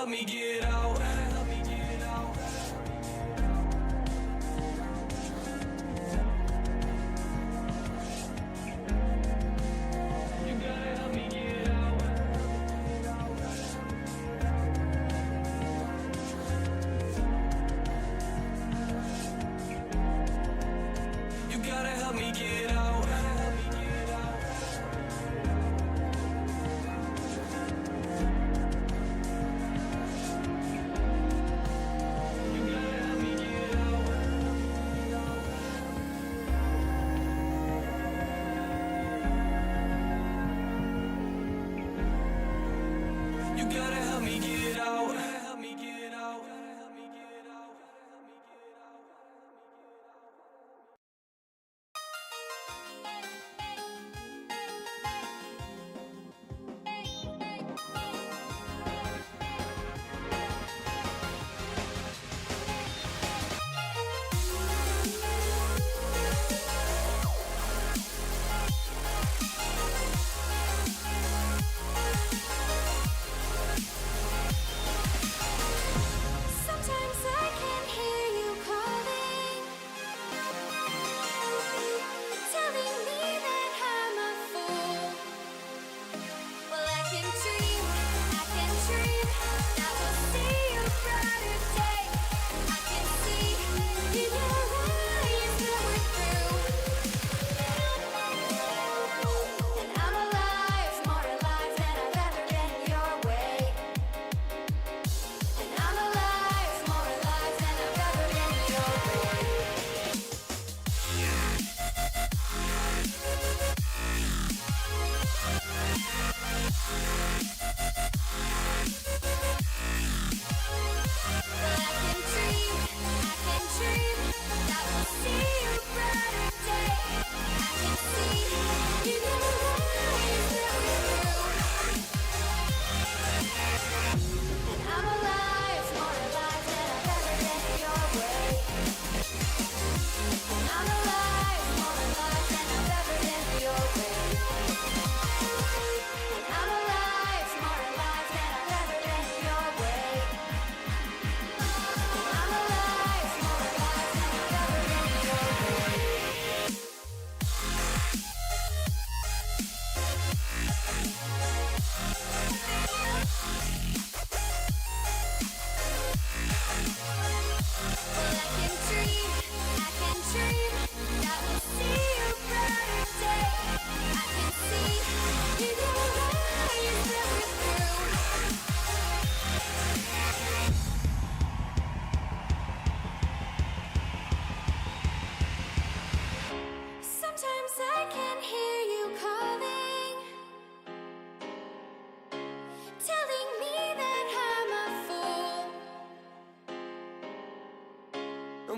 help me get out. You gotta help me get out. You gotta help me get out.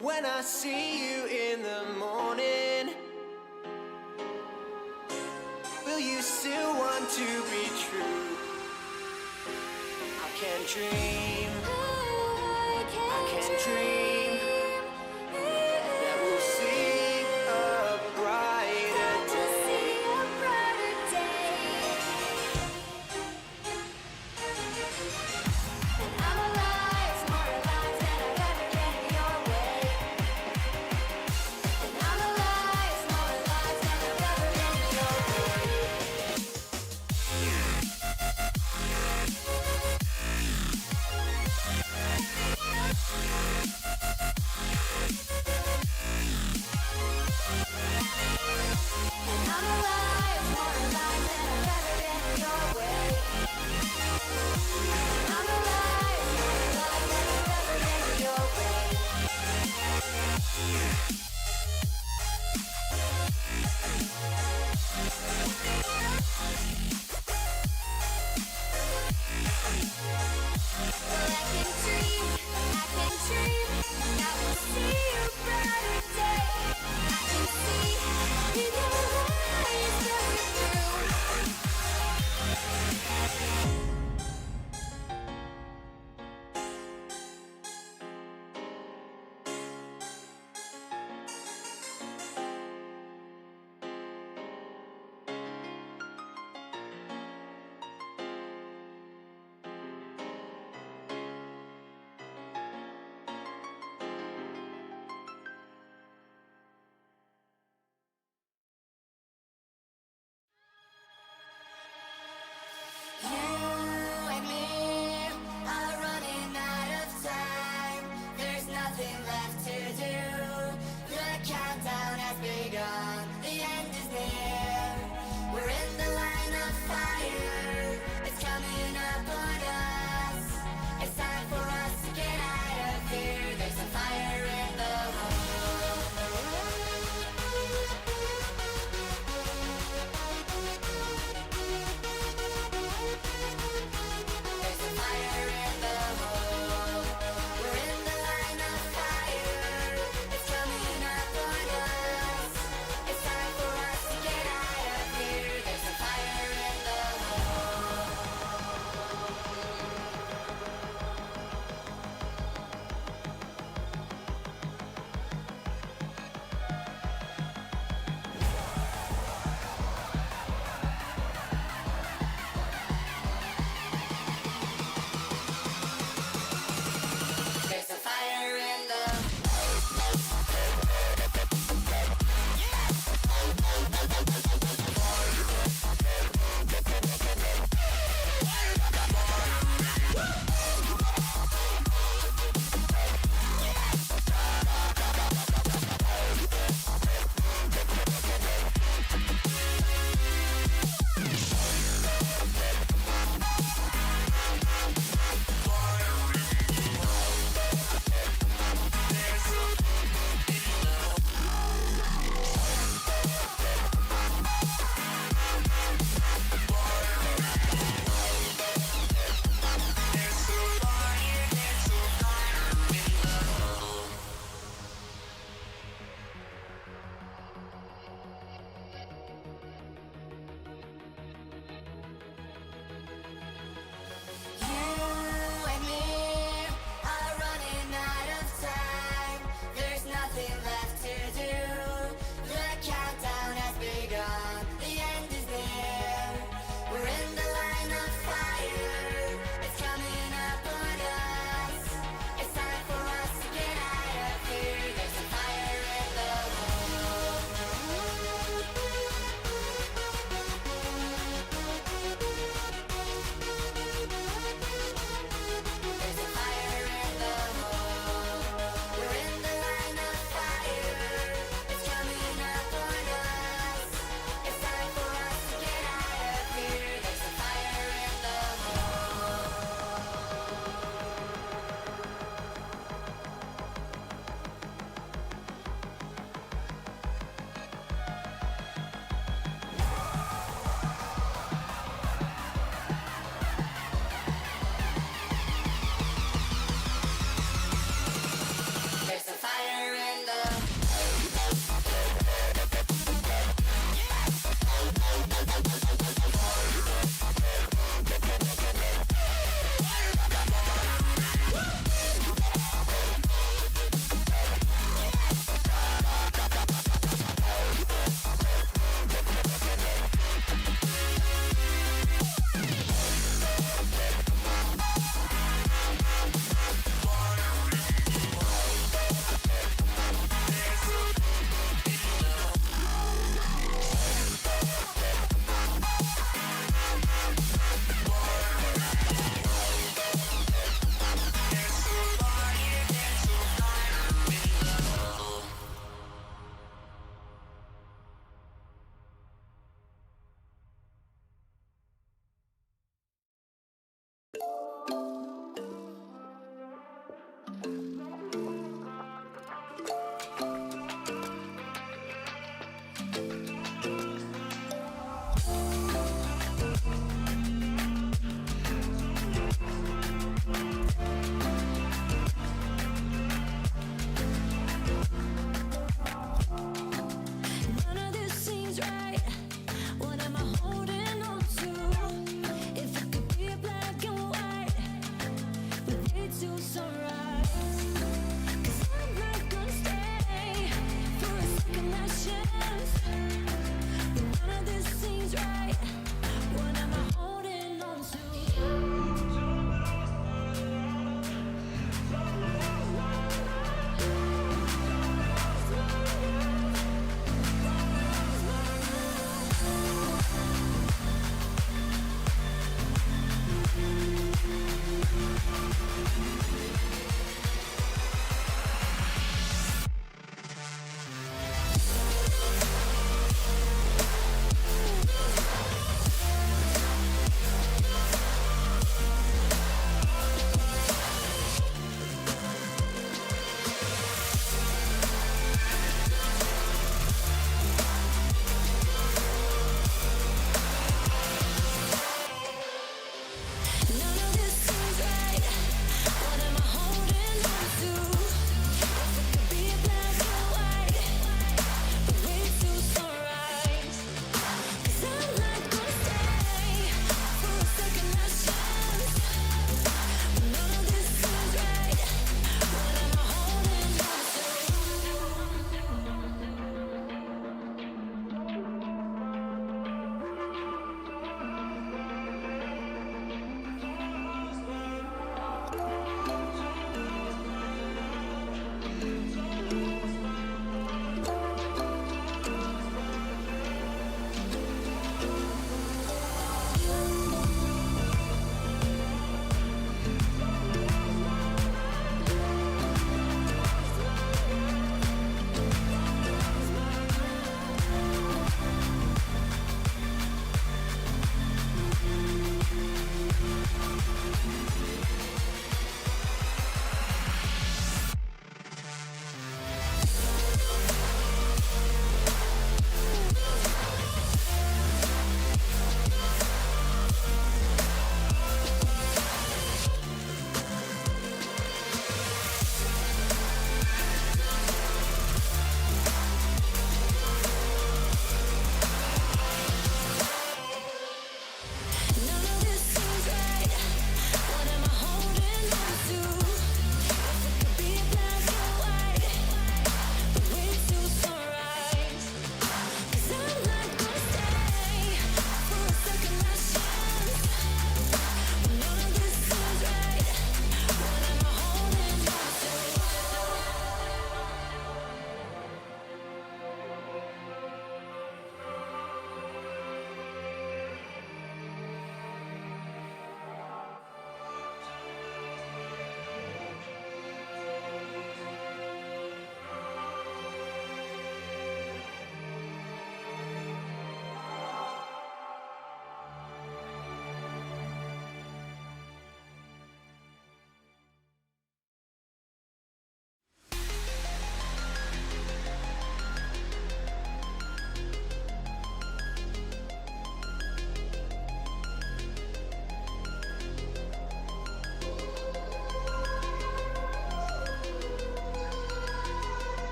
When I see you in the morning, will you still want to be true? I can dream, I can dream that we'll see a brighter day. And I'm alive, more alive than I've ever been your way. And I'm alive, more alive than I've ever been your way.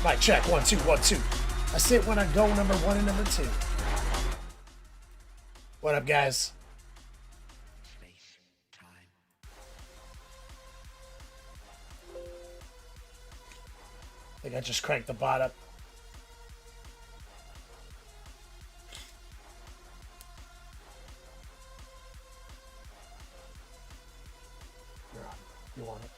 Mic check, 1 2 1 2. I sit when I go number 1 and number 2. What up, guys? I think I just cranked the bot up. You want it?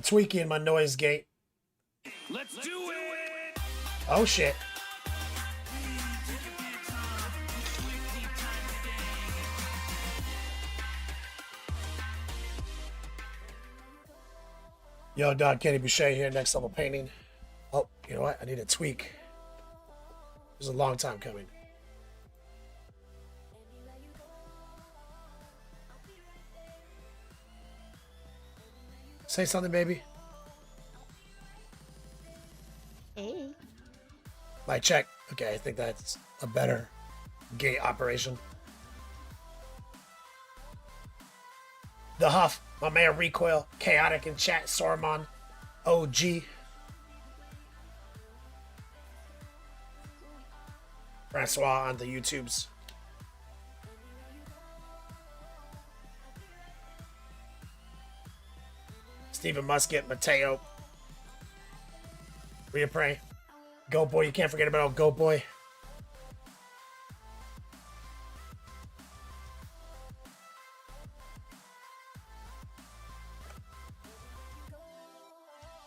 Tweaking my noise gate. Let's do it! Oh shit. Yo, dog, Kenny Boucher here, next level painting. Oh, you know what? I need a tweak. It was a long time coming. Say something, baby. Hey. Light check. Okay, I think that's a better gate operation. The Huff, my man Recoil, Chaotic in chat, Sormon, OG. Francois on the YouTubes. Stephen Musket, Mateo. Rhea Prey. Go Boy, you can't forget about Go Boy.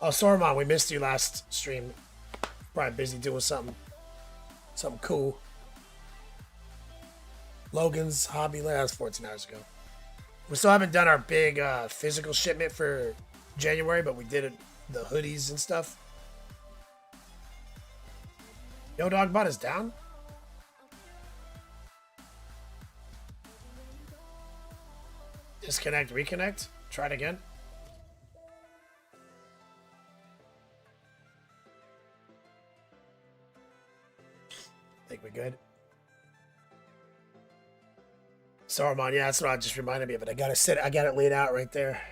Oh, Sormon, we missed you last stream. Probably busy doing something cool. Logan's hobby last 14 hours ago. We still haven't done our big physical shipment for January, but we did it, the hoodies and stuff. Yo, dog bot is down. Disconnect, reconnect. Try it again. Think we're good. Saruman, yeah, that's what it just reminded me of it. I got it laid out right there.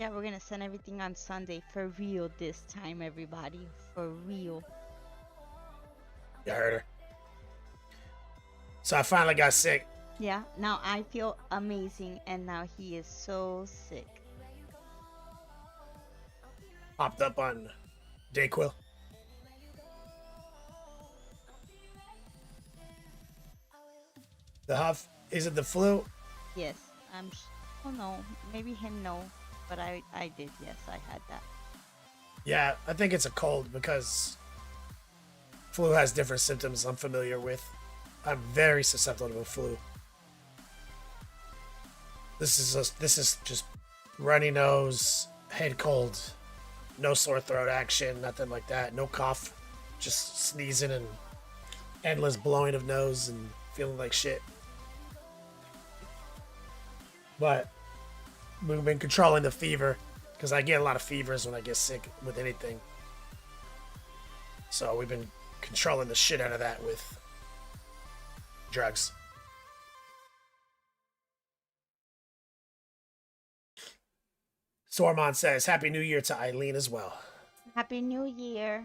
Yeah, we're gonna send everything on Sunday for real this time, everybody. For real. You heard her. So I finally got sick. Yeah, now I feel amazing, and now he is so sick. Popped up on Dayquil. The Huff, is it the flu? Yes, oh no, maybe him no, but I did, yes, I had that. Yeah, I think it's a cold because flu has different symptoms I'm familiar with. I'm very susceptible to flu. This is just runny nose, head cold, no sore throat action, nothing like that, no cough, just sneezing and endless blowing of nose and feeling like shit. But we've been controlling the fever because I get a lot of fevers when I get sick with anything. So we've been controlling the shit out of that with drugs. Sormon says, Happy New Year to Eileen as well. Happy New Year.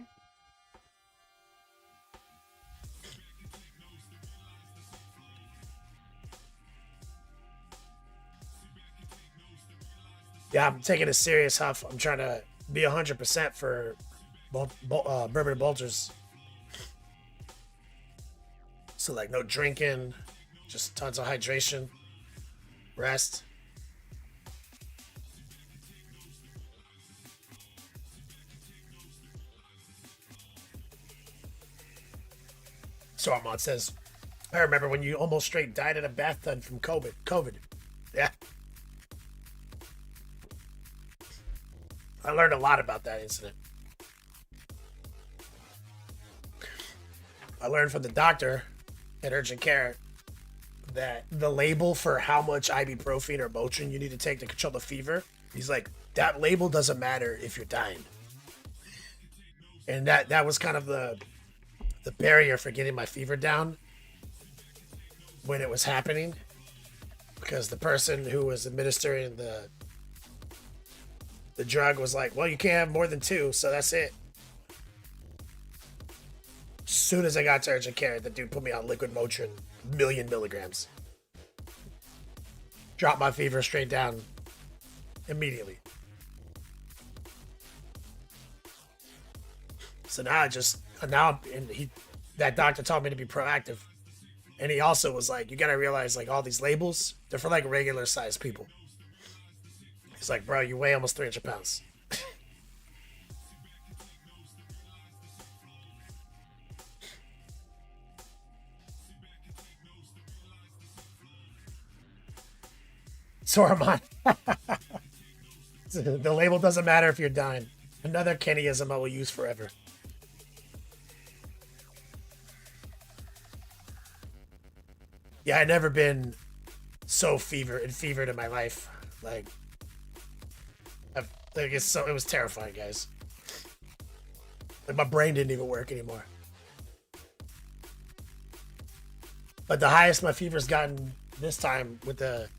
Yeah, I'm taking a serious huff. I'm trying to be 100% for Bourbon Bulgers. So, like, no drinking, just tons of hydration. Rest. So Armand says, I remember when you almost straight died in a bathtub from COVID. Yeah. I learned a lot about that incident. I learned from the doctor at urgent care that the label for how much ibuprofen or Motrin you need to take to control the fever, he's like, that label doesn't matter if you're dying. And that was kind of the barrier for getting my fever down when it was happening, because the person who was administering the drug was like, well, you can't have more than 2, so that's it. As soon as I got to urgent care, the dude put me on liquid Motrin, 1,000,000 milligrams. Dropped my fever straight down immediately. So now that doctor taught me to be proactive. And he also was like, you gotta realize, like, all these labels, they're for like regular sized people. He's like, bro, you weigh almost 300 pounds. So am I. The label doesn't matter if you're dying. Another Kennyism I will use forever. Yeah, I'd never been so fevered in my life. Like, it was terrifying, guys. Like, my brain didn't even work anymore. But the highest my fever's gotten this time, with the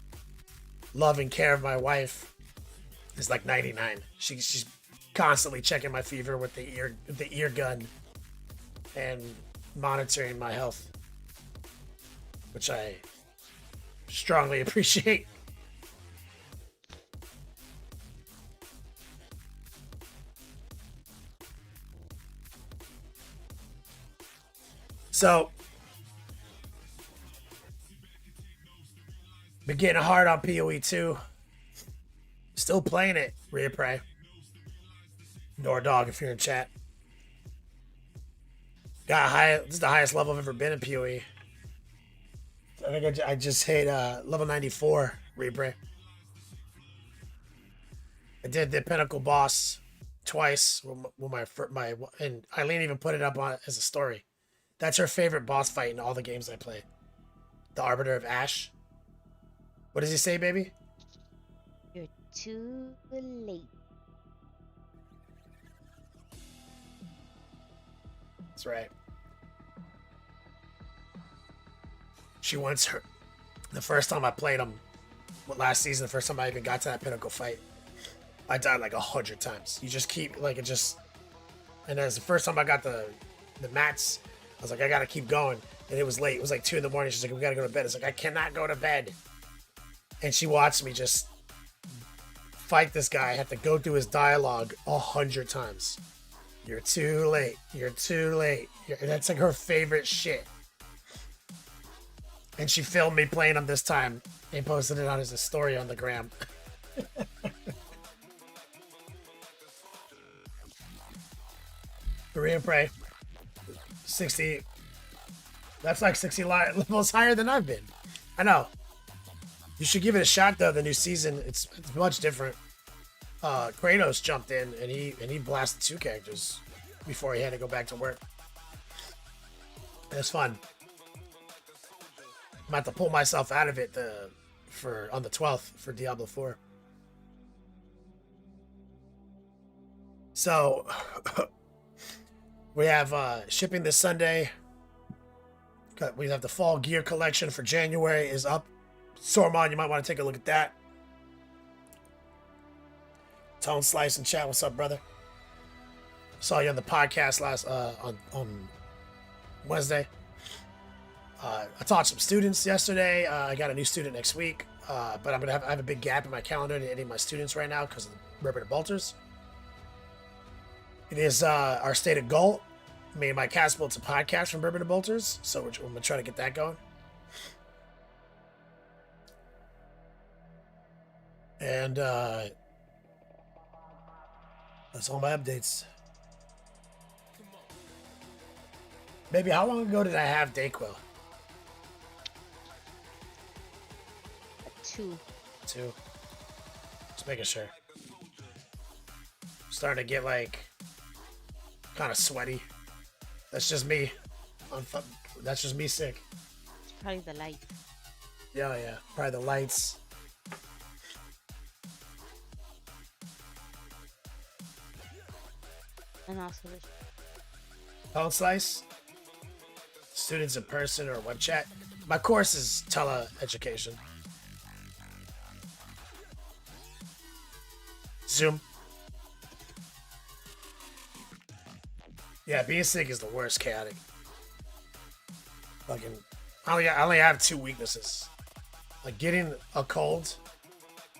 love and care of my wife, is like 99. She's constantly checking my fever with the ear gun and monitoring my health, which I strongly appreciate. So, been getting hard on PoE 2. Still playing it, Reapray. Nor dog if you're in chat. This is the highest level I've ever been in PoE. I think I just hit level 94, Reapray. I did the Pinnacle boss twice with my and Eileen even put it up on as a story. That's her favorite boss fight in all the games I play. The Arbiter of Ash. What does he say, baby? You're too late. That's right. She wants her. The first time I played him, last season, the first time I even got to that Pinnacle fight, I died like 100 times. You just keep, like, it just. And as the first time I got the mats, I was like, I gotta keep going. And it was late. It was like 2 a.m. She's like, we gotta go to bed. It's like, I cannot go to bed. And she watched me just fight this guy. I have to go through his dialogue 100 times. You're too late. You're too late. That's like her favorite shit. And she filmed me playing him this time and posted it on as a story on the gram. Korean Prey. 60. That's like 60 levels higher than I've been. I know. You should give it a shot though. The new season, it's much different. Kratos jumped in and he blasted 2 characters before he had to go back to work. It was fun. I'm about to pull myself out of it on the 12th for Diablo 4. So we have shipping this Sunday. We have the fall gear collection for January is up. Sormon, you might want to take a look at that. Tone Slice in chat, what's up, brother? Saw you on the podcast last on Wednesday. I taught some students yesterday. I got a new student next week, but I have a big gap in my calendar to any of my students right now because of the Ribbon Bolters. It is our stated goal. Me and my cast built a podcast from Bourbon and Bolters, so we're gonna try to get that going. And that's all my updates. Baby, how long ago did I have Dayquil? 2. 2. Just making sure. Starting to get like kind of sweaty. That's just me. That's just me sick. It's probably the light. Yeah, yeah. Probably the lights. And also the Phone slice. Students in person or web chat. My course is tele-education. Zoom. Yeah, being sick is the worst, chaotic. Fucking, I only have 2 weaknesses. Like getting a cold,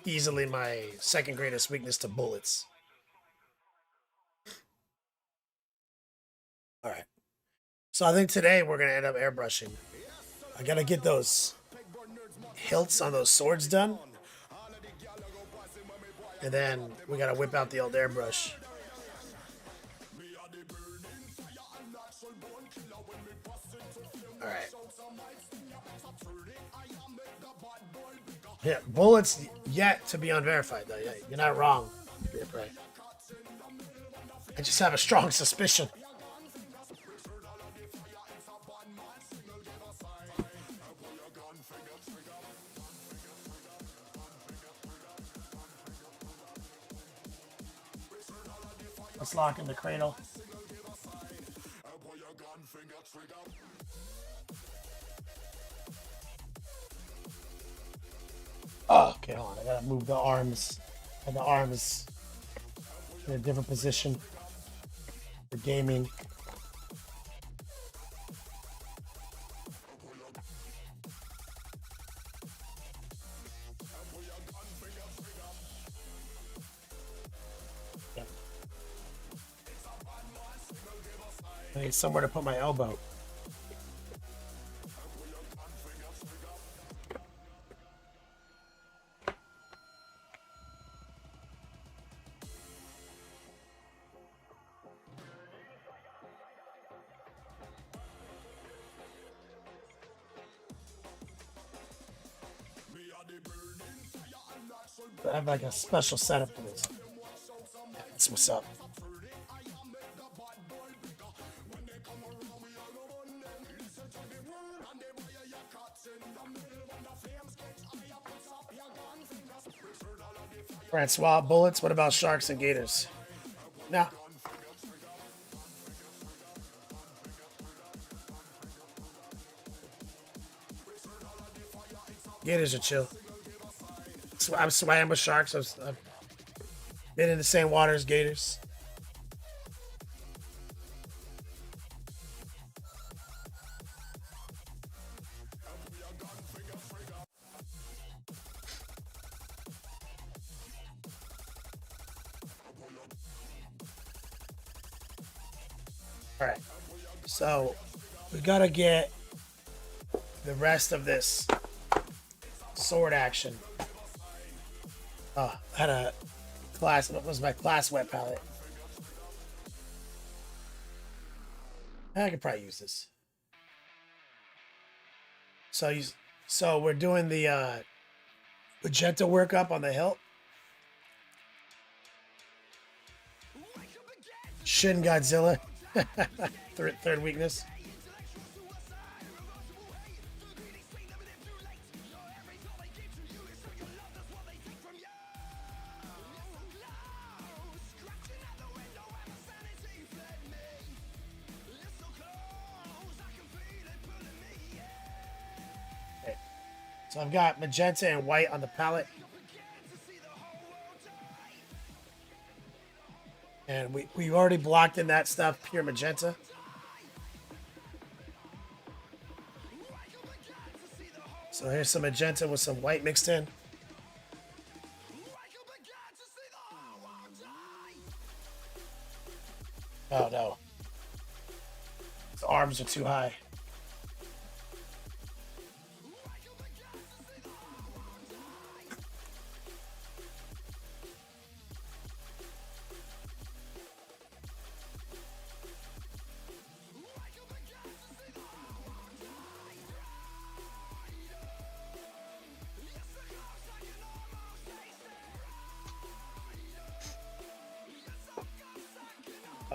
easily my second greatest weakness to bullets. All right. So I think today we're gonna end up airbrushing. I gotta get those hilts on those swords done. And then we gotta whip out the old airbrush. Alright. Yeah, bullets yet to be unverified though. Yeah, you're not wrong. Right. I just have a strong suspicion. Let's lock in the cradle. Oh, okay, hold on. I gotta move the arms. And the arms in a different position for gaming. Yep. I need somewhere to put my elbow. I have like a special setup for this. That's what's up. Francois, bullets. What about sharks and gators? Nah. Gators are chill. I'm swam with sharks. I've been in the same water as gators. All right. So we gotta get the rest of this sword action. Oh, I had a class. What was my class wet palette? I could probably use this. So we're doing the magenta workup on the hilt. Shin Godzilla. third weakness. Okay. So I've got magenta and white on the palette. And we already blocked in that stuff, pure magenta. So here's some magenta with some white mixed in. Oh no. The arms are too high.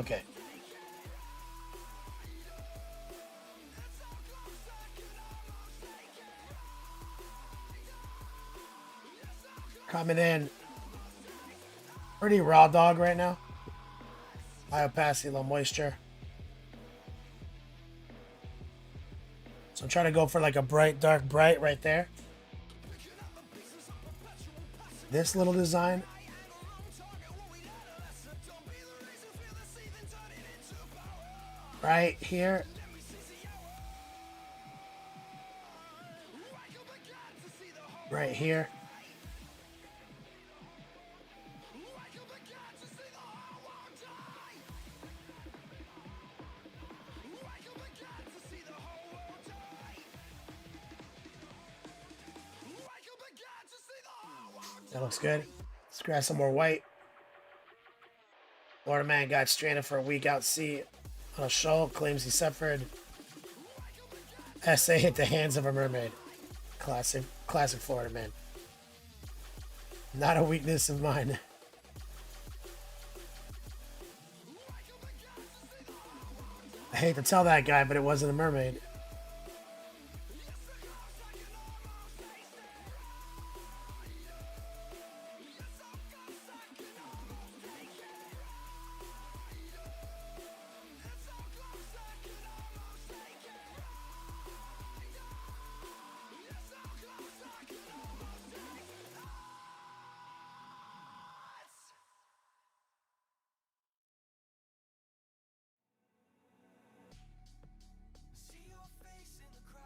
Okay. Coming in pretty raw dog right now. High opacity, low moisture. So I'm trying to go for like a bright, dark, bright right there. This little design. Right here. Right here. That looks good. Let's grab some more white. Florida man got stranded for a week out sea on a shoal. Claims he suffered SA at the hands of a mermaid. Classic Florida man. Not a weakness of mine. I hate to tell that guy, but it wasn't a mermaid.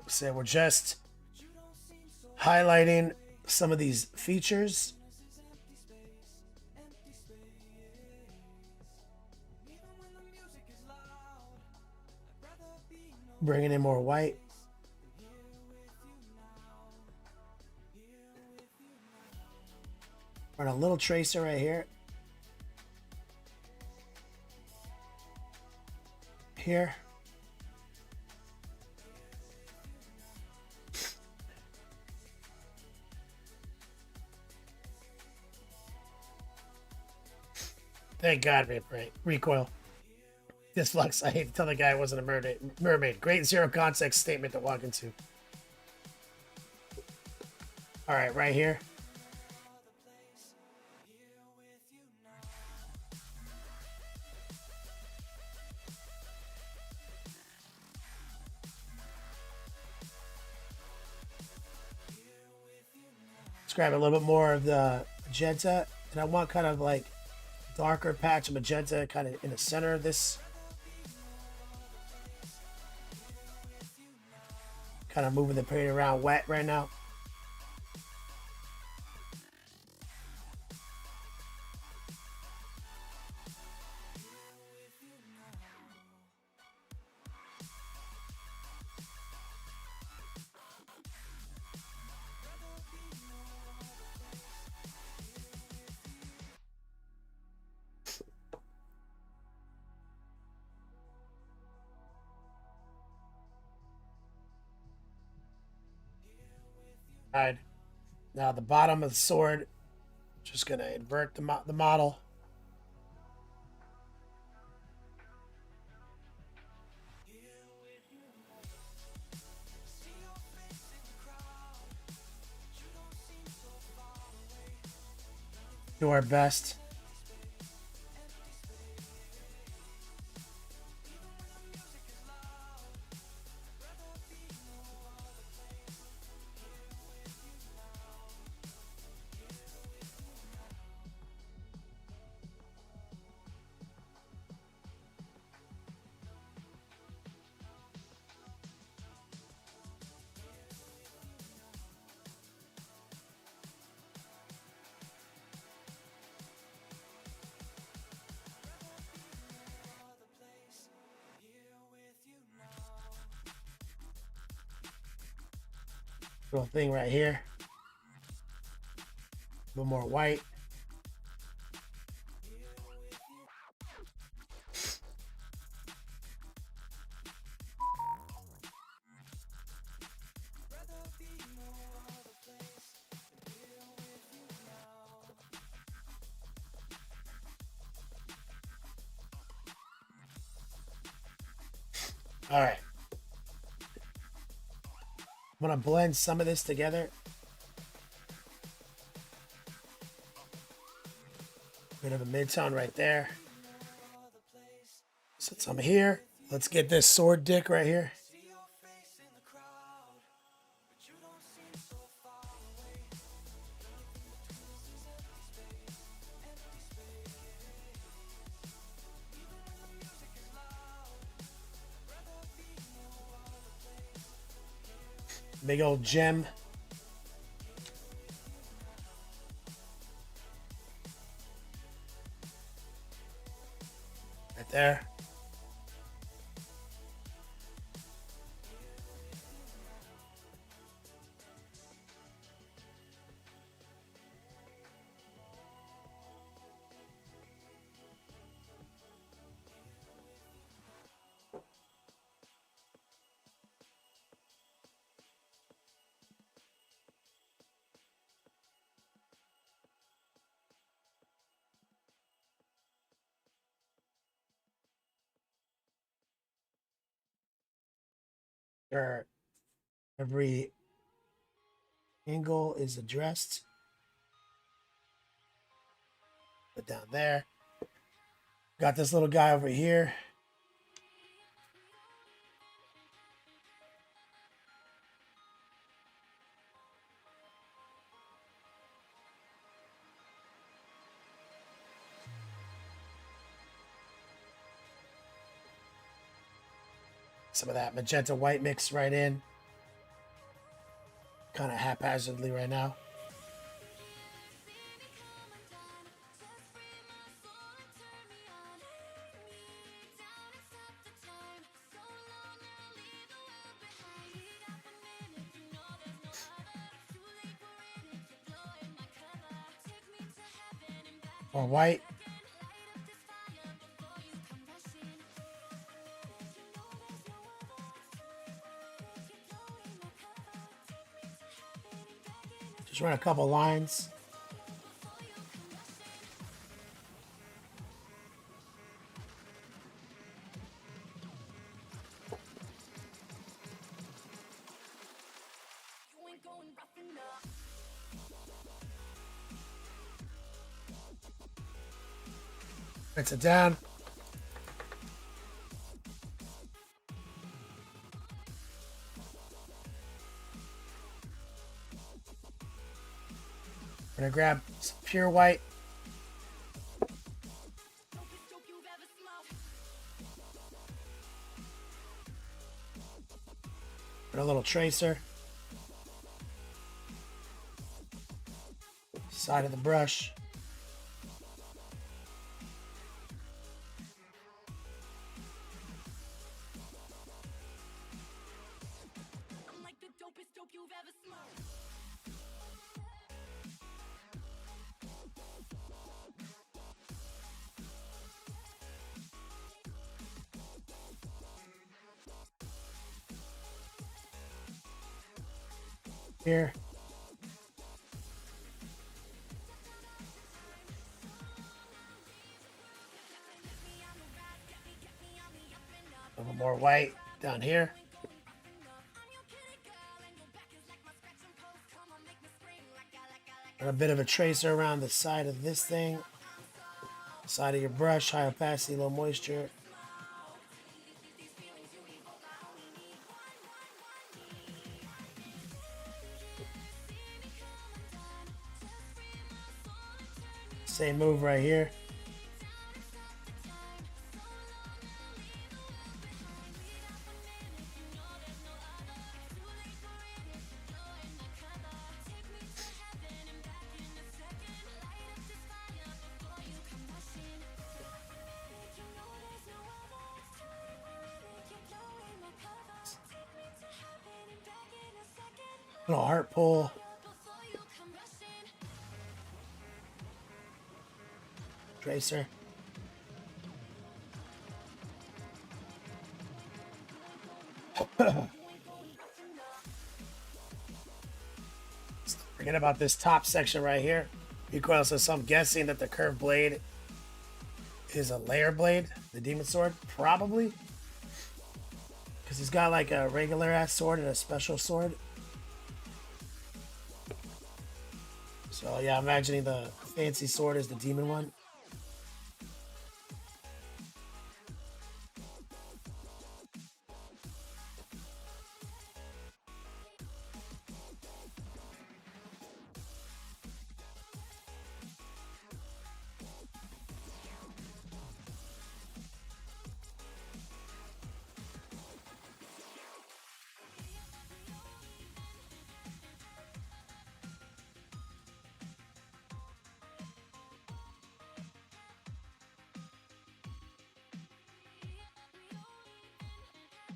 So we're just highlighting some of these features. Bringing in more white. Run a little tracer right here. Here. Thank God, recoil. This flux. I hate to tell the guy it wasn't a mermaid. Great zero context statement to walk into. All right, right here. Let's grab a little bit more of the magenta, and I want kind of like darker patch of magenta kind of in the center of this. Kind of moving the paint around wet right now. Right. Now the bottom of the sword, just gonna invert the model. Do our best. Little thing right here. A little more white. All right. I'm gonna blend some of this together. Bit of a mid-tone right there. Since I'm here, let's get this sword dick right here. Big old gem. Right there. Sure. Every angle is addressed. Put down there. Got this little guy over here. Some of that magenta white mix right in. Kind of haphazardly right now. More white. Just run a couple lines. Rinse it down. We're gonna grab some pure white. Put a little tracer. Side of the brush. Here. A little more white down here. And a bit of a tracer around the side of this thing. Side of your brush, high opacity, low moisture. Same move right here. Little heart pull. Tracer. Forget about this top section right here. Recoil, so I'm guessing that the curved blade is a layer blade, the demon sword, probably. Because he's got like a regular ass sword and a special sword. So yeah, I'm imagining the fancy sword is the demon one.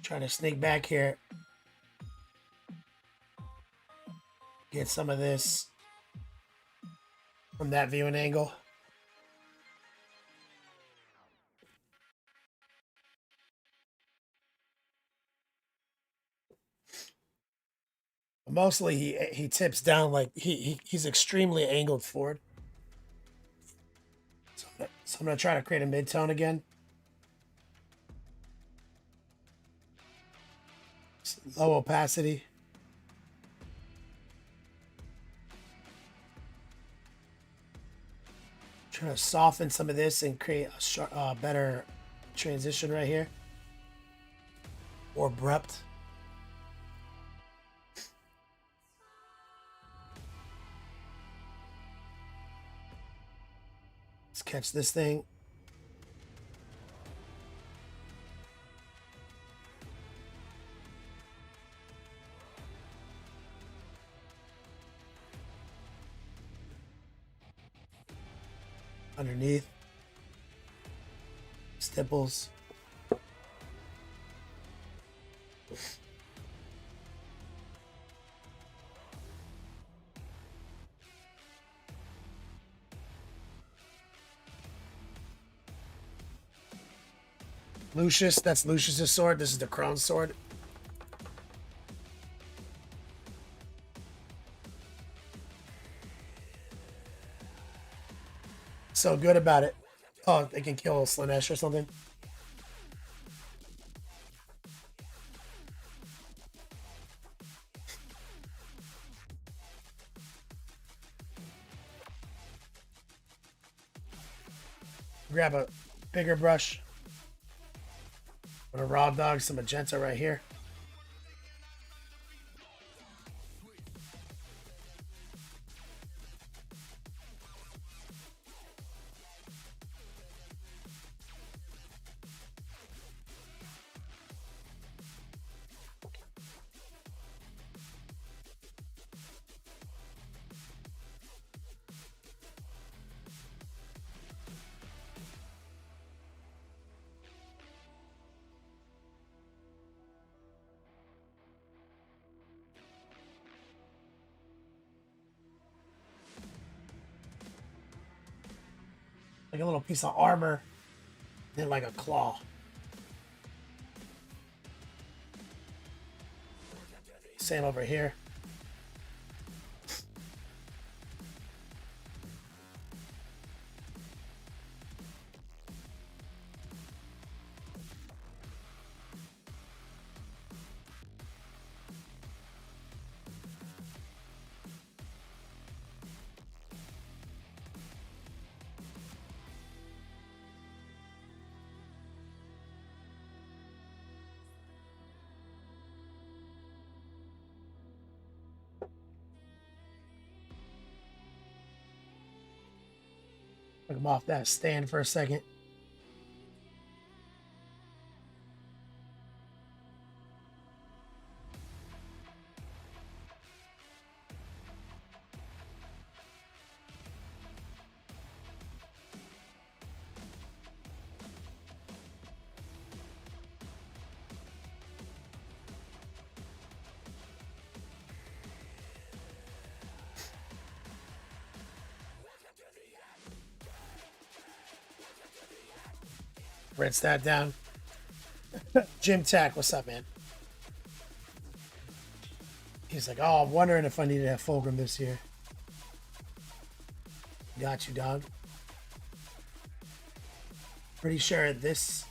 Trying to sneak back here. Get some of this from that viewing angle. Mostly he tips down like he's extremely angled forward. So I'm gonna try to create a mid-tone again. Low opacity. Trying to soften some of this and create a better transition right here. Or abrupt. Let's catch this thing. Underneath. Stipples. Lucius, that's Lucius's sword. This is the crown sword. So good about it. Oh, they can kill Slanesh or something. Grab a bigger brush. I'm gonna raw dog some magenta right here. Like a little piece of armor, then like a claw. Same over here. Look him off that stand for a second. Rinse that down. Jim Tack, what's up, man? He's like, oh, I'm wondering if I need to have Fulgrim this year. Got you, dog. Pretty sure this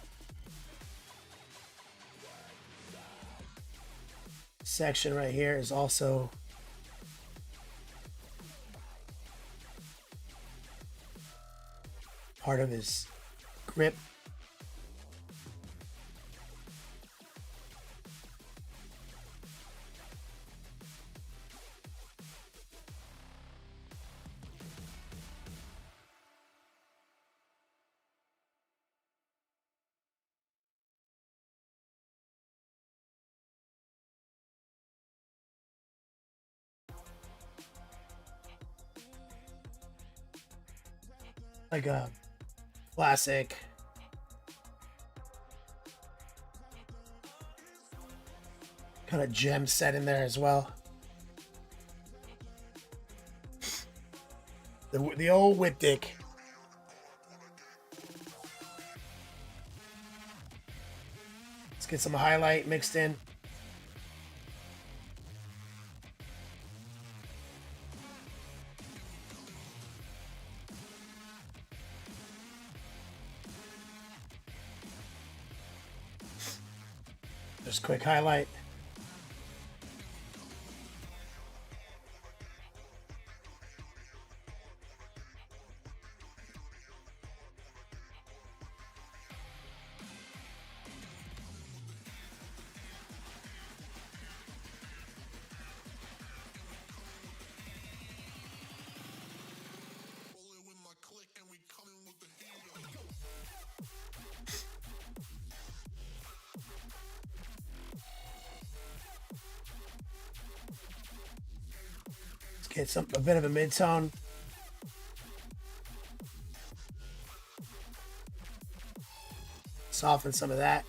section right here is also part of his grip. Like a classic kind of gem set in there as well. The old whip dick. Let's get some highlight mixed in. Just quick highlight. Let's get a bit of a mid-tone. Soften some of that.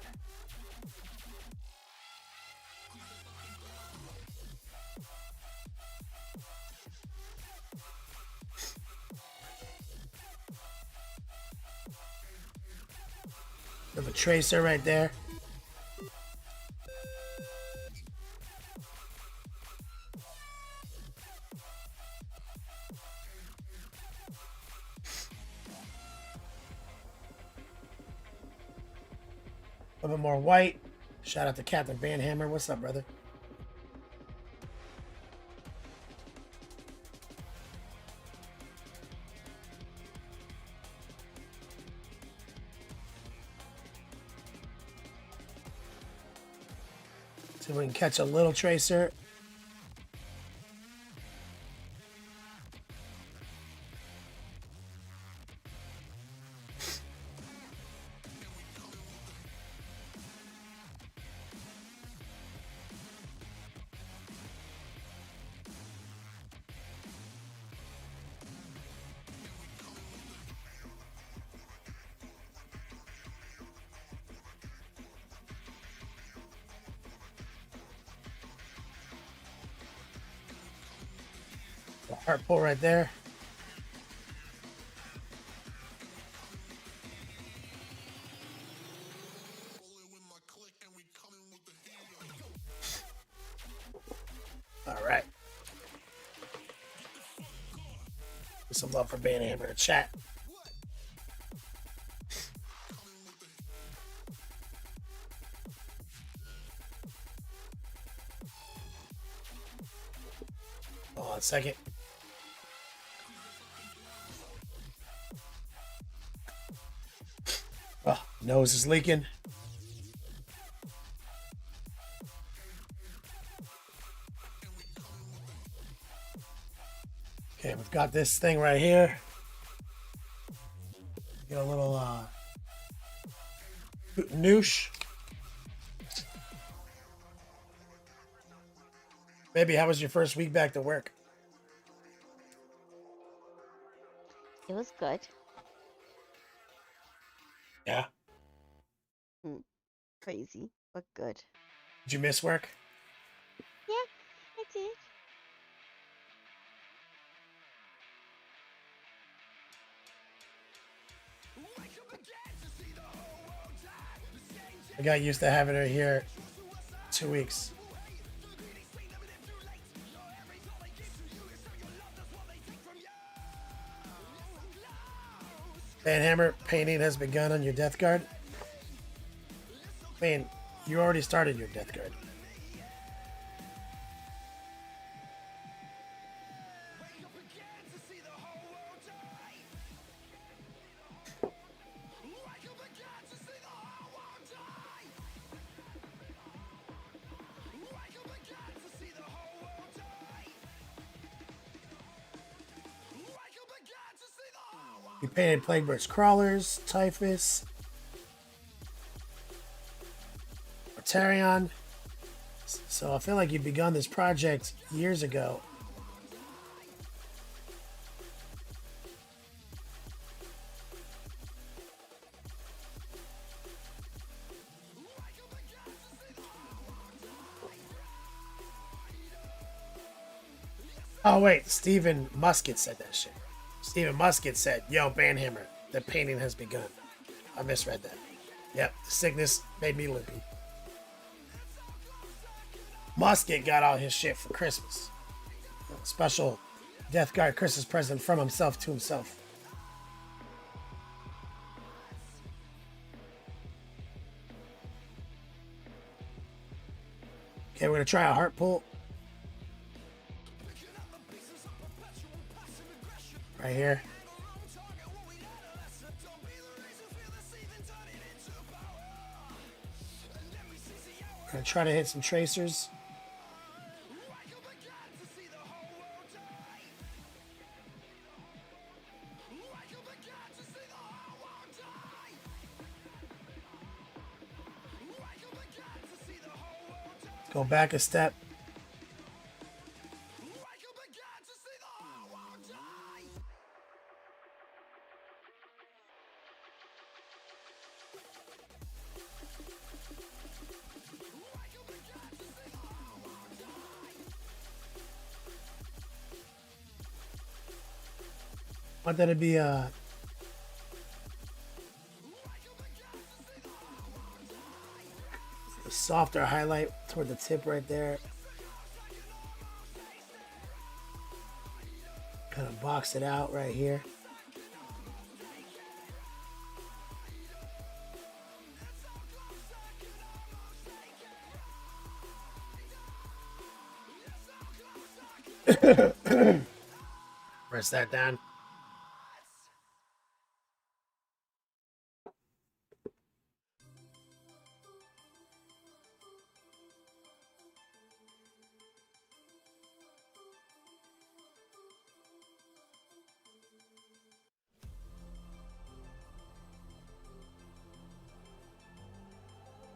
Bit of a tracer right there. A little bit more white. Shout out to Captain Van Hammer. What's up, brother? See if we can catch a little tracer. The heart pull right there. All right. Some love for Van Hammer in chat. Hold on a second. Oh, nose is leaking. Okay, we've got this thing right here. Get a little noosh. Baby, how was your first week back to work? It was good. Yeah. Crazy, but good. Did you miss work? Yeah, I did. I got used to having her here 2 weeks. Van Hammer, painting has begun on your death guard. Man, you already started your death guard. He painted Plague Birds Crawlers, Typhus, Mortarion. So I feel like you've begun this project years ago. Oh wait, Stephen Musket said that shit. Stephen Musket said, "Yo, Banhammer, the painting has begun." I misread that. Yep, the sickness made me limpy. Musket got all his shit for Christmas. Special Death Guard Christmas present from himself to himself. Okay, we're gonna try a heart pull. Right here. We're gonna try to hit some tracers. Go back a step. I want that to be a softer highlight toward the tip right there. Kind of box it out right here. Press that down.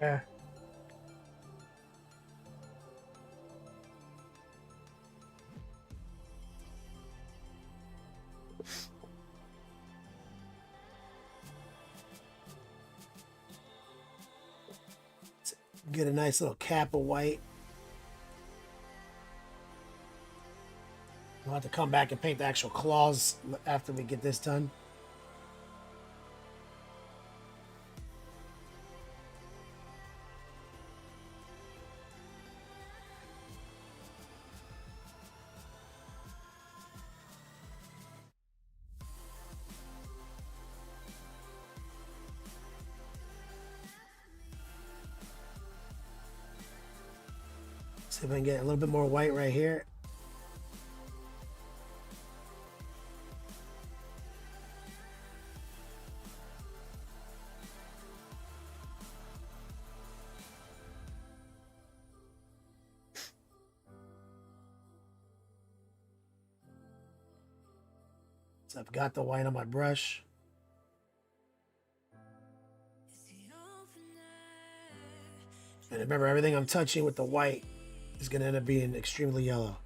Yeah. Get a nice little cap of white. We'll have to come back and paint the actual claws after we get this done. See if I can get a little bit more white right here. So I've got the white on my brush. And remember, everything I'm touching with the white is going to end up being extremely yellow.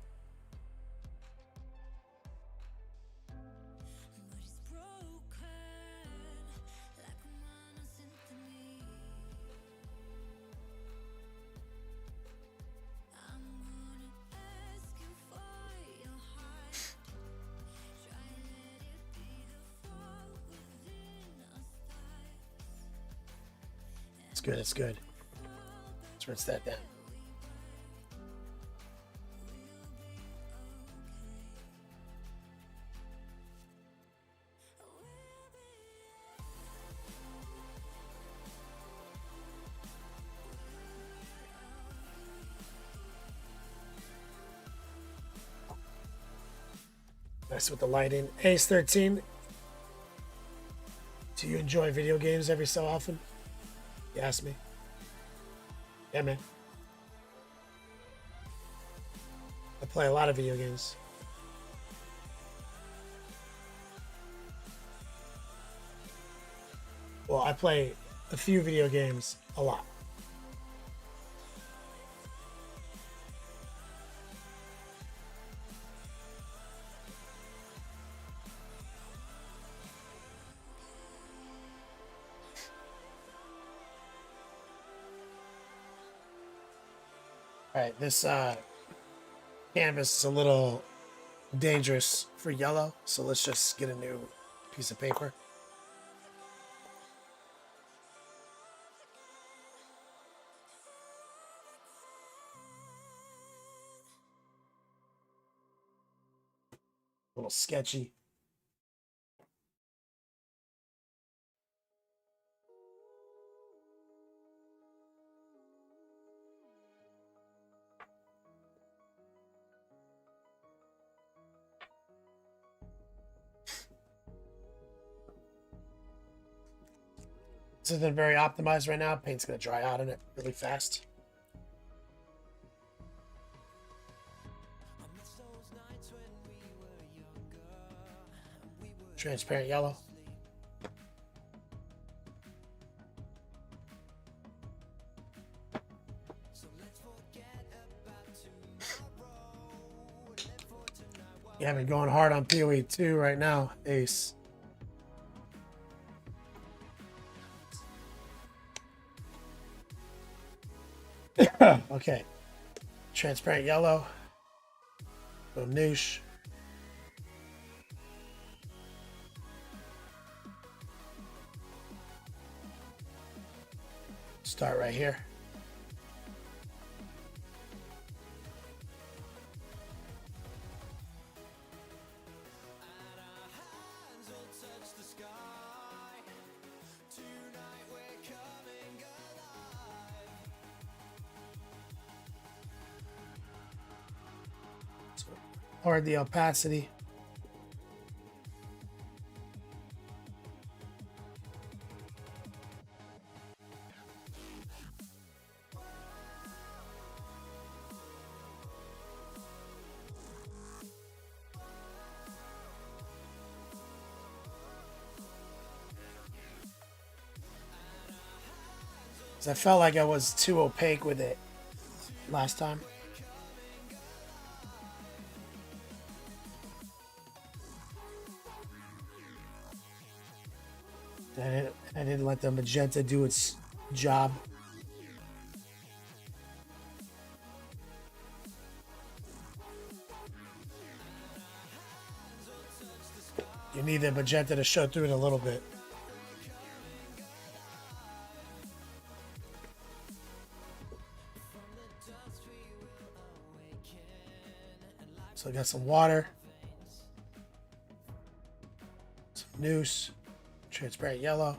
It's good, it's good. Let's rinse that down. Nice with the lighting. Ace 13. Do you enjoy video games every so often? You ask me. Yeah, man. I play a lot of video games. Well, I play a few video games a lot. All right, this canvas is a little dangerous for yellow, so let's just get a new piece of paper. A little sketchy. This isn't very optimized right now. Paint's gonna dry out on it really fast. Transparent yellow. You haven't going hard on PoE 2 right now, Ace. Okay. Transparent yellow. Little noosh. Start right here. Or the opacity. I felt like I was too opaque with it last time. I didn't let the magenta do its job. You need the magenta to show through it a little bit. So I got some water, some noose, transparent yellow.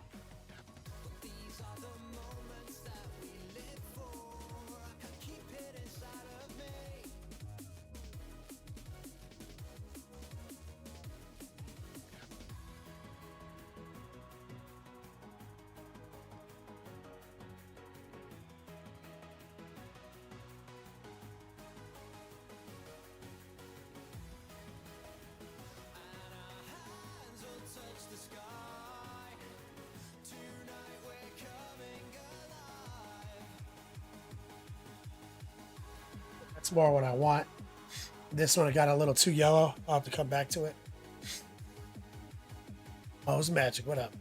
That's more what I want. This one got a little too yellow. I'll have to come back to it. Oh, it's magic. What up?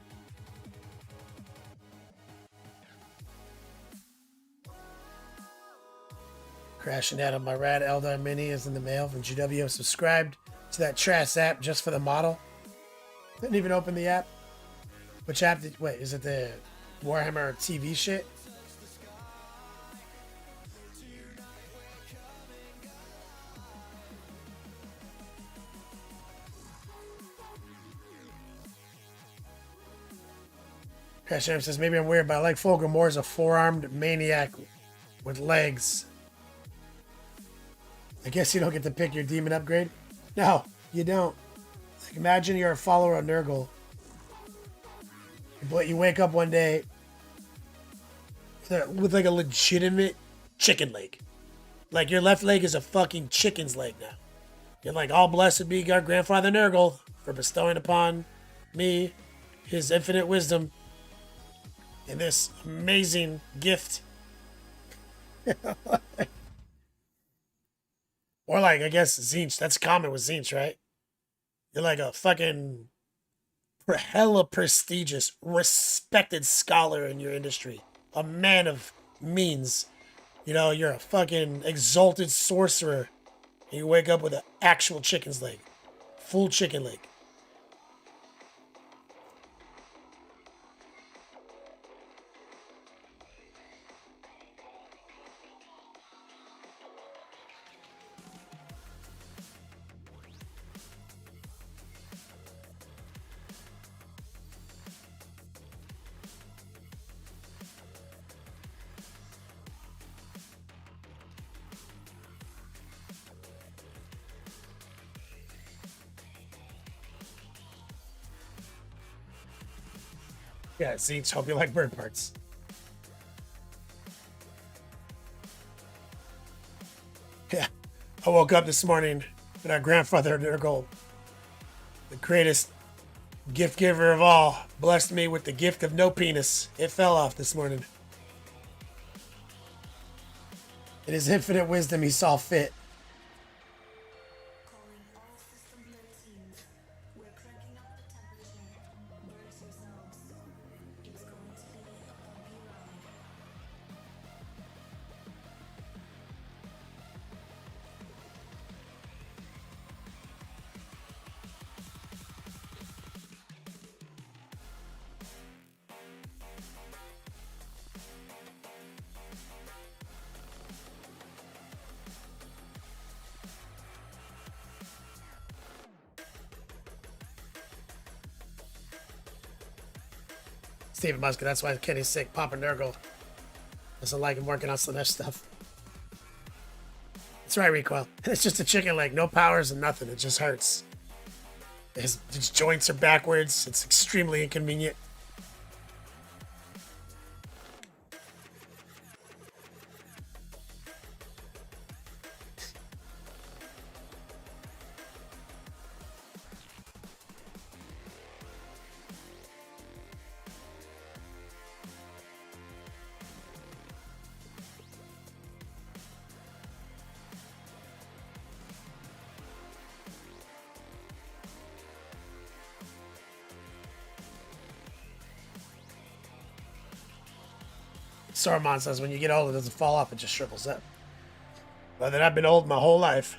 Crashing out of my rad Eldar Mini is in the mail from GW. Subscribed to that trash app just for the model. Didn't even open the app. Which app did, wait, is it the Warhammer TV shit? Crash Am says, maybe I'm weird, but I like Fulgrim more as a four-armed maniac with legs. I guess you don't get to pick your demon upgrade? No, you don't. Like, imagine you're a follower of Nurgle, but you wake up one day with like a legitimate chicken leg. Like your left leg is a fucking chicken's leg now. You're like, all blessed be our grandfather Nurgle for bestowing upon me his infinite wisdom in this amazing gift. Or like, I guess, Zinch. That's common with Zinch, right? You're like a fucking hella prestigious, respected scholar in your industry. A man of means. You know, you're a fucking exalted sorcerer. And you wake up with an actual chicken's leg. Full chicken leg. Yeah, see, hope you like bird parts. Yeah. I woke up this morning and our grandfather, Nurgle, the greatest gift giver of all, blessed me with the gift of no penis. It fell off this morning. In his infinite wisdom, he saw fit. Calling all system blue teams. We're cranking up the temperature. Brace yourselves. It's going to be a bumpy ride. Steven Muska, that's why Kenny's sick. Papa Nurgle doesn't like him working on Slanesh stuff. That's right, Recoil. It's just a chicken leg. No powers and nothing. It just hurts. His joints are backwards. It's extremely inconvenient. Saruman says when you get old, it doesn't fall off, it just shrivels up. Well, then I've been old my whole life.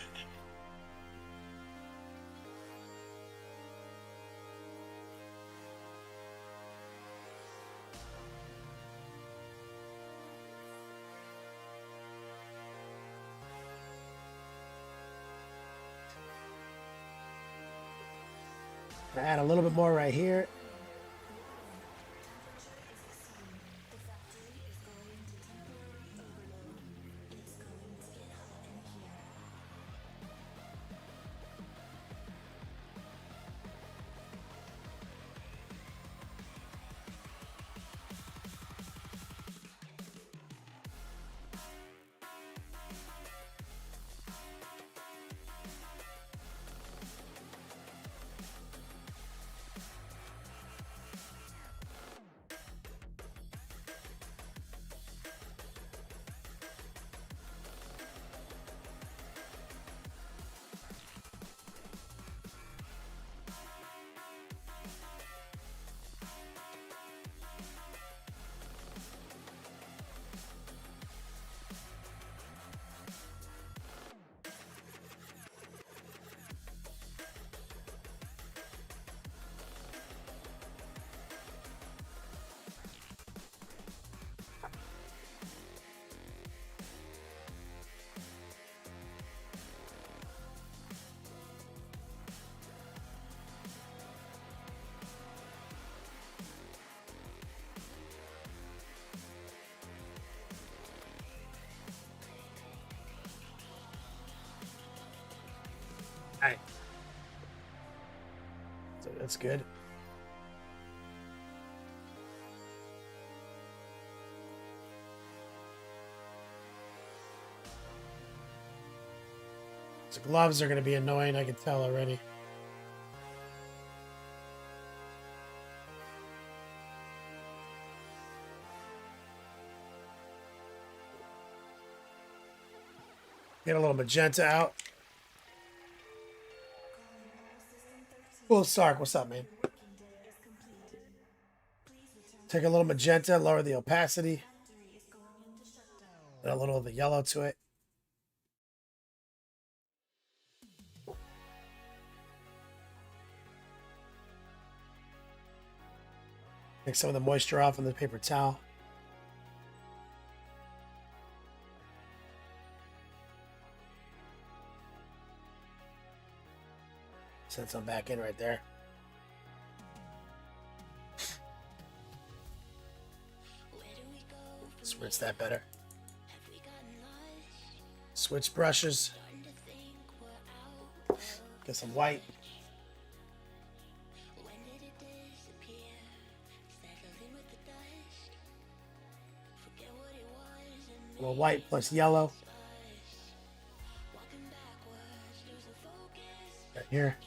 Add a little bit more right here. Alright. So that's good. So gloves are going to be annoying, I can tell already. Get a little magenta out. Well, Sark, what's up, man? Take a little magenta, lower the opacity. Add a little of the yellow to it. Take some of the moisture off on the paper towel. Send some back in right there. Let's rinse that better. Switch brushes. Get some white. A little white plus yellow. Right here.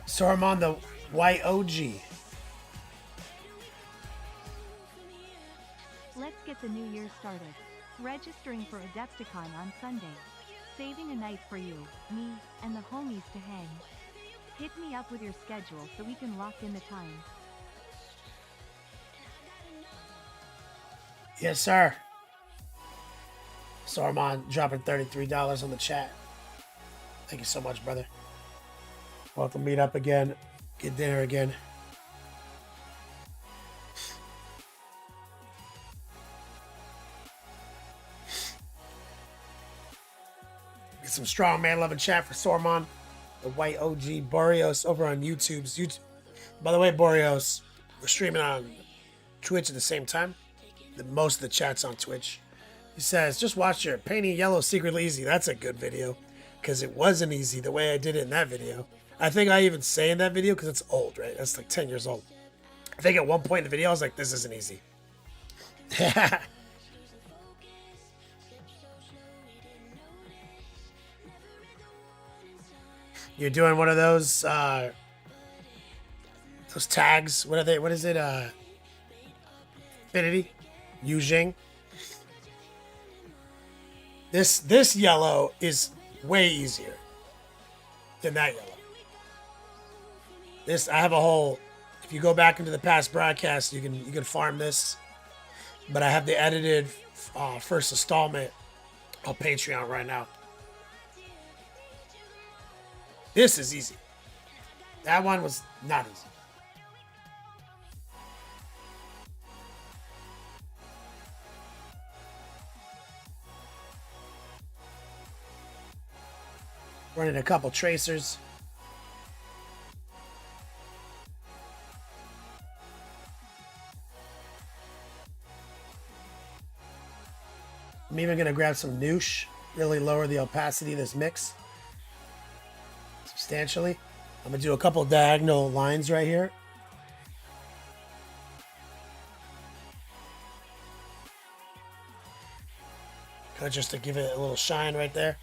So I'm on the white OG. Let's get the new year started. Registering for Adepticon on Sunday. Saving a night for you, me, and the homies to hang. Hit me up with your schedule so we can lock in the time. Yes, sir. So Armand dropping $33 on the chat. Thank you so much, brother. Welcome, meet up again. Get dinner again. Get some strong man loving chat for Sormon, the white OG Boreos over on YouTube. By the way, Boreos, we're streaming on Twitch at the same time. Most of the chat's on Twitch. He says, just watch your painting yellow secretly easy. That's a good video because it wasn't easy the way I did it in that video. I think I even say in that video because it's old, right? That's like 10 years old. I think at one point in the video, I was like, this isn't easy. You're doing one of those tags. What are they? What is it? Infinity? Yujing. This yellow is way easier than that yellow. I have a whole. If you go back into the past broadcasts, you can farm this. But I have the edited first installment on Patreon right now. This is easy. That one was not easy. Running a couple tracers. I'm even going to grab some Noosh, really lower the opacity of this mix substantially. I'm going to do a couple diagonal lines right here. Kind of just to give it a little shine right there.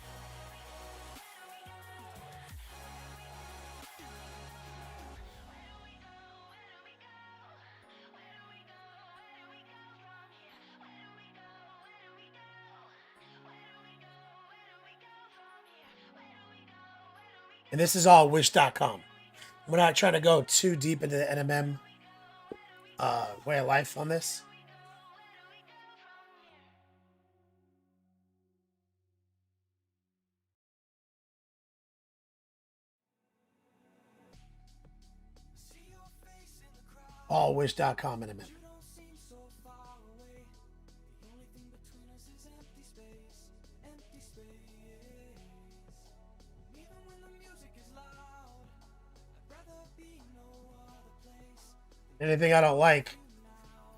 And this is all wish.com. We're not trying to go too deep into the NMM way of life on this. All wish.com NMM. Anything I don't like,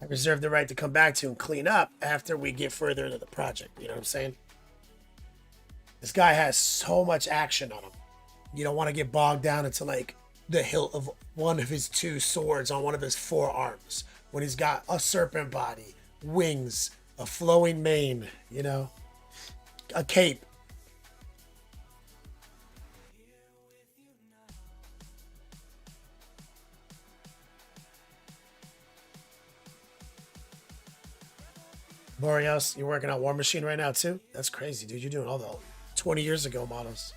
I reserve the right to come back to and clean up after we get further into the project. You know what I'm saying? This guy has so much action on him. You don't want to get bogged down into like the hilt of one of his two swords on one of his forearms when he's got a serpent body, wings, a flowing mane, you know? a cape. Boreos, you're working on War Machine right now too? That's crazy, dude. You're doing all the 20 years ago models.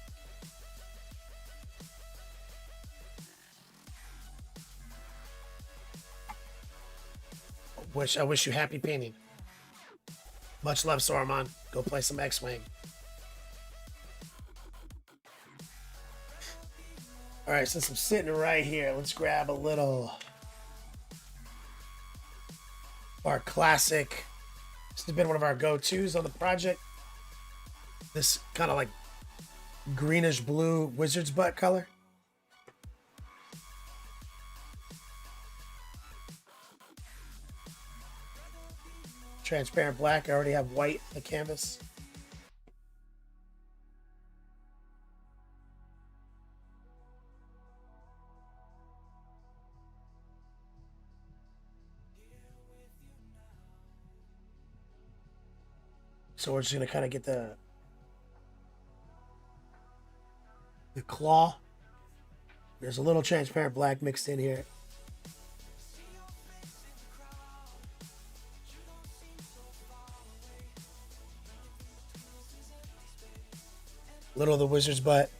I wish you happy painting. Much love, Saruman. Go play some X-Wing. All right, since I'm sitting right here, let's grab a little our classic. This has been one of our go-tos on the project. This kind of like greenish blue wizard's butt color. Transparent black. I already have white on the canvas. So we're just gonna kind of get the claw. There's a little transparent black mixed in here. Little of the wizard's butt.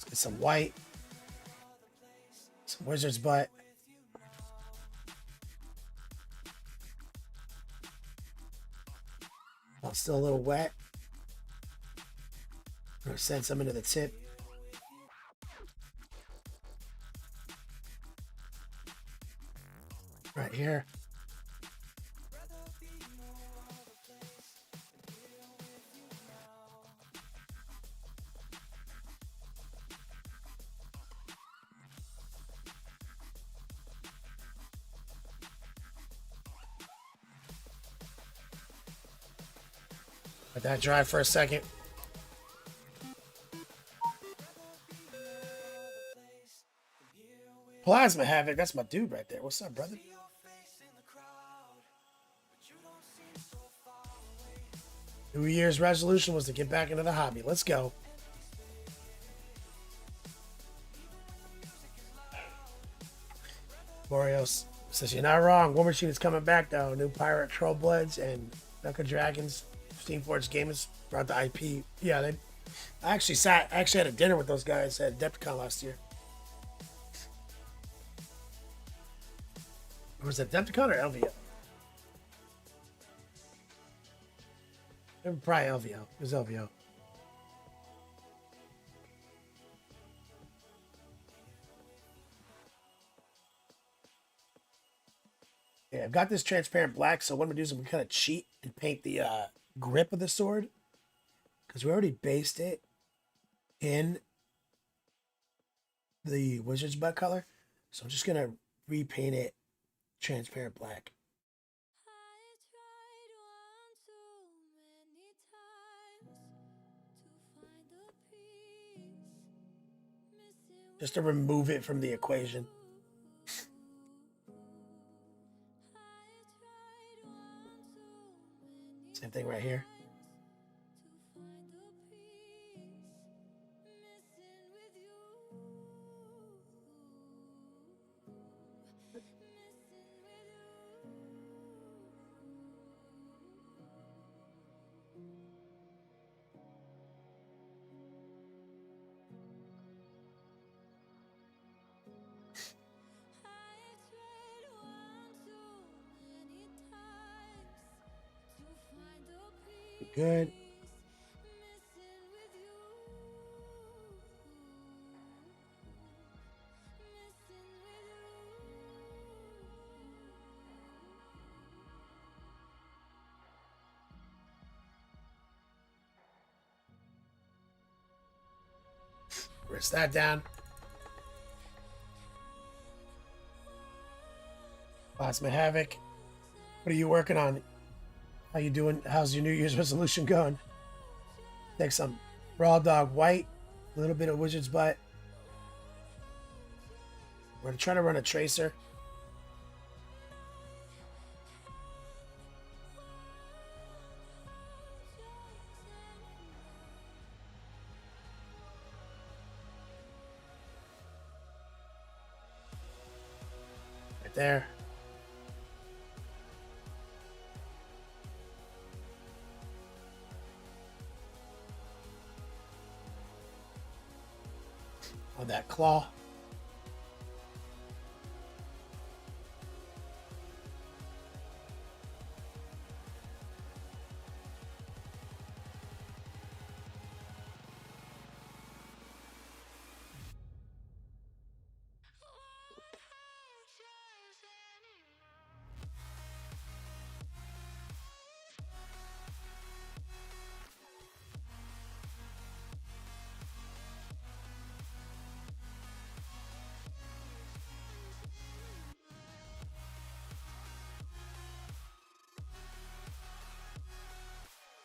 Get some white, some wizard's butt. I'm still a little wet. I'm gonna send some into the tip. Right here. Let that dry for a second. Plasma Havoc, that's my dude right there. What's up, brother? New Year's resolution was to get back into the hobby. Let's go. Boreos says you're not wrong. War Machine is coming back though. New Pirate Troll Bloods and Mecha Dragons. Steamforge Gamers brought the IP. Yeah, I actually had a dinner with those guys at Adepticon last year. Or was it Adepticon or LVO? Probably LVO. It was LVO. Yeah, I've got this transparent black, so what I'm gonna do is I'm gonna kind of cheat and paint the grip of the sword, because we already based it in the wizard's butt color. So I'm just gonna repaint it transparent black. Just to remove it from the equation. Same thing right here. Good. Press that down. Plasma Havoc. What are you working on? How you doing? How's your New Year's resolution going? Take some Raw Dog White, a little bit of Wizard's Butt. We're gonna try to run a tracer. Right there. On that claw.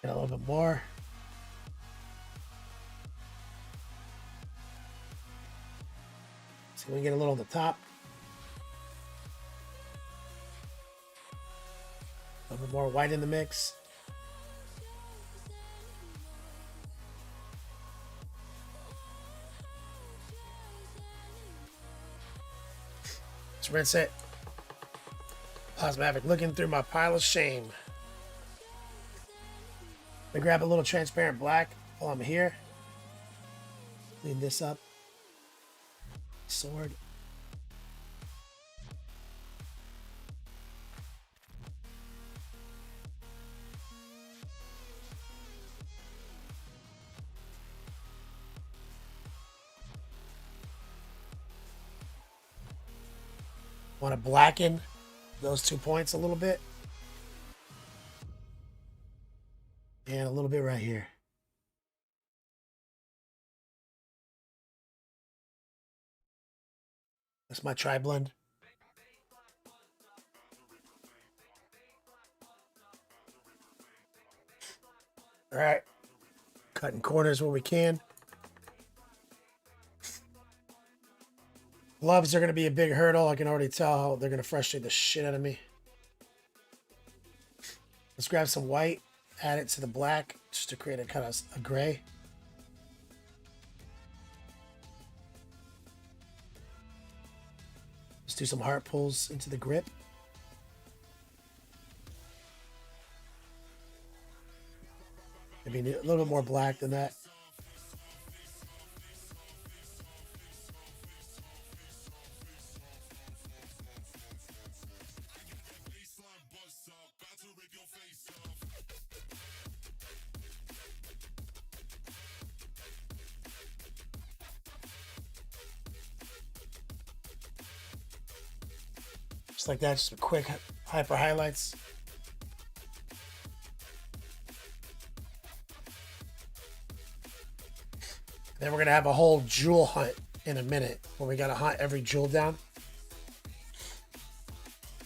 Get a little bit more. See if we can get a little on the top. A little bit more white in the mix. Let's rinse it. Plasma Havoc looking through my pile of shame. I grab a little transparent black while I'm here. Clean this up. Sword. Want to blacken those 2 points a little bit. And a little bit right here. That's my tri-blend. All right. Cutting corners where we can. Gloves are going to be a big hurdle. I can already tell they're going to frustrate the shit out of me. Let's grab some white. Add it to the black just to create a kind of a gray. Let's do some heart pulls into the grip. Maybe a little bit more black than that. Just like that, just some quick hyper highlights. Then we're gonna have a whole jewel hunt in a minute where we gotta hunt every jewel down,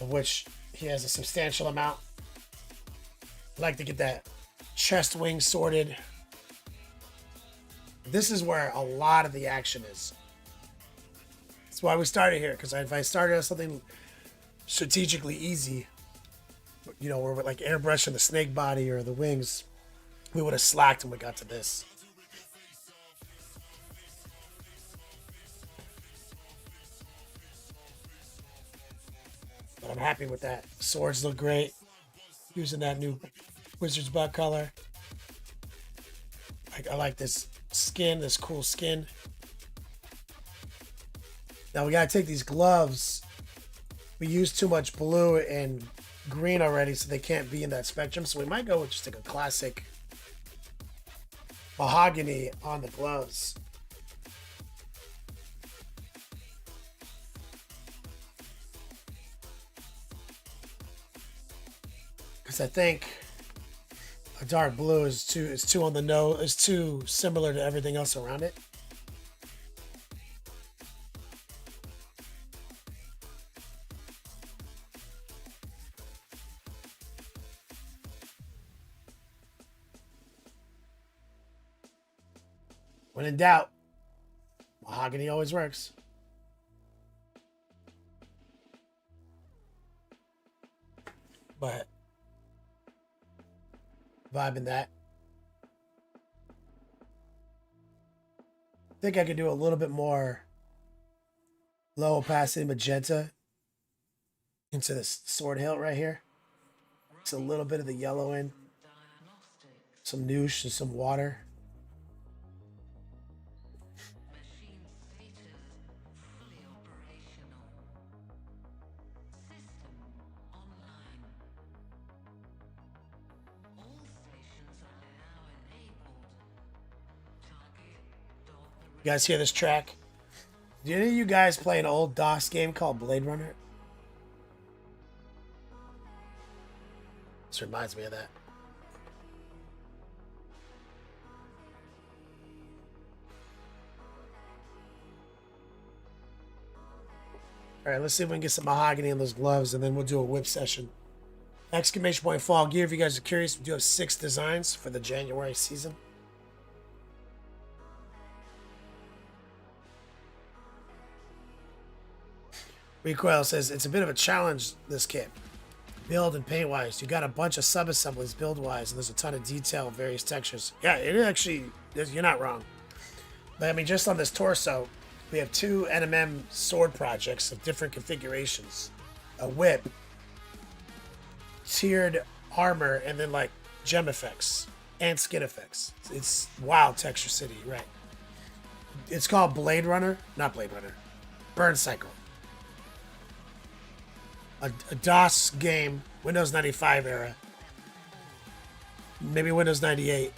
of which he has a substantial amount. I'd like to get that chest wing sorted. This is where a lot of the action is. That's why we started here, because if I started on something strategically easy, you know, where we're like airbrushing the snake body or the wings, we would have slacked when we got to this. But I'm happy with that. Swords look great. Using that new Wizard's Butt color. I like this skin, this cool skin. Now we gotta take these gloves. We used too much blue and green already, so they can't be in that spectrum. So we might go with just like a classic mahogany on the gloves. Because I think a dark blue is too on the nose, is too similar to everything else around it. When in doubt, mahogany always works. But vibing that. I think I could do a little bit more low opacity magenta into this sword hilt right here. It's a little bit of the yellow in. Some noosh and some water. You guys hear this track? Do any of you guys play an old DOS game called Blade Runner? This reminds me of that. All right, let's see if we can get some mahogany in those gloves, and then we'll do a whip session. Exclamation point fall gear. If you guys are curious, we do have 6 designs for the January season. Recoil says it's a bit of a challenge, this kit. Build and paint wise. You got a bunch of sub assemblies build wise, and there's a ton of detail and various textures. Yeah, it actually, you're not wrong. But I mean, just on this torso, we have 2 NMM sword projects of different configurations. A whip, tiered armor, and then like gem effects and skin effects. It's wild texture city, right? It's called Blade Runner, not Blade Runner, Burn Cycle. A DOS game, Windows 95 era. Maybe Windows 98.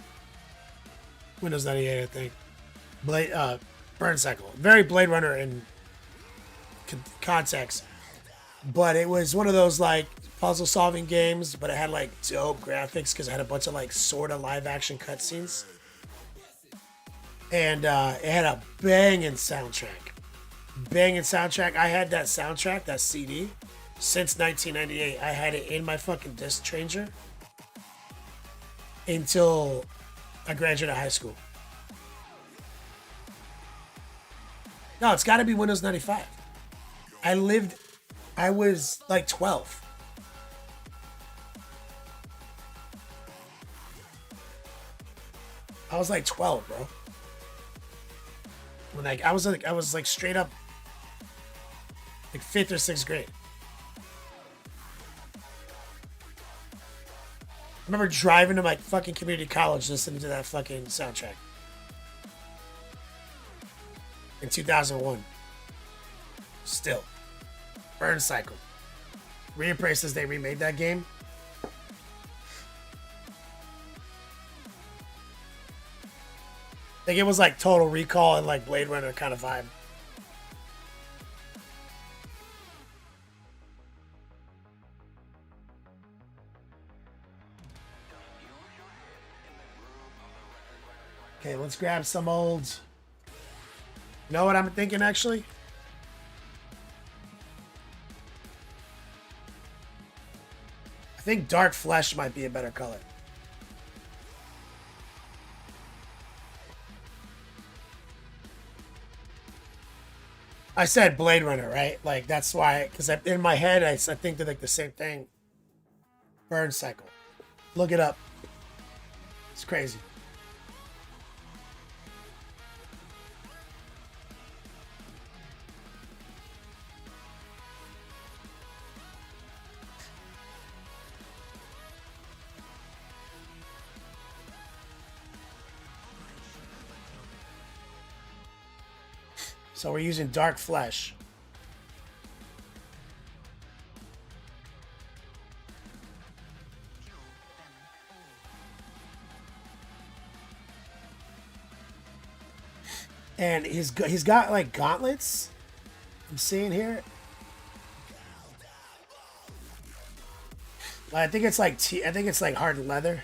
Windows 98, I think. Burn Cycle. Very Blade Runner in context. But it was one of those like puzzle solving games, but it had like dope graphics because it had a bunch of like sort of live action cutscenes. And it had a banging soundtrack. I had that soundtrack, that CD. Since 1998, I had it in my fucking disc changer until I graduated high school. No, it's got to be Windows 95. I was like 12. I was like 12, bro. When I was like straight up like 5th or 6th grade. I remember driving to my fucking community college listening to that fucking soundtrack. In 2001. Still. Burn Cycle. Reappraise says they remade that game. I think it was like Total Recall and like Blade Runner kind of vibe. Okay, let's grab some old... You know what I'm thinking, actually? I think Dark Flesh might be a better color. I said Blade Runner, right? Like, that's why... Because in my head, I think they're like the same thing. Burn Cycle. Look it up. It's crazy. So we're using Dark Flesh. And he's got like gauntlets. I'm seeing here. I think it's like I think it's like hard leather.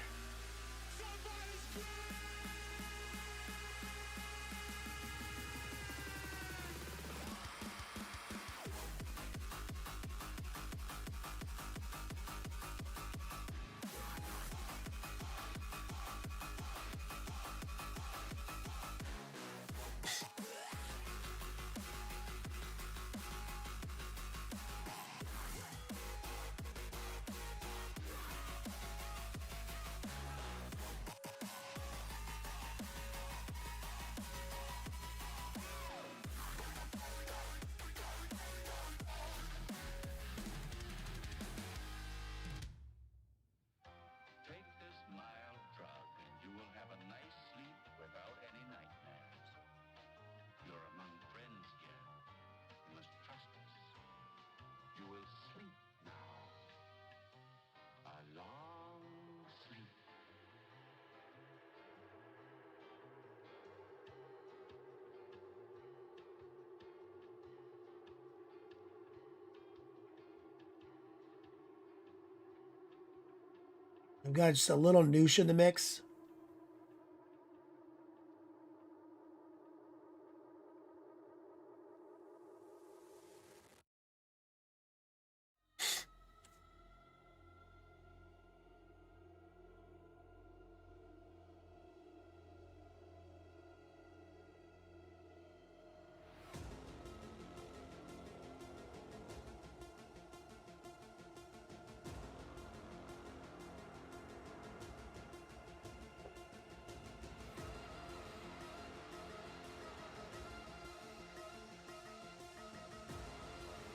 I've got just a little noosh in the mix.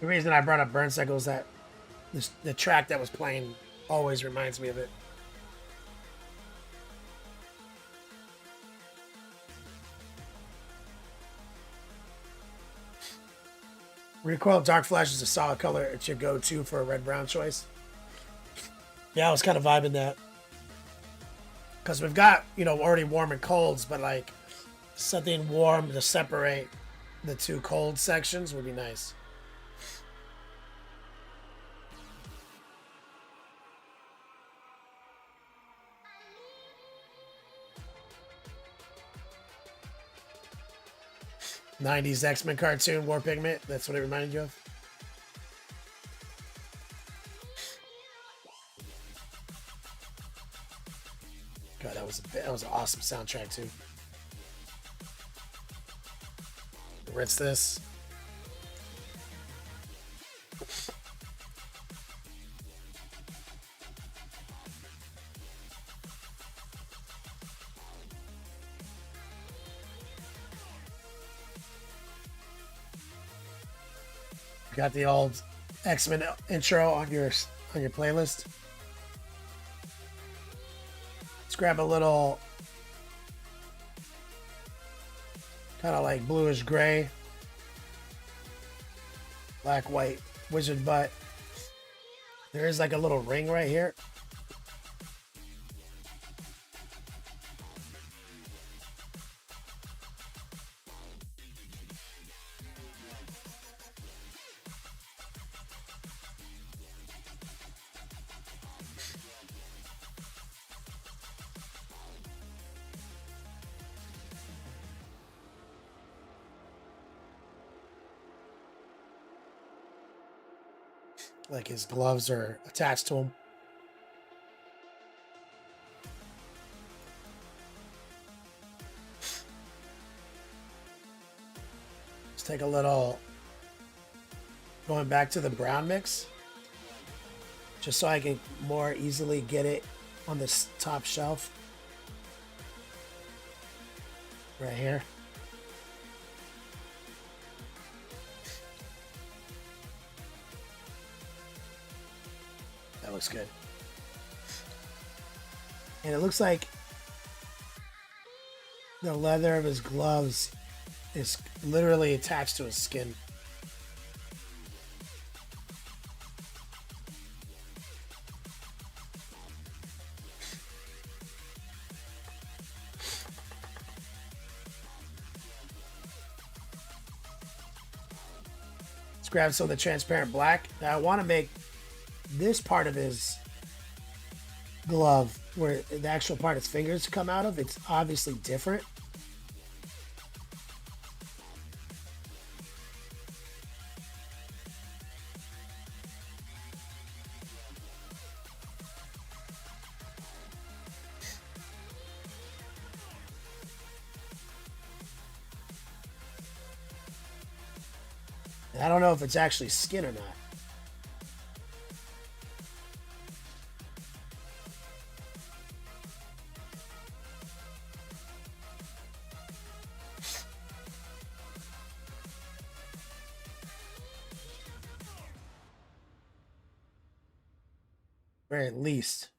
The reason I brought up Burn Cycle is that the track that was playing always reminds me of it. Recoil Dark Flash is a solid color. It's your go-to for a red-brown choice. Yeah, I was kind of vibing that. Because we've got, you know, already warm and colds, but like something warm to separate the two cold sections would be nice. '90s X-Men cartoon, War Pigment. That's what it reminded you of. God, that was an awesome soundtrack too. Rinse this. Got the old X-Men intro on your playlist. Let's grab a little kind of like bluish gray, black, white, wizard butt. There is like a little ring right here. Like his gloves are attached to him. Let's take a little, going back to the brown mix, just so I can more easily get it on this top shelf. Right here. That looks good. And it looks like the leather of his gloves is literally attached to his skin. Let's grab some of the transparent black. Now I want to make this part of his glove, where the actual part his fingers come out of, it's obviously different. And I don't know if it's actually skin or not. Very least.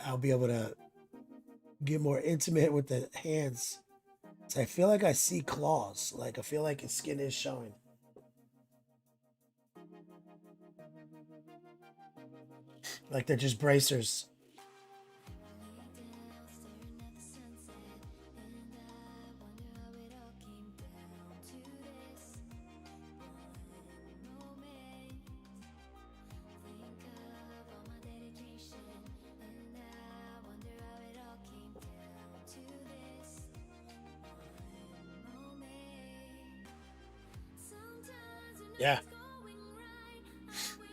I'll be able to get more intimate with the hands. So I feel like I see claws. Like I feel like his skin is showing. Like they're just bracers. Yeah.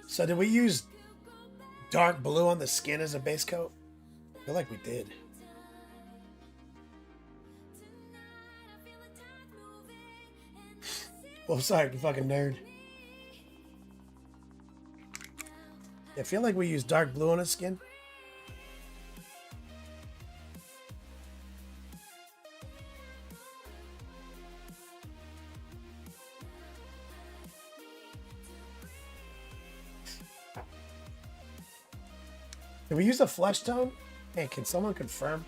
So did we use dark blue on the skin as a base coat? I feel like we did. Oh, sorry, you fucking nerd. I feel like we used dark blue on his skin. Did we use a flesh tone? Hey, can someone confirm?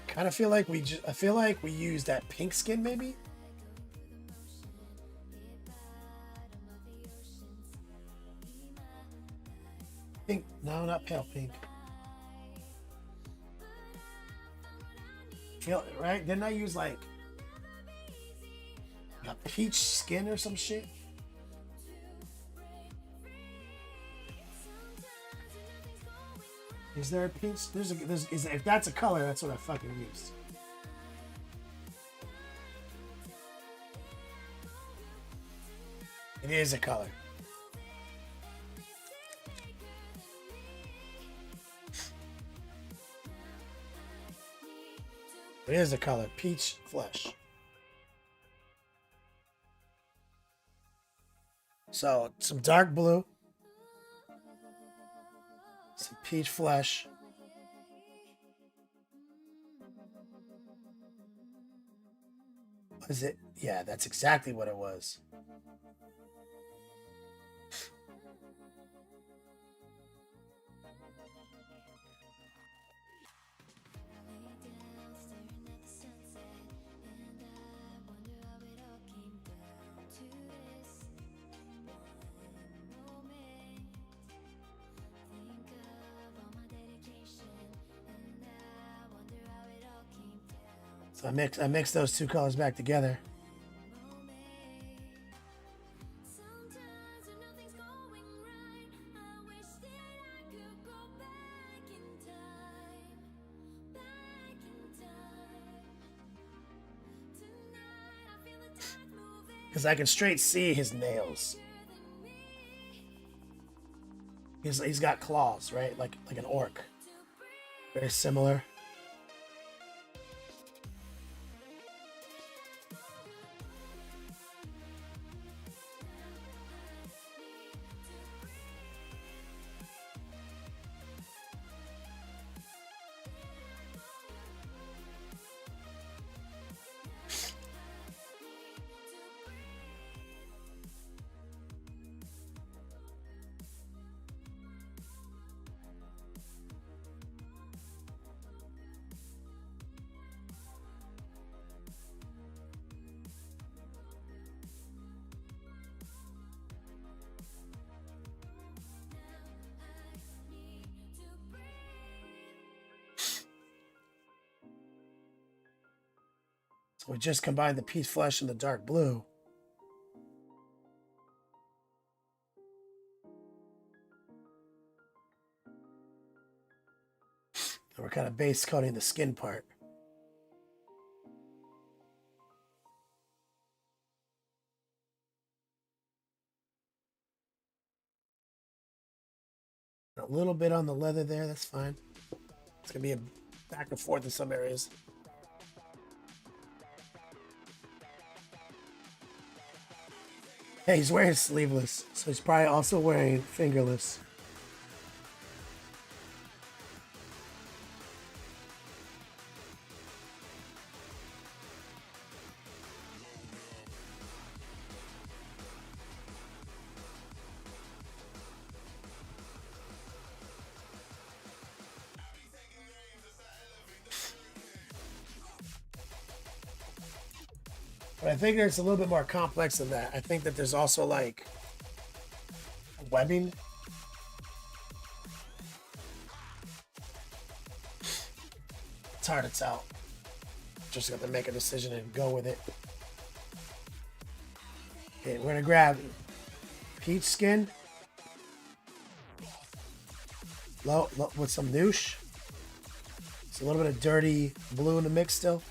Kind of feel like I feel like we used that pink skin maybe. Pink? No, not pale pink. Feel right? Didn't I use like a peach skin or some shit? Is there a pink? If that's a color, that's what I fucking used. It is a color. It is a color. Peach flesh. So, some dark blue. Some peach flesh. What is it? Yeah, that's exactly what it was. So I mix those two colors back together. Because I can straight see his nails. He's got claws, right? Like an orc. Very similar. So we just combined the peach flesh and the dark blue. And we're kind of base coating the skin part. A little bit on the leather there, that's fine. It's gonna be a back and forth in some areas. Hey, he's wearing sleeveless, so he's probably also wearing fingerless. But I think it's a little bit more complex than that. I think that there's also like webbing. It's hard to tell. Just got to make a decision and go with it. Okay, we're gonna grab peach skin. Low with some noosh. It's a little bit of dirty blue in the mix still.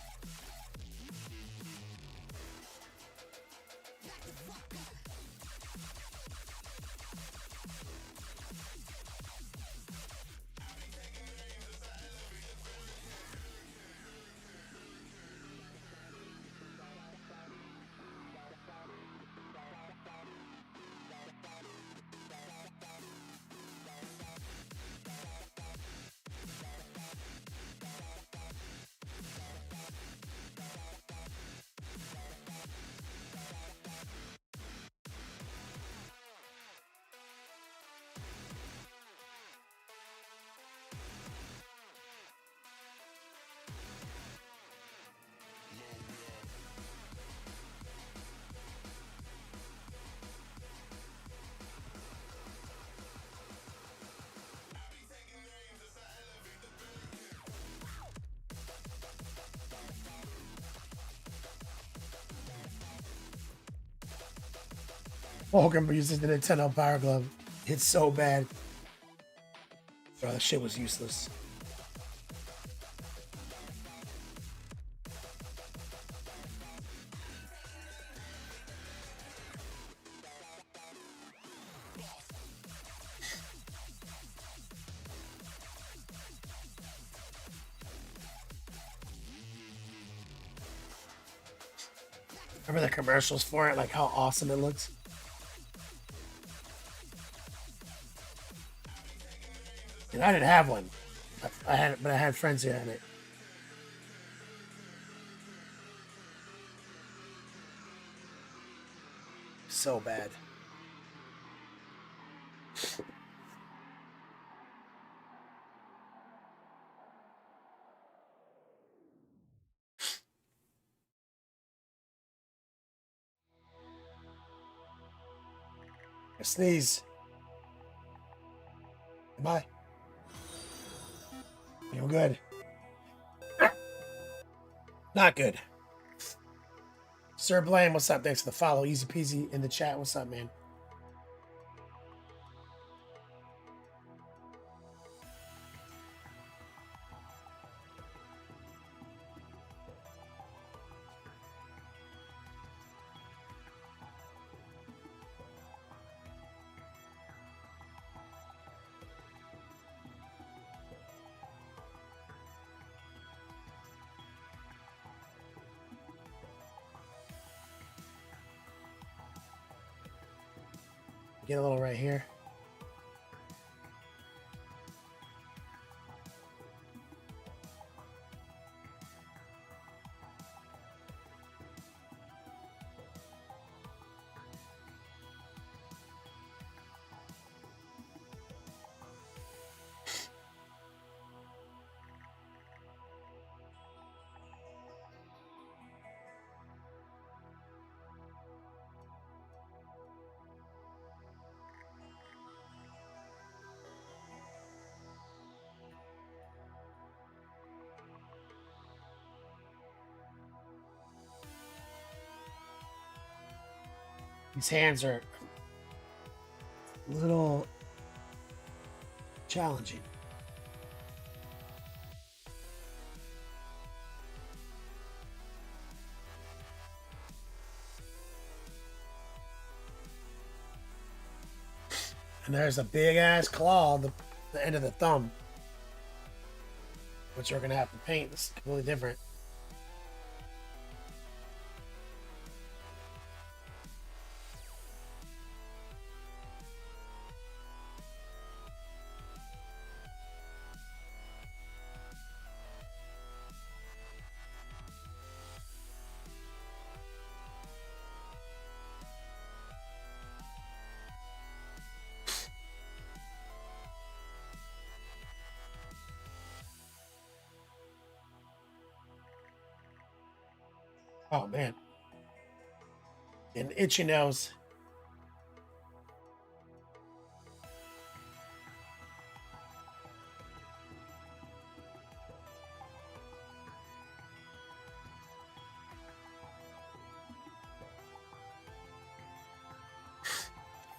Fulgrim uses the Nintendo Power Glove. It's so bad. Bro, that shit was useless. Remember the commercials for it? Like how awesome it looks? And I didn't have one. But I had friends who had it. So bad. I sneeze. Goodbye. Feel good. Not good. Sir Blame, what's up? Thanks for the follow. Easy peasy in the chat. What's up, man? Get a little right here. These hands are a little challenging. And there's a big ass claw on the end of the thumb, which we're gonna have to paint. This is completely different. Oh man. An itchy nose.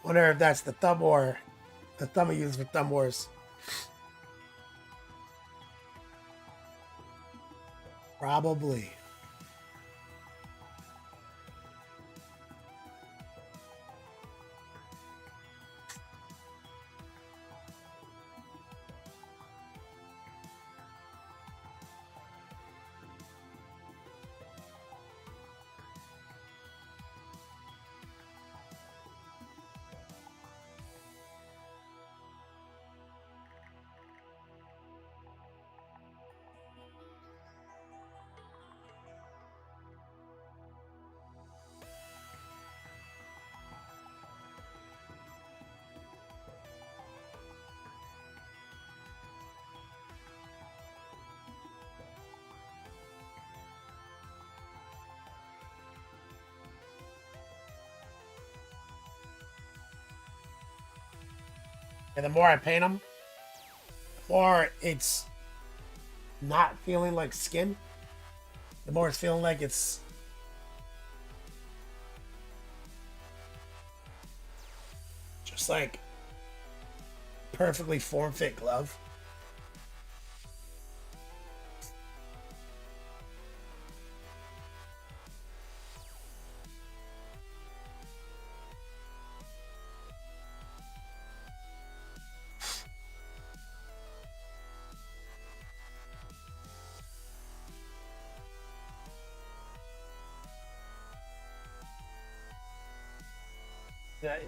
Wonder if that's the thumb or the thumb I use for thumb wars. Probably. And the more I paint them, the more it's not feeling like skin. The more it's feeling like it's just like perfectly form fit glove.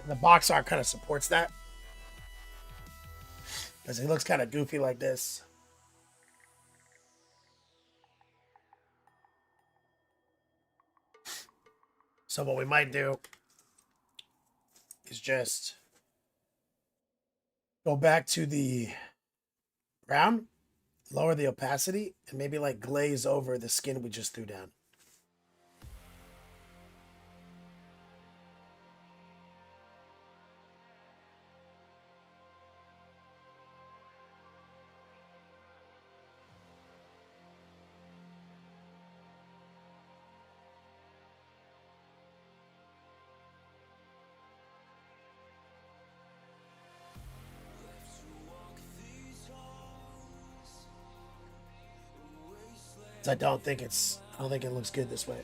The box art kind of supports that because he looks kind of goofy like this. So what we might do is just go back to the brown, lower the opacity, and maybe like glaze over the skin we just threw down. I don't think it looks good this way.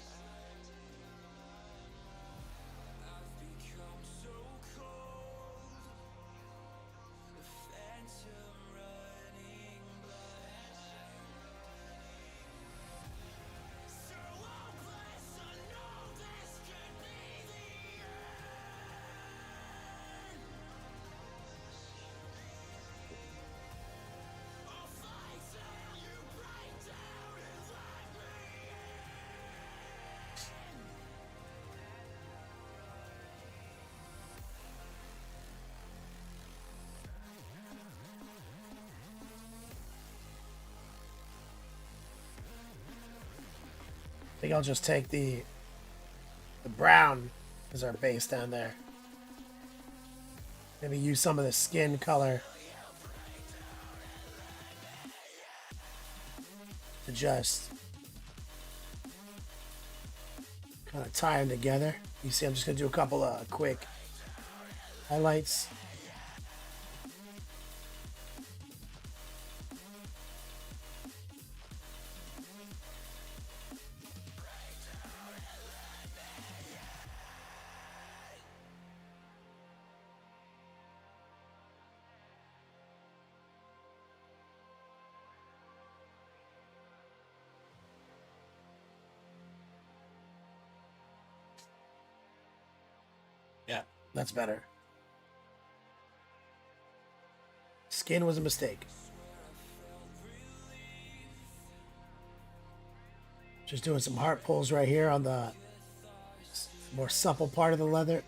I think I'll just take the brown as our base down there. Maybe use some of the skin color to just kind of tie them together. You see, I'm just going to do a couple of quick highlights. Yeah, that's better. Skin was a mistake. Just doing some heart pulls right here on the more supple part of the leather.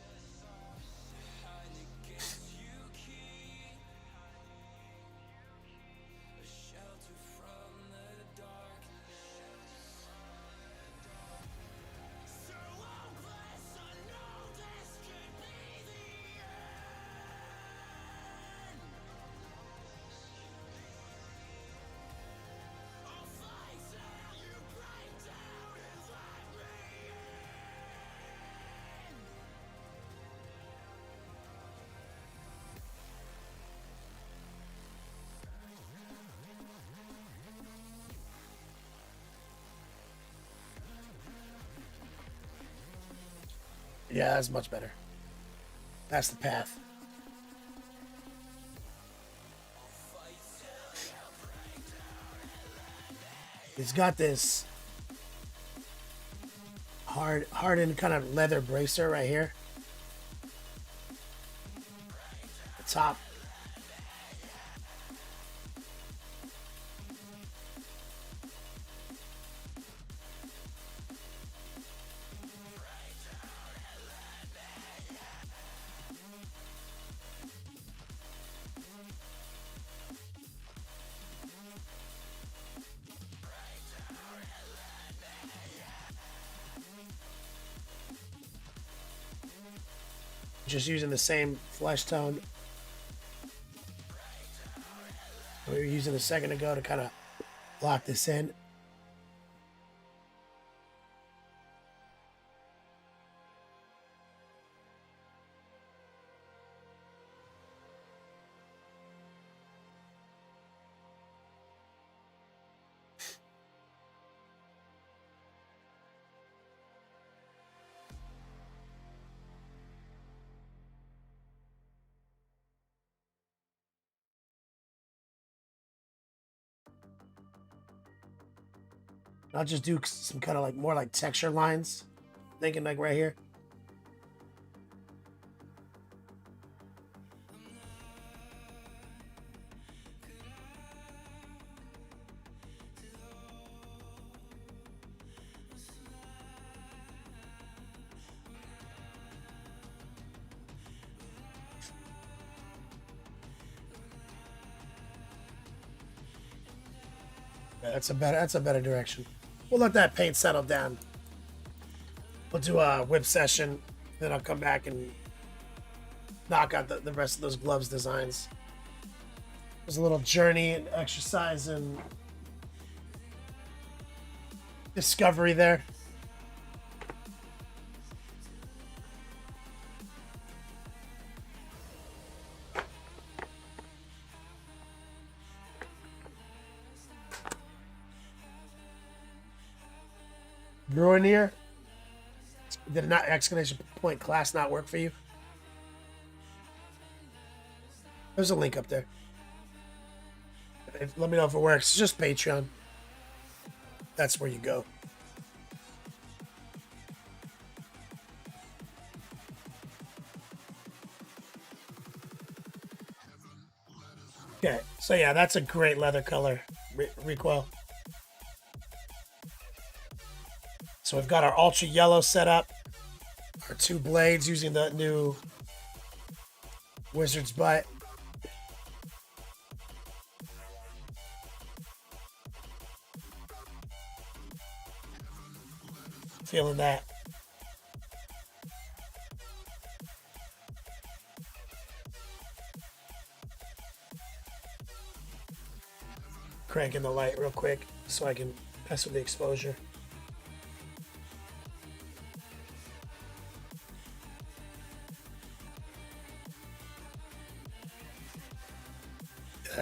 Yeah, that's much better. That's the path. He's got this hardened kind of leather bracer right here. The top. Just using the same flesh tone we were using a second ago to kind of lock this in. I'll just do some kind of like more like texture lines. Thinking like right here. Yeah, that's a better direction. We'll let that paint settle down. We'll do a whip session, then I'll come back and knock out the rest of those gloves designs. There's a little journey and exercise and discovery there. Bruinier? Did not exclamation point class not work for you? There's a link up there. Let me know if it works. It's just Patreon. That's where you go. Okay, so yeah, that's a great leather color recoil. So we've got our ultra yellow set up, our two blades using the new Wizard's Butt. Feeling that. Cranking the light real quick so I can mess with the exposure.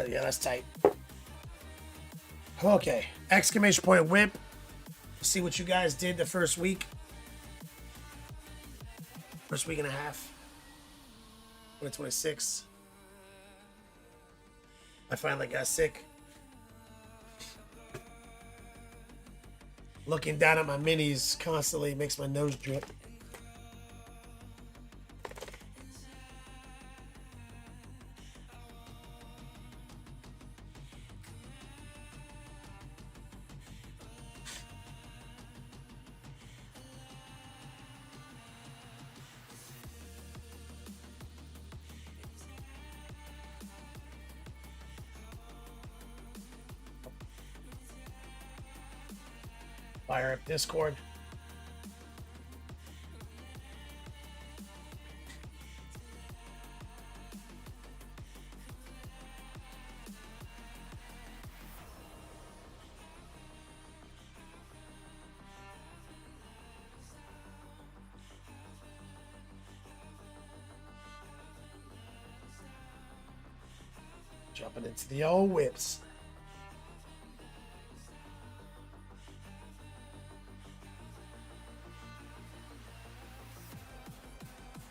Yeah, that's tight. Okay, exclamation point whip. See what you guys did the first week. First week and a half. 2026. I finally got sick. Looking down at my minis constantly makes my nose drip. Fire up Discord. Jumping into the old whips.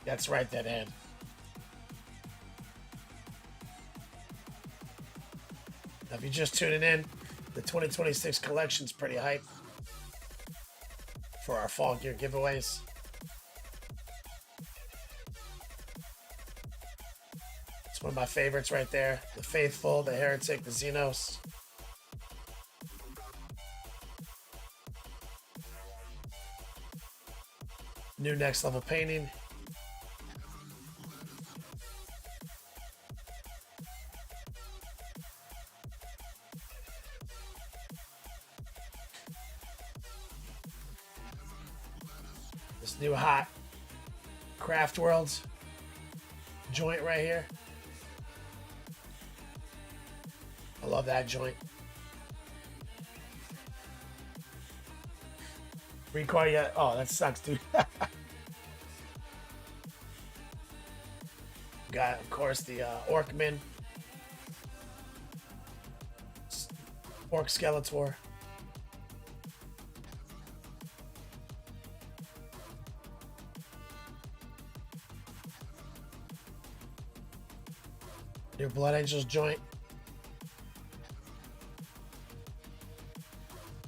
That's right, that hand. Now, if you're just tuning in, the 2026 collection's pretty hype for our fall gear giveaways. It's one of my favorites right there. The Faithful, the Heretic, the Xenos. New next level painting. This new hot Craft Worlds joint right here. I love that joint. Recoil yet? Oh, that sucks, dude. Got, of course, the Orkman. Orc Skeletor. Your Blood Angels joint.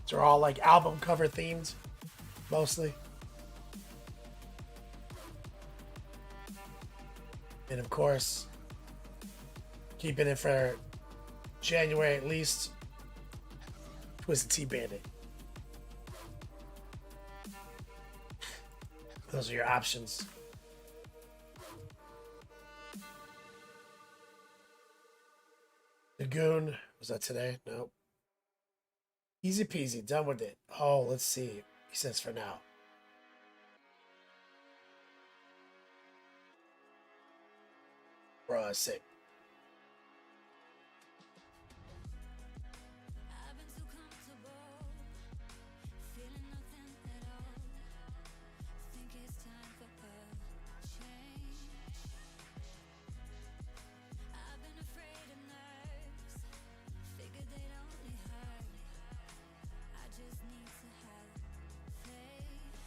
It's They're all like album cover themed, mostly. And of course, keeping it for January at least, Twisted Tea Bandit. Those are your options. Lagoon, was that today? Nope. Easy peasy, done with it. Oh, let's see. He says for now. Bro, sick.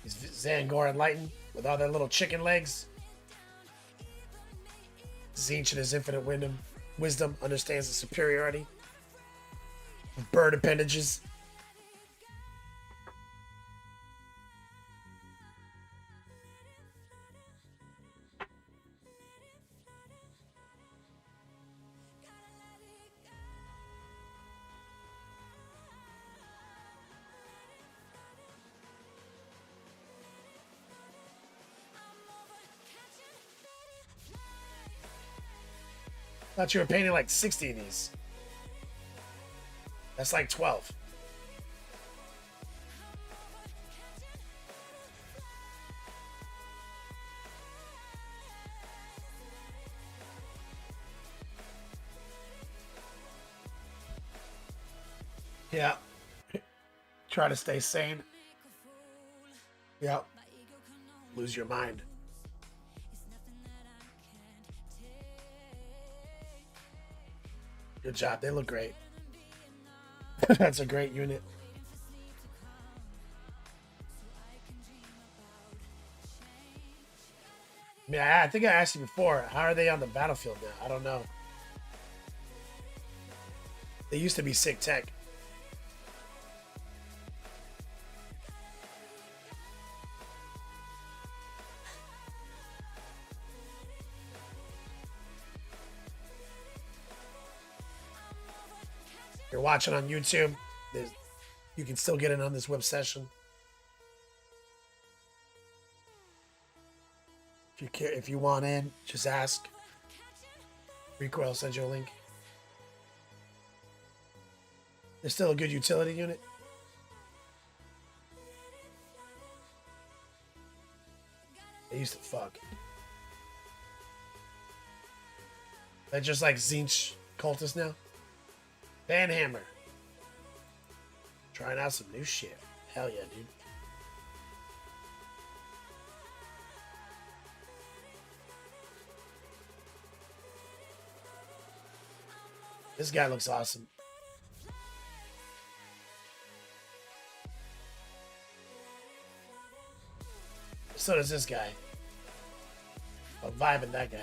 Is Zangor enlightened with all their little chicken legs? Zinch in his infinite wisdom understands the superiority of bird appendages. Thought you were painting like 60 of these. That's like 12. Yeah. Try to stay sane. Yep. Lose your mind. Good job. They look great. That's a great unit. I mean, I think I asked you before, how are they on the battlefield now? I don't know. They used to be sick tech. You're watching on YouTube, you can still get in on this web session. If you want in, just ask. Recoil send you a link. There's still a good utility unit. They used to fuck. They're just like Zinch cultists now. Banhammer. Trying out some new shit. Hell yeah, dude. This guy looks awesome. So does this guy. I'm vibing that guy.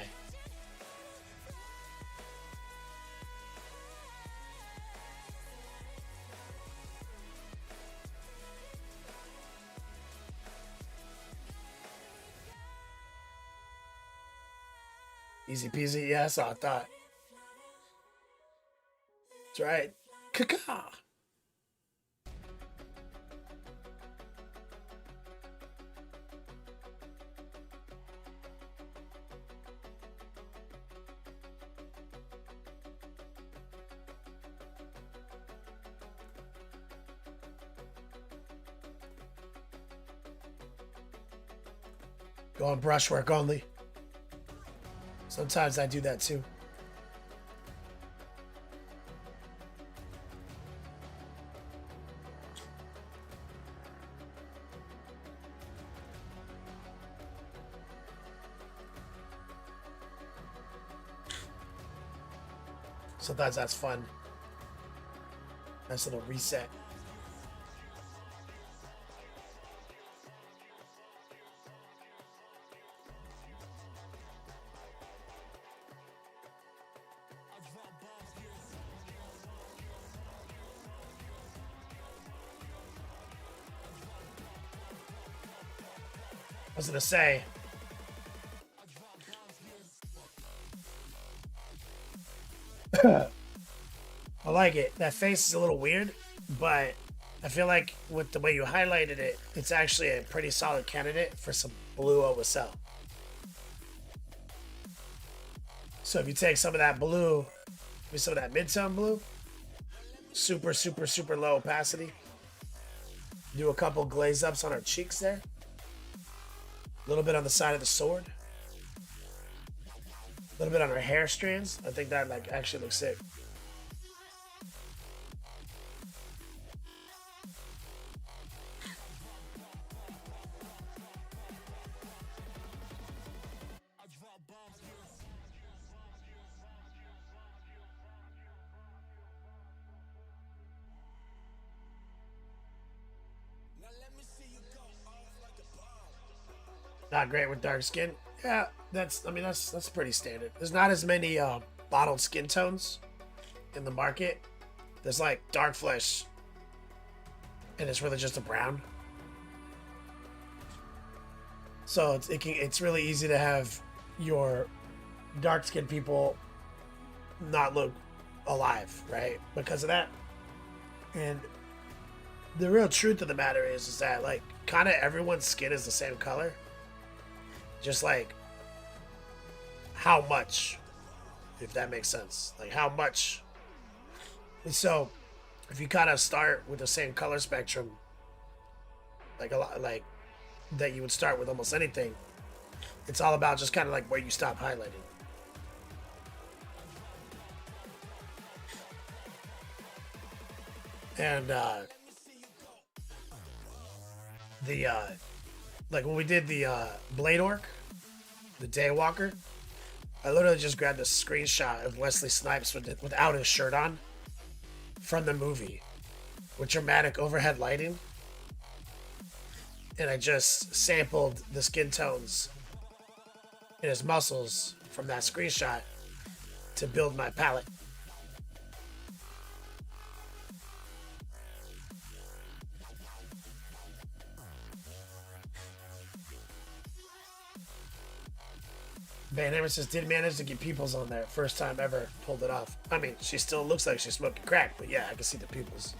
Easy peasy, yeah, that's all I thought. That's right. Caca. Go on brushwork only. Sometimes I do that too. Sometimes that's fun. Nice little reset. was gonna say, I like it. That face is a little weird, but I feel like with the way you highlighted it, it's actually a pretty solid candidate for some blue OSL. So if you take some of that blue, maybe some of that mid-tone blue, super, super, super low opacity, do a couple glaze ups on her cheeks there, a little bit on the side of the sword, a little bit on her hair strands. I think that like actually looks sick. Not great with dark skin. Yeah, that's pretty standard. There's not as many bottled skin tones in the market. There's like dark flesh, and it's really just a brown. So it's really easy to have your dark skinned people not look alive, right? Because of that. And the real truth of the matter is that like kind of everyone's skin is the same color. Just like how much, if that makes sense. Like how much. And so if you kind of start with the same color spectrum, like a lot, like that you would start with almost anything, it's all about just kind of like where you stop highlighting. And like when we did the Blade Orc, the Daywalker, I literally just grabbed a screenshot of Wesley Snipes without his shirt on from the movie with dramatic overhead lighting. And I just sampled the skin tones in his muscles from that screenshot to build my palette. Van Hammer says, did manage to get pupils on there. First time ever pulled it off. I mean, she still looks like she's smoking crack, but yeah, I can see the pupils.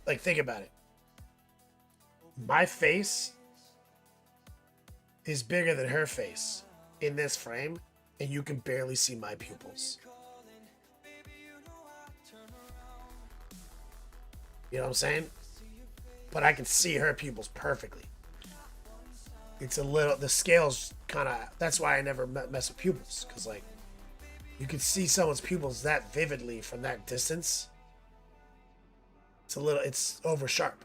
Like, think about it. My face is bigger than her face in this frame, and you can barely see my pupils. You know what I'm saying? But I can see her pupils perfectly. It's a little, the scale's kind of, that's why I never mess with pupils. Because, like, you can see someone's pupils that vividly from that distance. It's over sharp.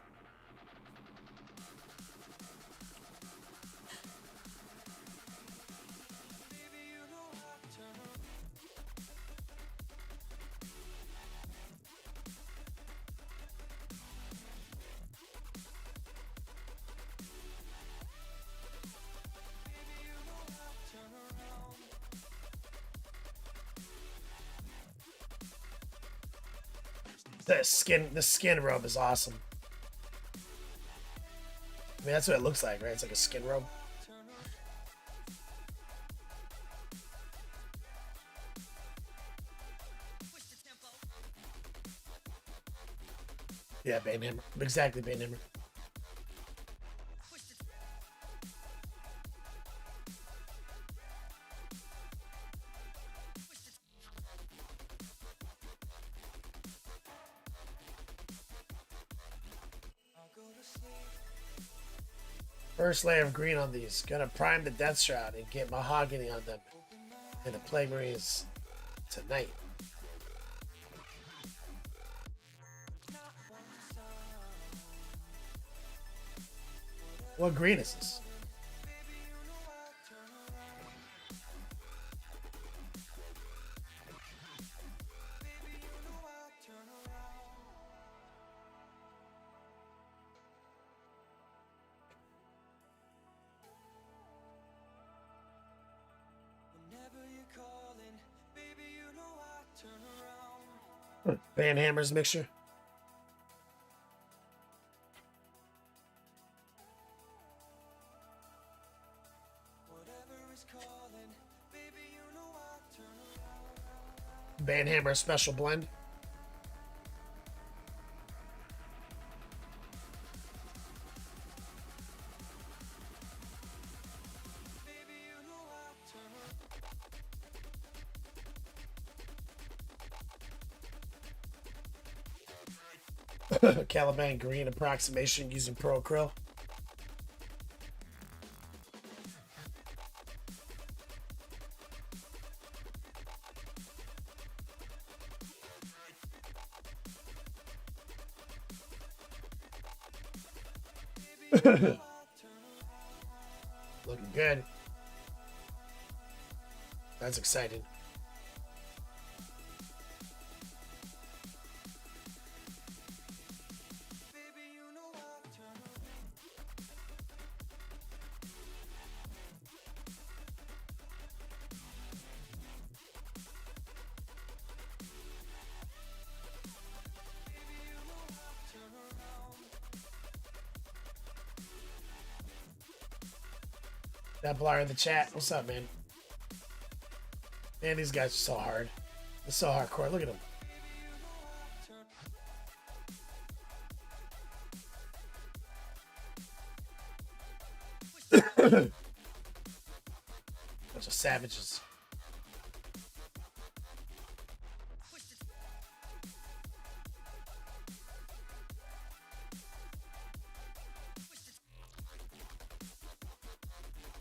The skin robe is awesome. I mean, that's what it looks like, right? It's like a skin robe. Yeah, Banehammer. Exactly, Banehammer. First layer of green on these. Gonna prime the Death Shroud and get Mahogany on them. And the Plague Marines tonight. What green is this? Whenever you're calling, baby, you Van Hammer's mixture. Van Hammer special blend. Caliban green approximation using Pro Acryl. Looking good. That's exciting. That blur in the chat. What's up, man? Man, these guys are so hard. They're so hardcore. Look at them. Bunch of savages.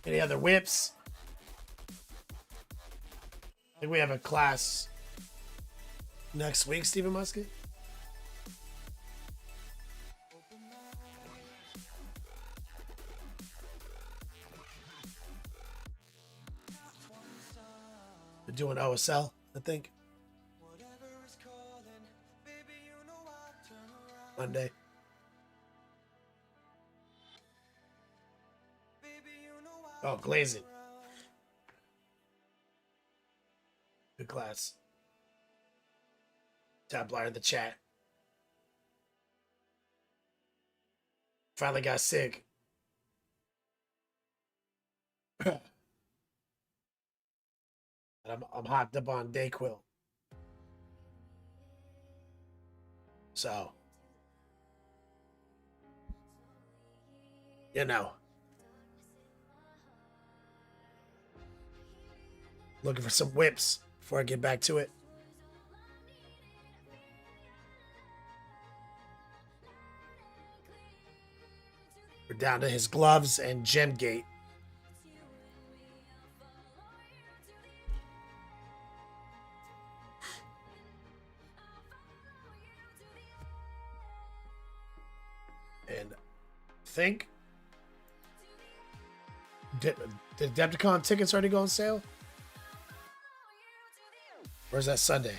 Any other whips? I think we have a class next week, Stephen Musket. We're doing OSL, I think. Monday. Oh, glazing. Good class. Tablar in the chat. Finally got sick. I'm hopped up on Dayquil. So, you know. Looking for some whips before I get back to it. We're down to his gloves and gem gate. And I think did Adepticon tickets already go on sale? Or is that Sunday?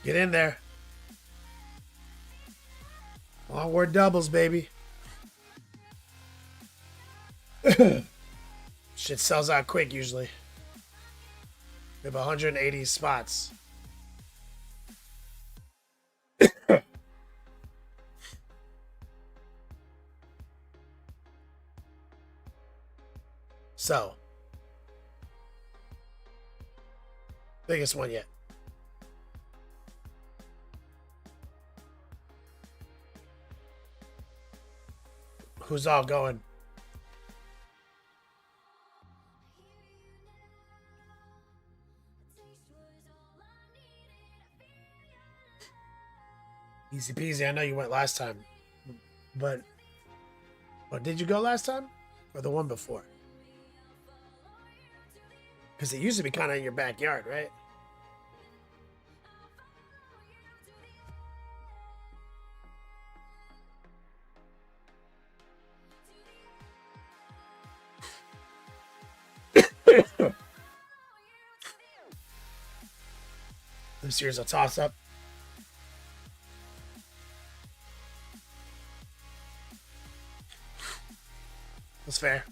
Get in there. Onward doubles, baby. Shit sells out quick usually. We have 180 spots. So, biggest one yet. Who's all going? Easy peasy. I know you went last time, but did you go last time or the one before? Because it used to be kind of in your backyard, right? This year's a toss-up. That's fair.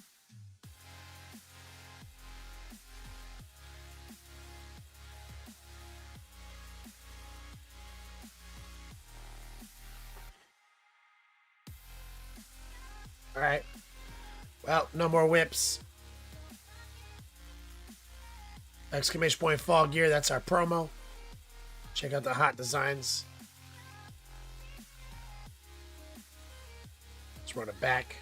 All right. Well, no more whips. Exclamation point fall gear. That's our promo. Check out the hot designs. Let's run it back.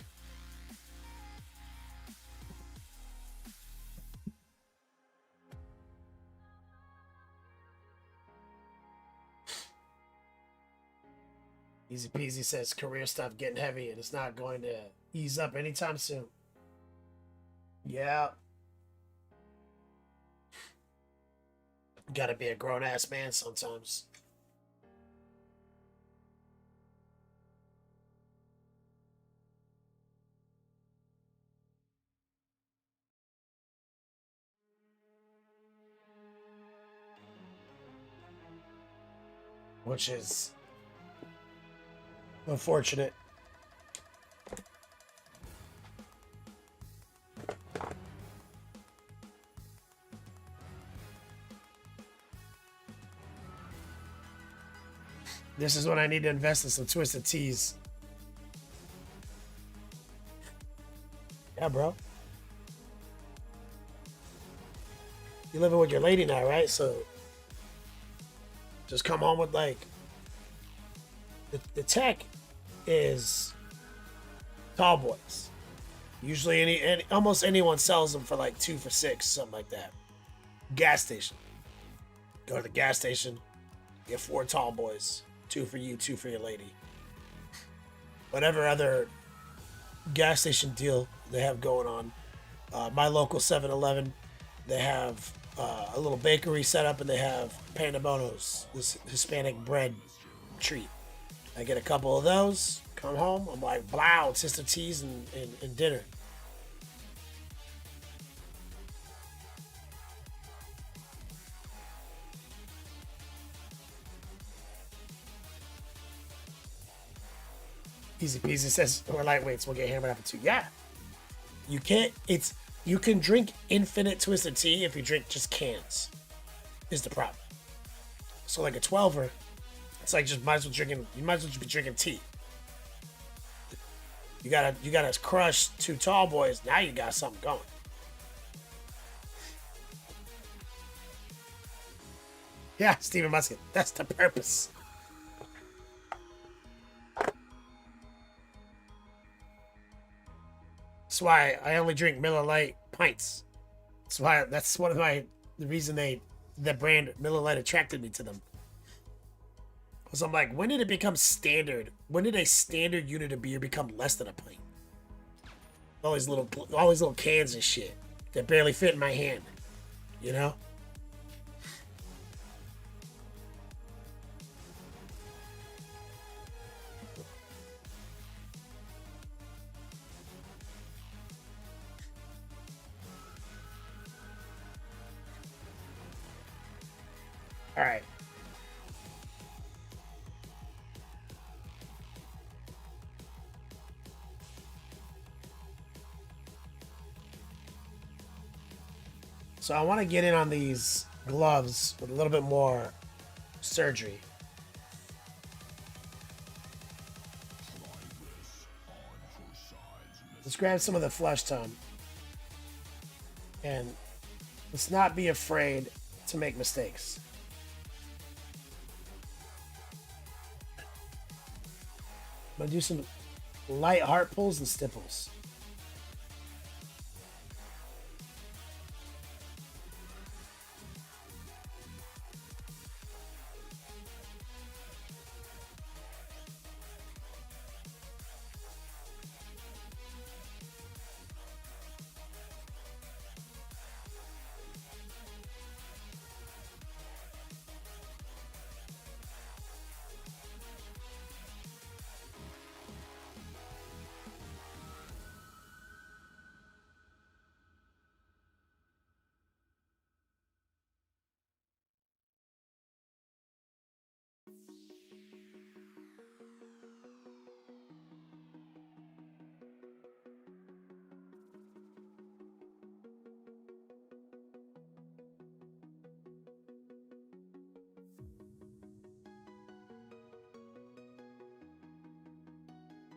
Easy peasy says career stuff getting heavy and it's not going to ease up anytime soon. Yeah. Gotta be a grown ass man sometimes. Which is unfortunate. This is when I need to invest in some Twisted Teas. Yeah, bro. You're living with your lady now, right? So just come home with like the tech is tall boys. Usually any almost anyone sells them for like 2 for $6, something like that. Gas station. Go to the gas station, get 4 tall boys. 2 for you, 2 for your lady. Whatever other gas station deal they have going on. My local 7-Eleven, they have a little bakery set up and they have pandabonos, this Hispanic bread treat. I get a couple of those, come home, I'm like, blow, Sister Teas and dinner. Easy peasy says we're lightweights, we'll get hammered after 2. Yeah. You can drink infinite Twisted Tea if you drink just cans. Is the problem. So like a 12er, it's like you might as well just be drinking tea. You gotta crush 2 tall boys, now you got something going. Yeah, Stephen Musket, that's the purpose. That's why I only drink Miller Lite pints. That's one of the reason the brand Miller Lite attracted me to them. Because I'm like, when did it become standard? When did a standard unit of beer become less than a pint? All these little cans and shit that barely fit in my hand, you know? All right. So I want to get in on these gloves with a little bit more surgery. Let's grab some of the flesh tone. And let's not be afraid to make mistakes. I'm gonna do some light heart pulls and stipples.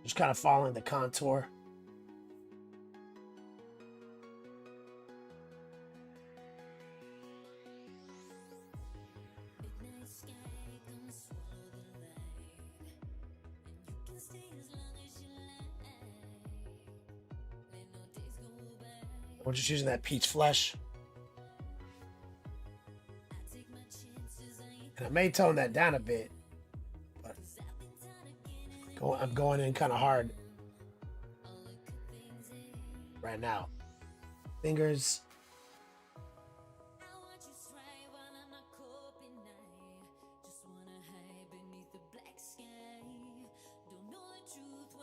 Just kind of following the contour. We're just using that peach flesh. And I may tone that down a bit, but I'm going in kind of hard right now. Fingers.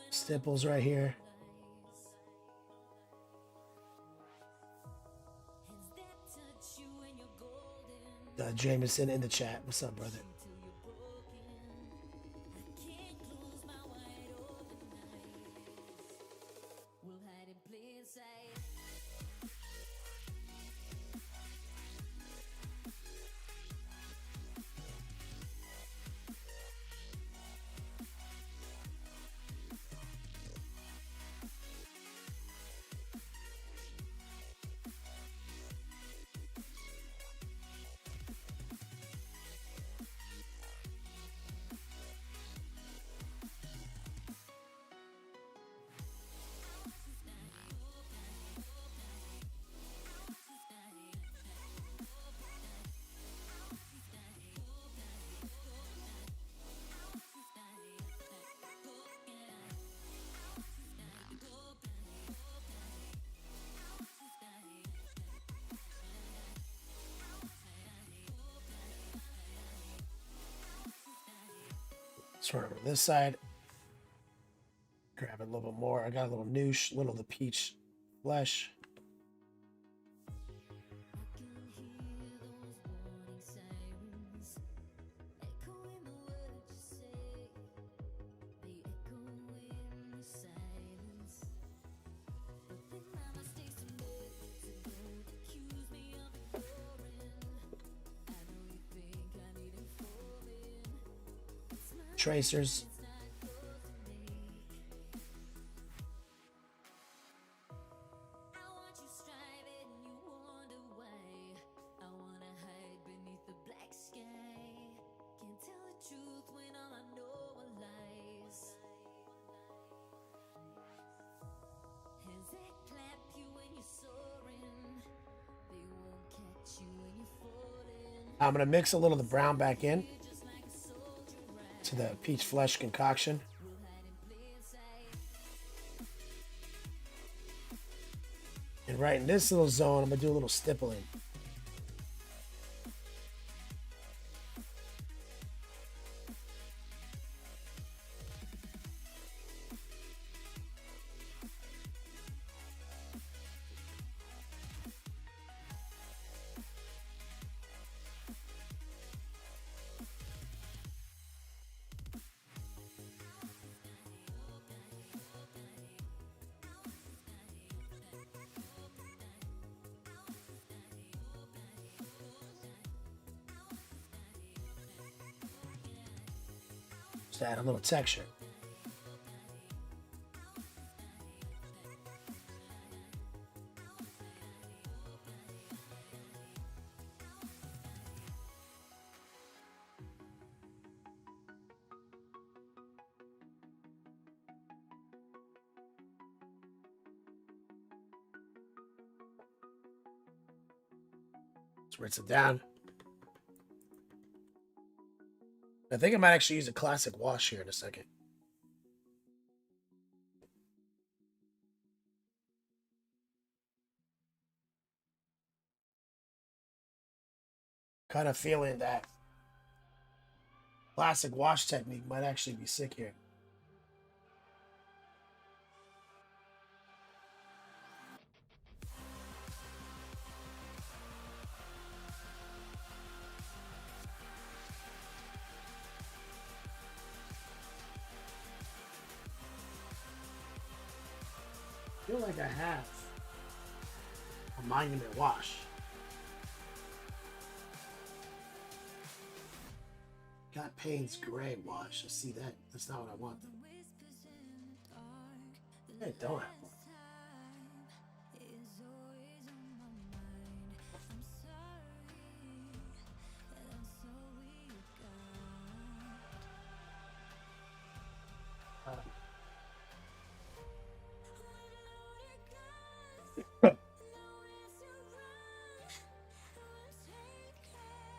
Stipples right here. Jameson in the chat. What's up, brother? Sort of on this side. Grab it a little bit more. I got a little noosh, little of the peach flesh. Tracers. I'm going to mix a little of the brown back in to the peach flesh concoction. And right in this little zone, I'm going to do a little stippling. To add a little texture. Let's rinse it down. I think I might actually use a classic wash here in a second. Kind of feeling that classic wash technique might actually be sick here. I feel like I have a monument wash. Got Payne's gray wash. I see that. That's not what I want though. Hey, don't.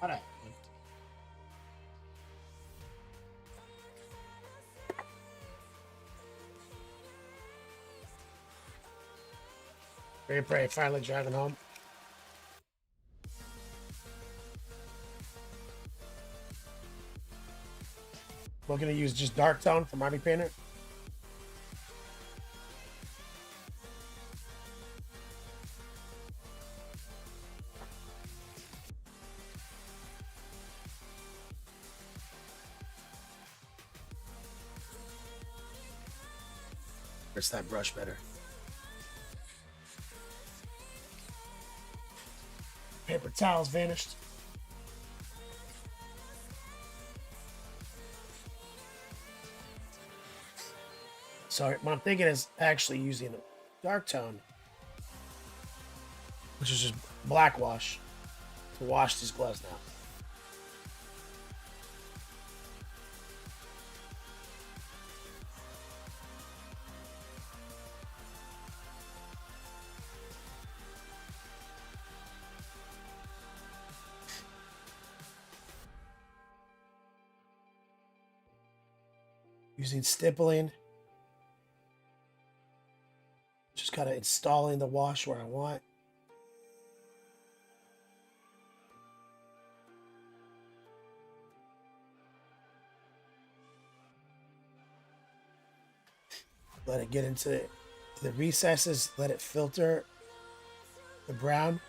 All right. Very pray, finally driving home. We're gonna use just dark tone for Army Painter. It's that brush better. Paper towels vanished. So what I'm thinking is actually using a dark tone, which is just black wash, to wash these gloves now. Using stippling. Just kind of installing the wash where I want. Let it get into the recesses. Let it filter the brown.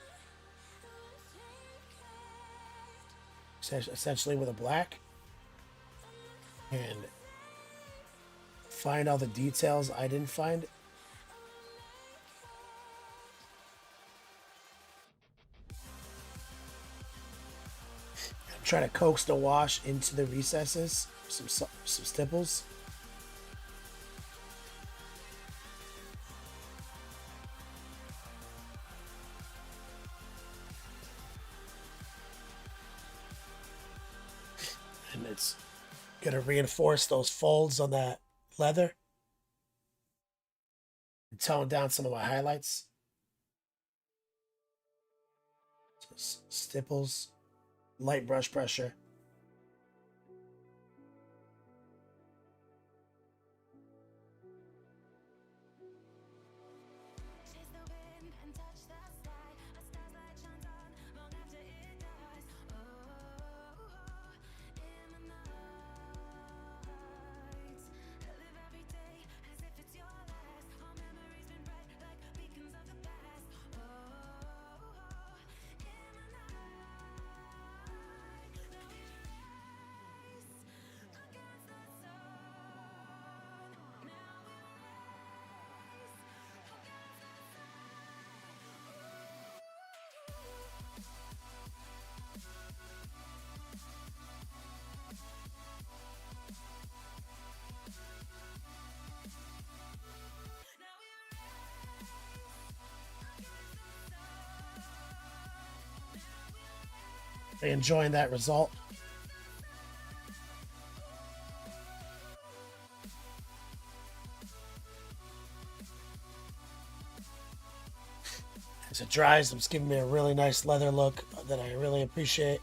Essentially with a black. And find all the details I didn't find. Try to coax the wash into the recesses. Some stipples. And it's gonna reinforce those folds on that leather and tone down some of my highlights. So stipples, light brush pressure. Are you enjoying that result? As it dries, it's giving me a really nice leather look that I really appreciate.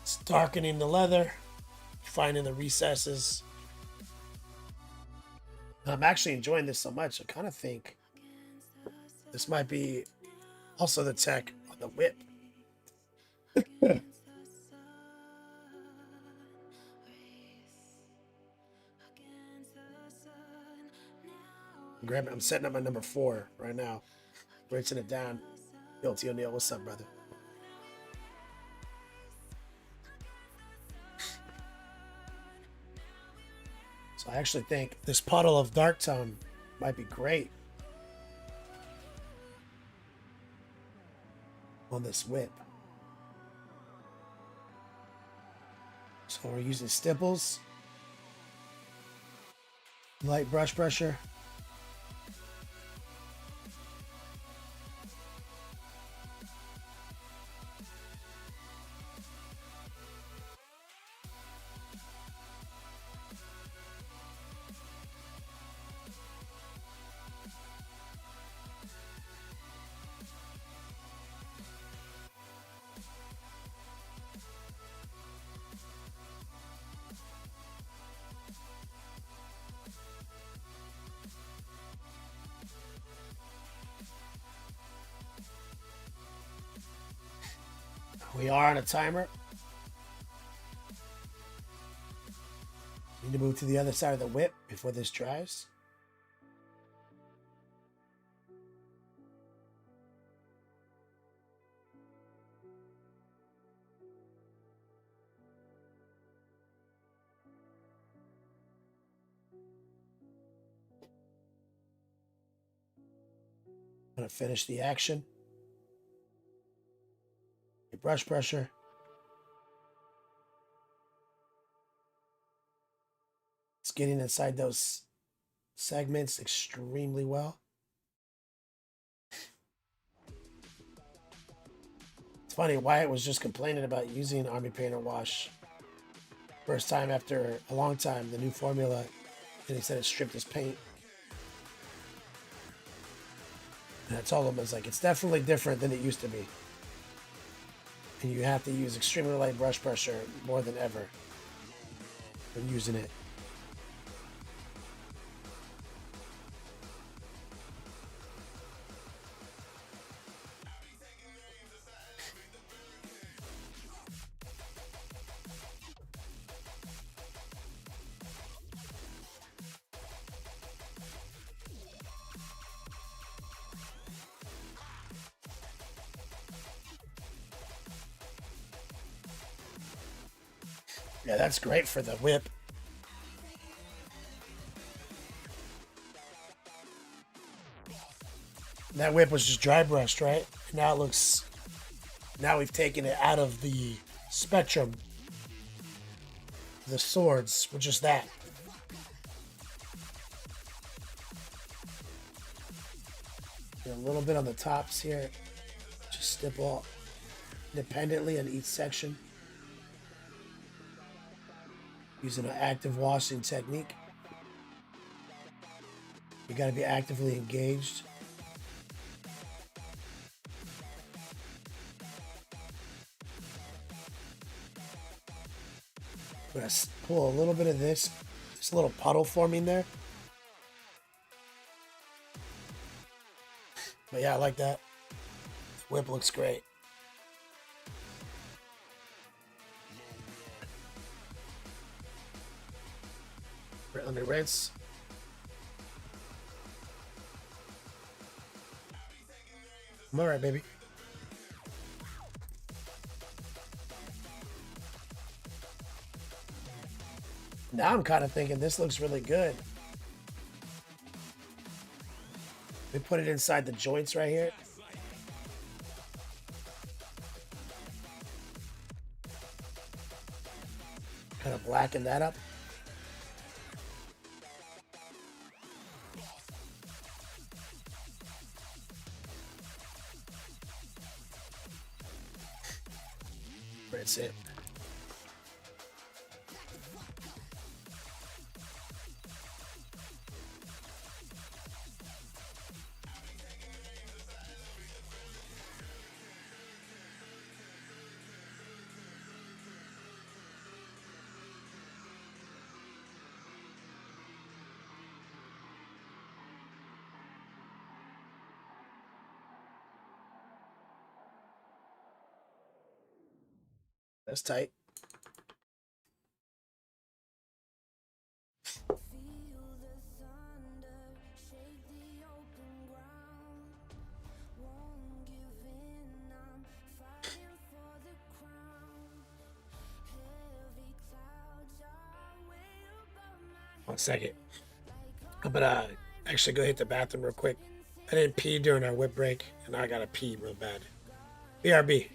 It's darkening the leather, finding the recesses. I'm actually enjoying this so much. I kind of think this might be also the tech on the whip. I'm setting up my number 4 right now. Rinsing it down. Guilty O'Neill, what's up, brother? So I actually think this puddle of dark tone might be great on this whip. So we're using stipples, light brush pressure. We are on a timer. Need to move to the other side of the whip before this dries. I'm going to finish the action. Brush pressure. It's getting inside those segments extremely well. It's funny, Wyatt was just complaining about using Army Painter Wash. First time after a long time, the new formula, and he said it stripped his paint. And I told him, I was like, it's definitely different than it used to be. And you have to use extremely light brush pressure more than ever when using it. Yeah, that's great for the whip. That whip was just dry brushed, right? Now it looks... Now we've taken it out of the spectrum. The swords were just that. And a little bit on the tops here. Just stipple independently on each section. Using an active washing technique. You got to be actively engaged. I'm going to pull a little bit of this little puddle forming there. But yeah, I like that. The whip looks great. Let me rinse. I'm all right, baby. Now I'm kind of thinking this looks really good. We put it inside the joints right here. Kind of blacken that up. Rinse it. That's tight. One second. I'm gonna actually go hit the bathroom real quick. I didn't pee during our whip break, and I gotta pee real bad. BRB.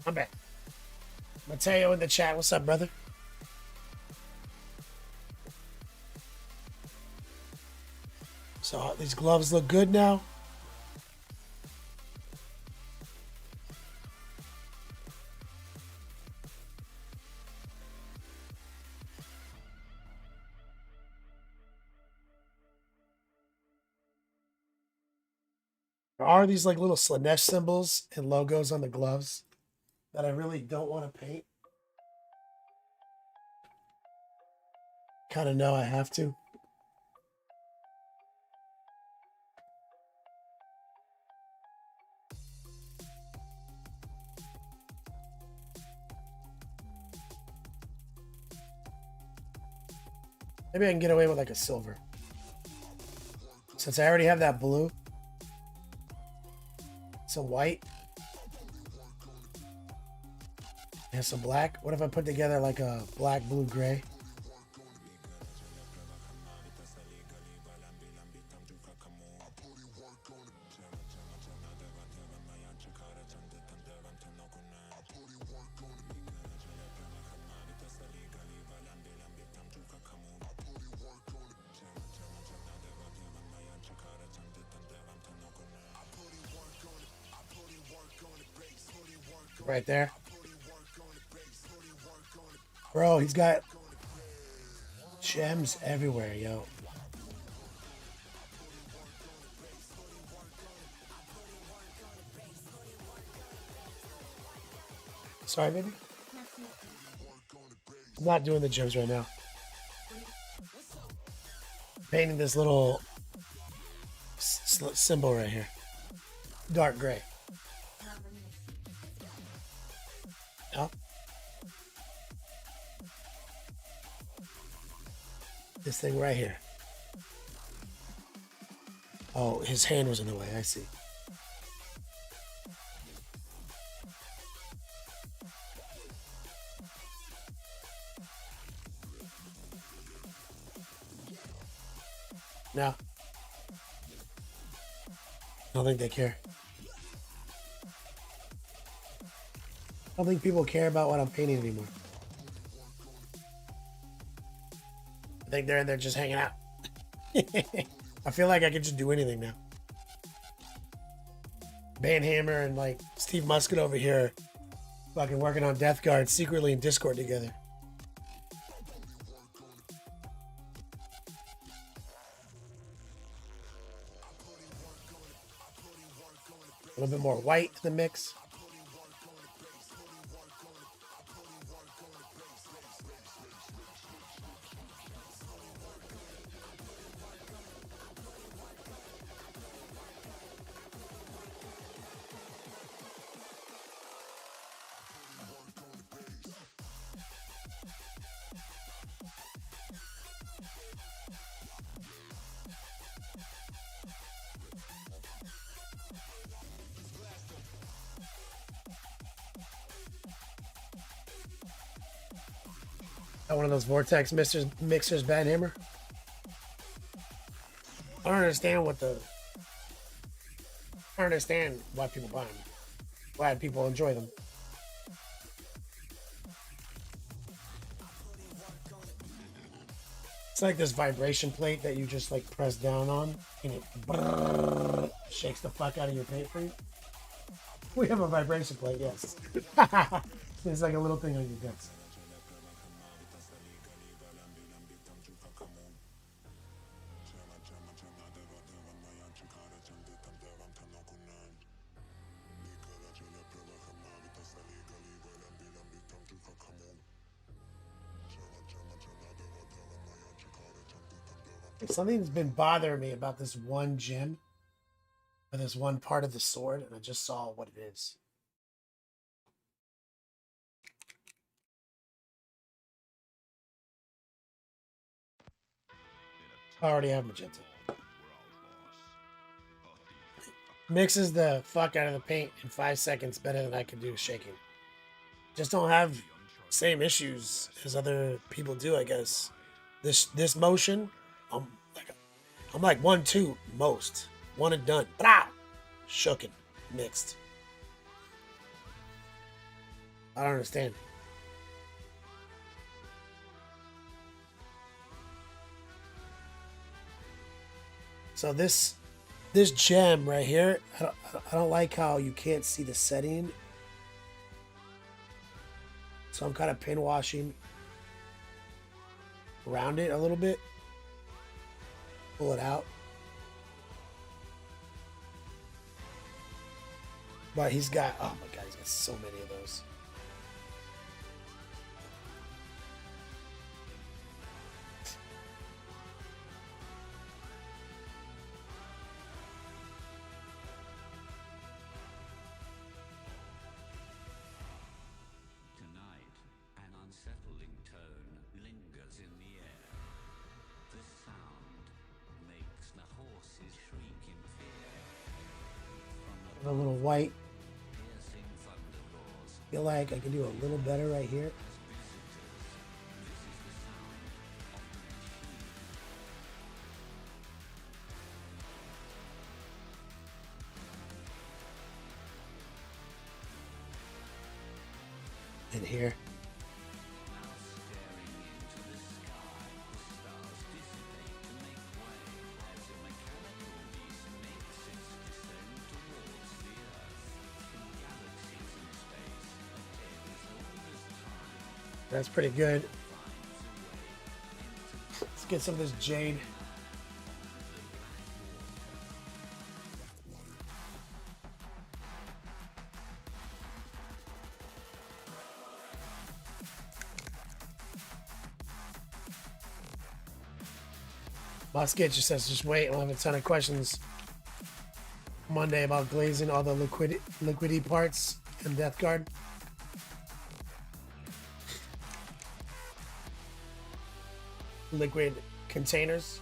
I'm back. Mateo in the chat. What's up, brother? So these gloves look good now. There are these like little Slanesh symbols and logos on the gloves that I really don't want to paint. Kind of know I have to. Maybe I can get away with like a silver. Since I already have that blue. Some white. And some black. What if I put together like a black, blue, gray? Right there. Bro, he's got gems everywhere, yo. Sorry, baby. I'm not doing the gems right now. Painting this little symbol right here. Dark gray. Oh. This thing right here. Oh, his hand was in the way. I see. No. I don't think they care. I don't think people care about what I'm painting anymore. I think they're in there just hanging out. I feel like I could just do anything now. Banhammer and like Steve Musket over here fucking working on Death Guard secretly in Discord together. A little bit more white in the mix. Got one of those Vortex mixers, Banhammer. I don't understand I don't understand why people buy them. Glad people enjoy them. It's like this vibration plate that you just like press down on and it shakes the fuck out of your paint for you. We have a vibration plate, yes. It's like a little thing on your desk. Something's been bothering me about this one gem, or this one part of the sword, and I just saw what it is. I already have magenta. Mixes the fuck out of the paint in 5 seconds better than I could do shaking. Just don't have same issues as other people do, I guess. This motion, I'm like 1-2 most. One and done. Blah! Shooken. Mixed. I don't understand. So this gem right here, I don't like how you can't see the setting. So I'm kind of pin washing around it a little bit. Pull it out. But he's got, oh my god, he's got so many of those. Tonight, an unsettling tone lingers in the air. The sound makes the horses shriek in fear. A little white. Piercing thunder roars. Feel like I can do a little better right here. And here. Now staring into the sky, the stars dissipate to make way as a mechanical beast makes its descent towards the earth. In galaxies and space, a tale as old as time That's pretty good. finds a way into Let's get some of this jade. Musket just says, just wait. We'll have a ton of questions Monday about glazing all the liquidy parts and Death Guard. Liquid containers.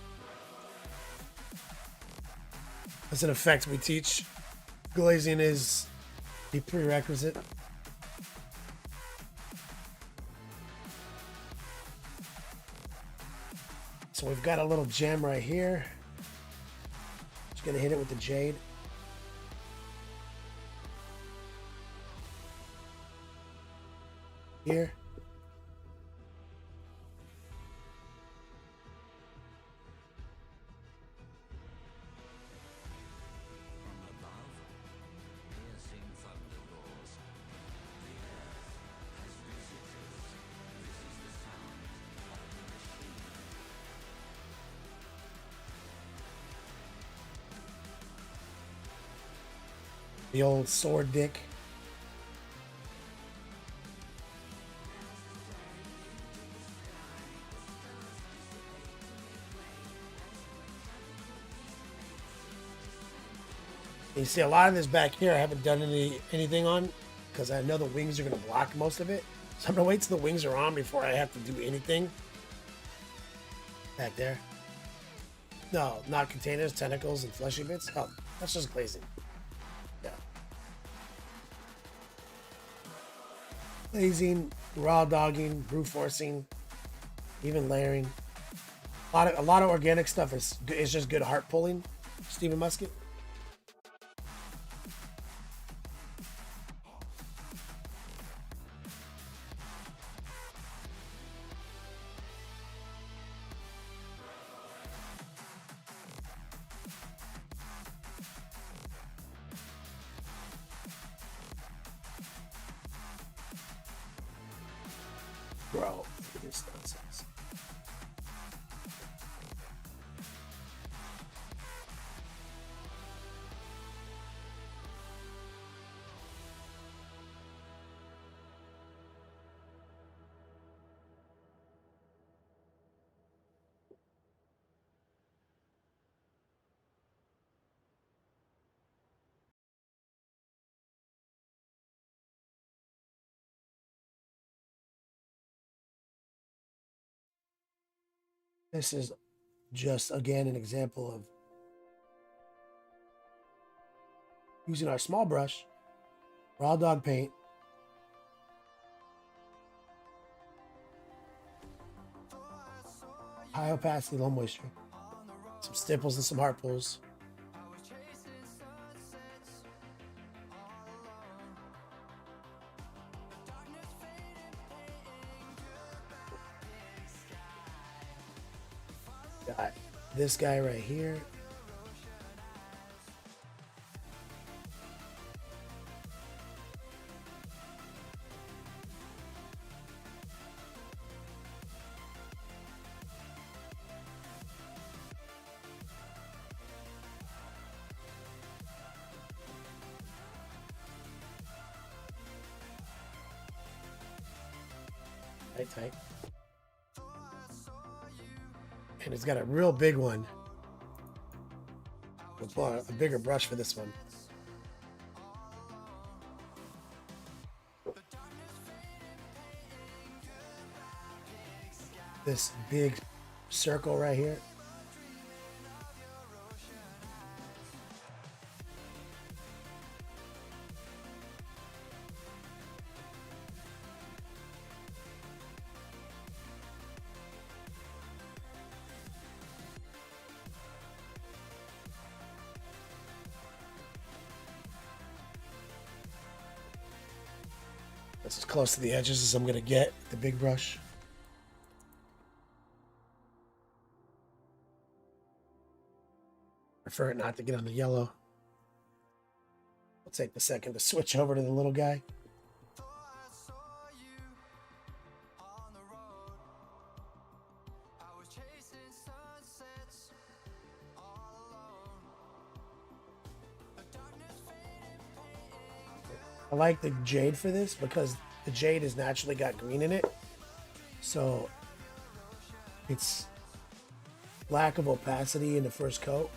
That's an effect we teach. Glazing is a prerequisite. So we've got a little gem right here. Just gonna hit it with the jade. Here. from above. Piercing thunder roars. The earth has visitors. This is the sound of the machine. The old sword dick. You see a lot of this back here I haven't done anything on because I know the wings are going to block most of it. So I'm going to wait till the wings are on before I have to do anything. Back there. No, not containers, tentacles, and fleshy bits. Oh, that's just glazing. Yeah. Glazing, raw dogging, brute forcing, even layering. A lot of organic stuff is just good heart pulling. Stephen Musket. Bro, look at this nonsense. This is just, again, an example of using our small brush, raw dog paint, high opacity, low moisture, some stipples and some heart pulls. Got this guy right here. Tight. And it's got a real big one. We'll pull out a bigger brush for this one. This big circle right here. That's as close to the edges as I'm going to get with the big brush. Prefer it not to get on the yellow. I'll take the second to switch over to the little guy. I like the jade for this because the jade has naturally got green in it. So it's lack of opacity in the first coat.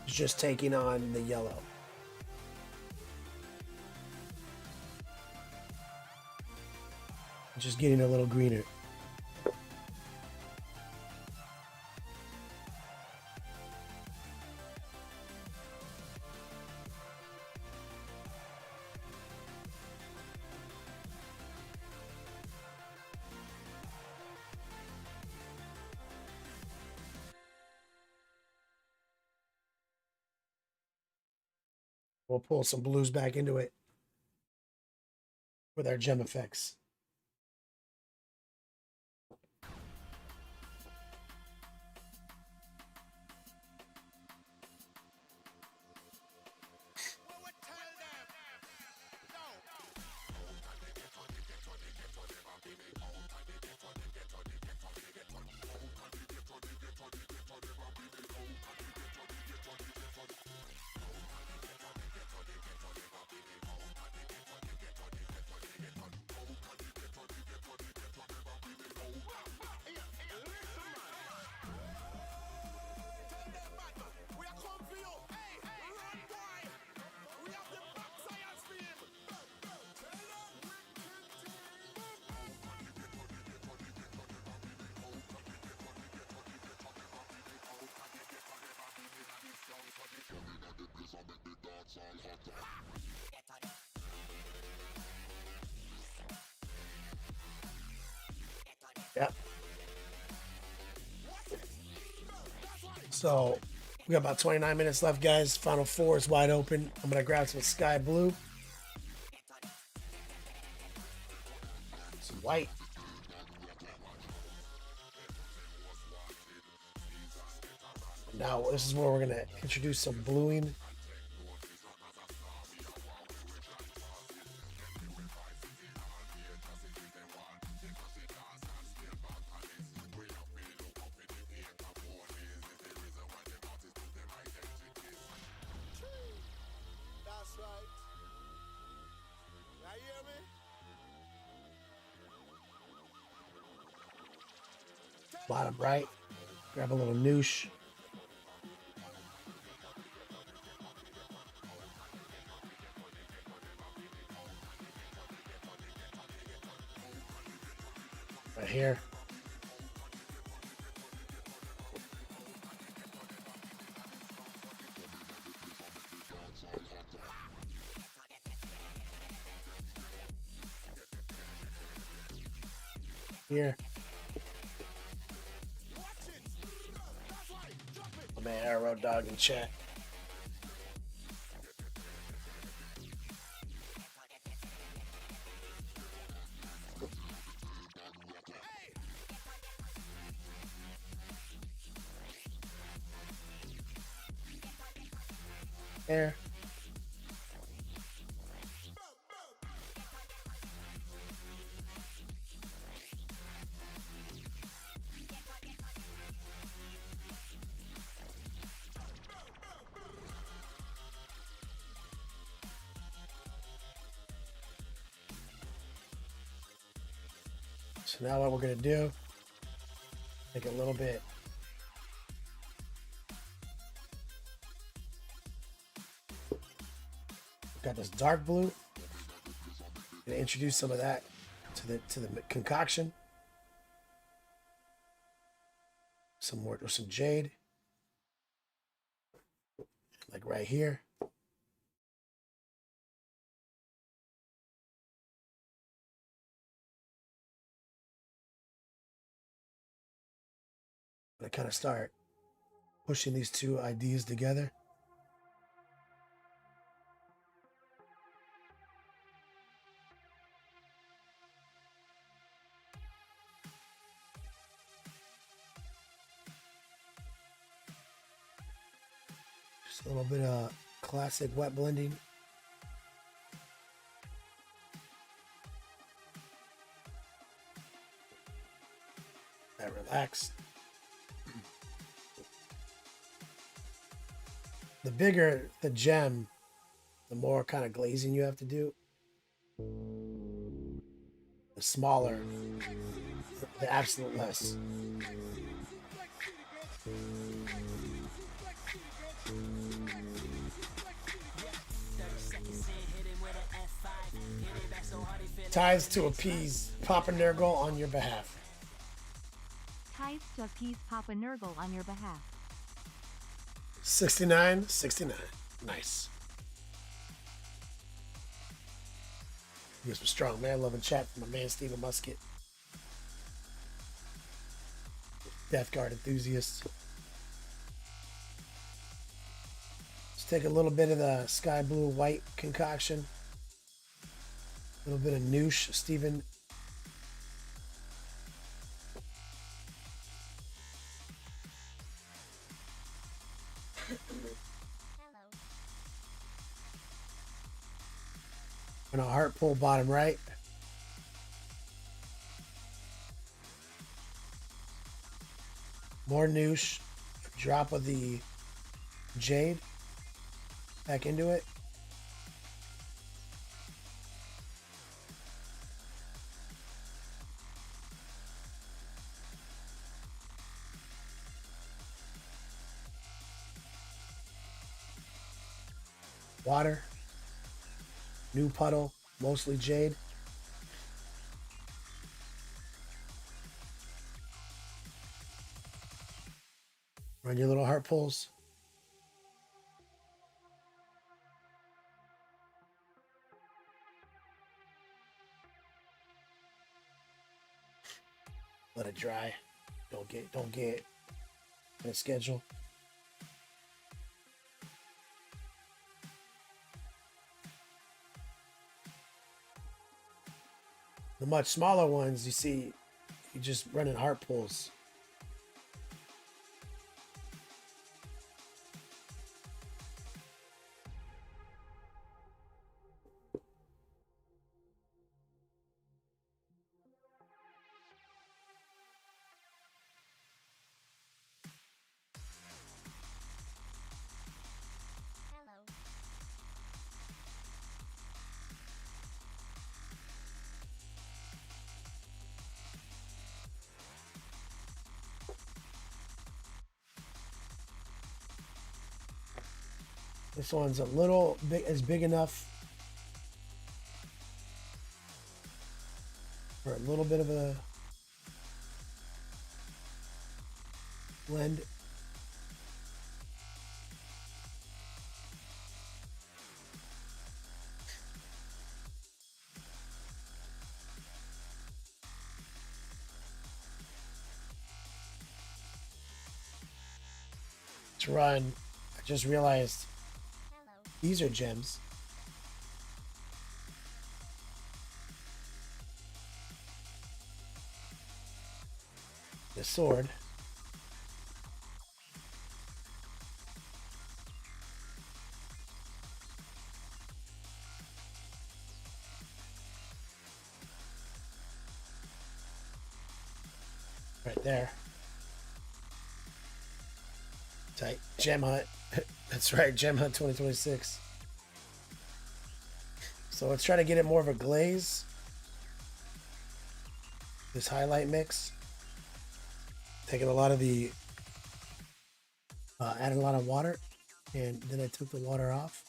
It's just taking on the yellow. Just getting a little greener. We'll pull some blues back into it with our gem effects. Yep. So we got about 29 minutes left, guys. Final four is wide open. I'm gonna grab some sky blue, some white, now this is where we're gonna introduce some bluing. Bottom right, grab a little noosh. Right here. Here. My man Arrow Dog in chat. there. So now what we're gonna do, make it a little bit got this dark blue. Gonna introduce some of that to the concoction. Some more or some jade. Like right here. I kind of start pushing these two ideas together. Just a little bit of classic wet blending. That relax. The bigger the gem, the more kind of glazing you have to do. The smaller, the absolute less. Ties to appease Papa Nurgle on your behalf. Ties to appease Papa Nurgle on your behalf. 69. Nice. Get some strong man loving chat from my man Stephen Musket. Death Guard enthusiast. Let's take a little bit of the sky blue white concoction. A little bit of noosh, Stephen. And a heart pull bottom right. More noosh. Drop of the jade. Back into it. Water. New puddle, mostly jade. Run your little heart pulls. Let it dry. Don't get in a schedule. The much smaller ones, you see, you just running heart pulls. This one's a little bit is big enough for a little bit of a blend. To run, I just realized these are gems. The sword. right there. Tight. Gem Hunt. That's right, Gem Hunt 2026. So let's try to get it more of a glaze. This highlight mix. Taking a lot of the, added a lot of water, and then I took the water off.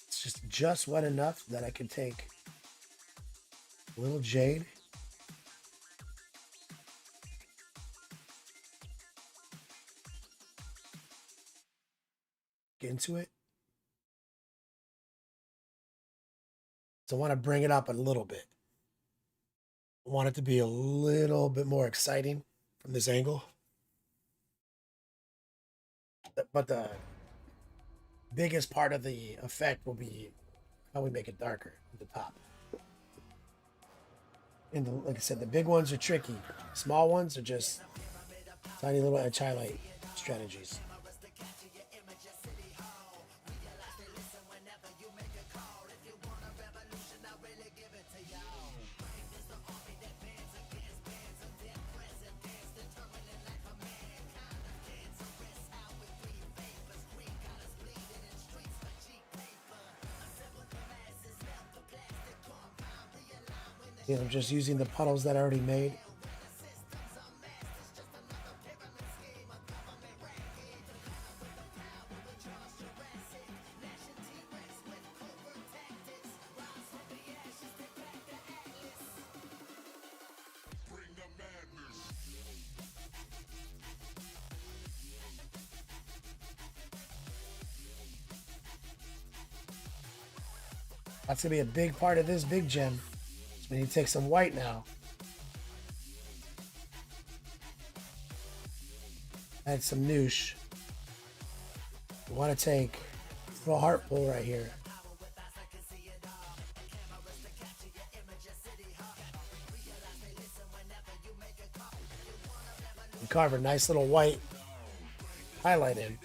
It's just wet enough that I can take a little jade. Get into it. So I want to bring it up a little bit. I want it to be a little bit more exciting from this angle. But the biggest part of the effect will be how we make it darker at the top. And like I said, the big ones are tricky. Small ones are just tiny little edge highlight strategies. You know, just using the puddles that I already made. That's gonna be a big part of this big gem. So we need to take some white now. Add some noosh. We want to take a little heart pull right here. And carve a nice little white highlight in.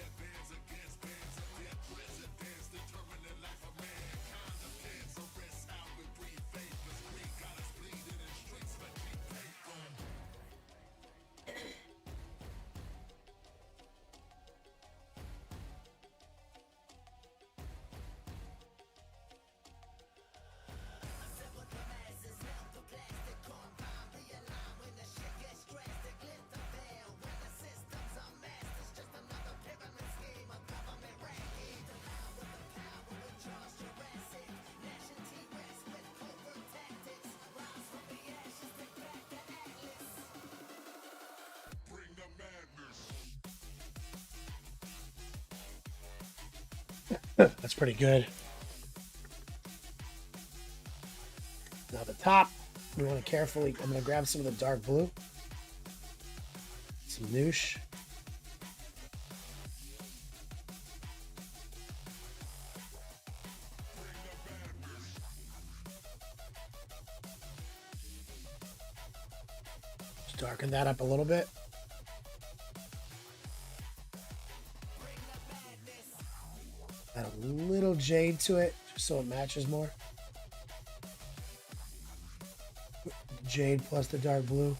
That's pretty good. Now the top, we want to carefully, I'm going to grab some of the dark blue. Some noosh. Just darken that up a little bit. Add a little jade to it, just so it matches more. Jade plus the dark blue.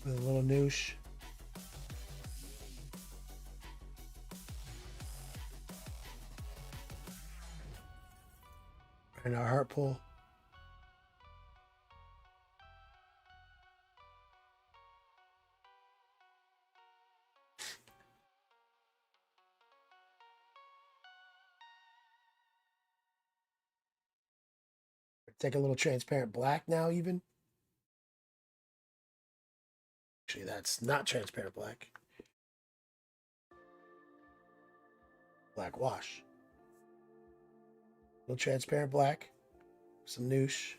With a little noosh. And our heart pull. Take a little transparent black now, even. Actually, that's not transparent black. Black wash. A little transparent black. Some noosh.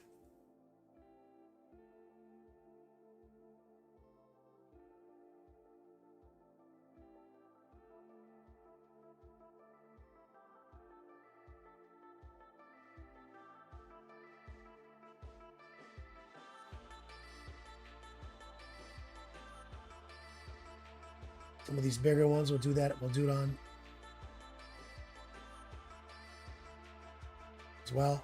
Some of these bigger ones, we'll do that. We'll do it on as well.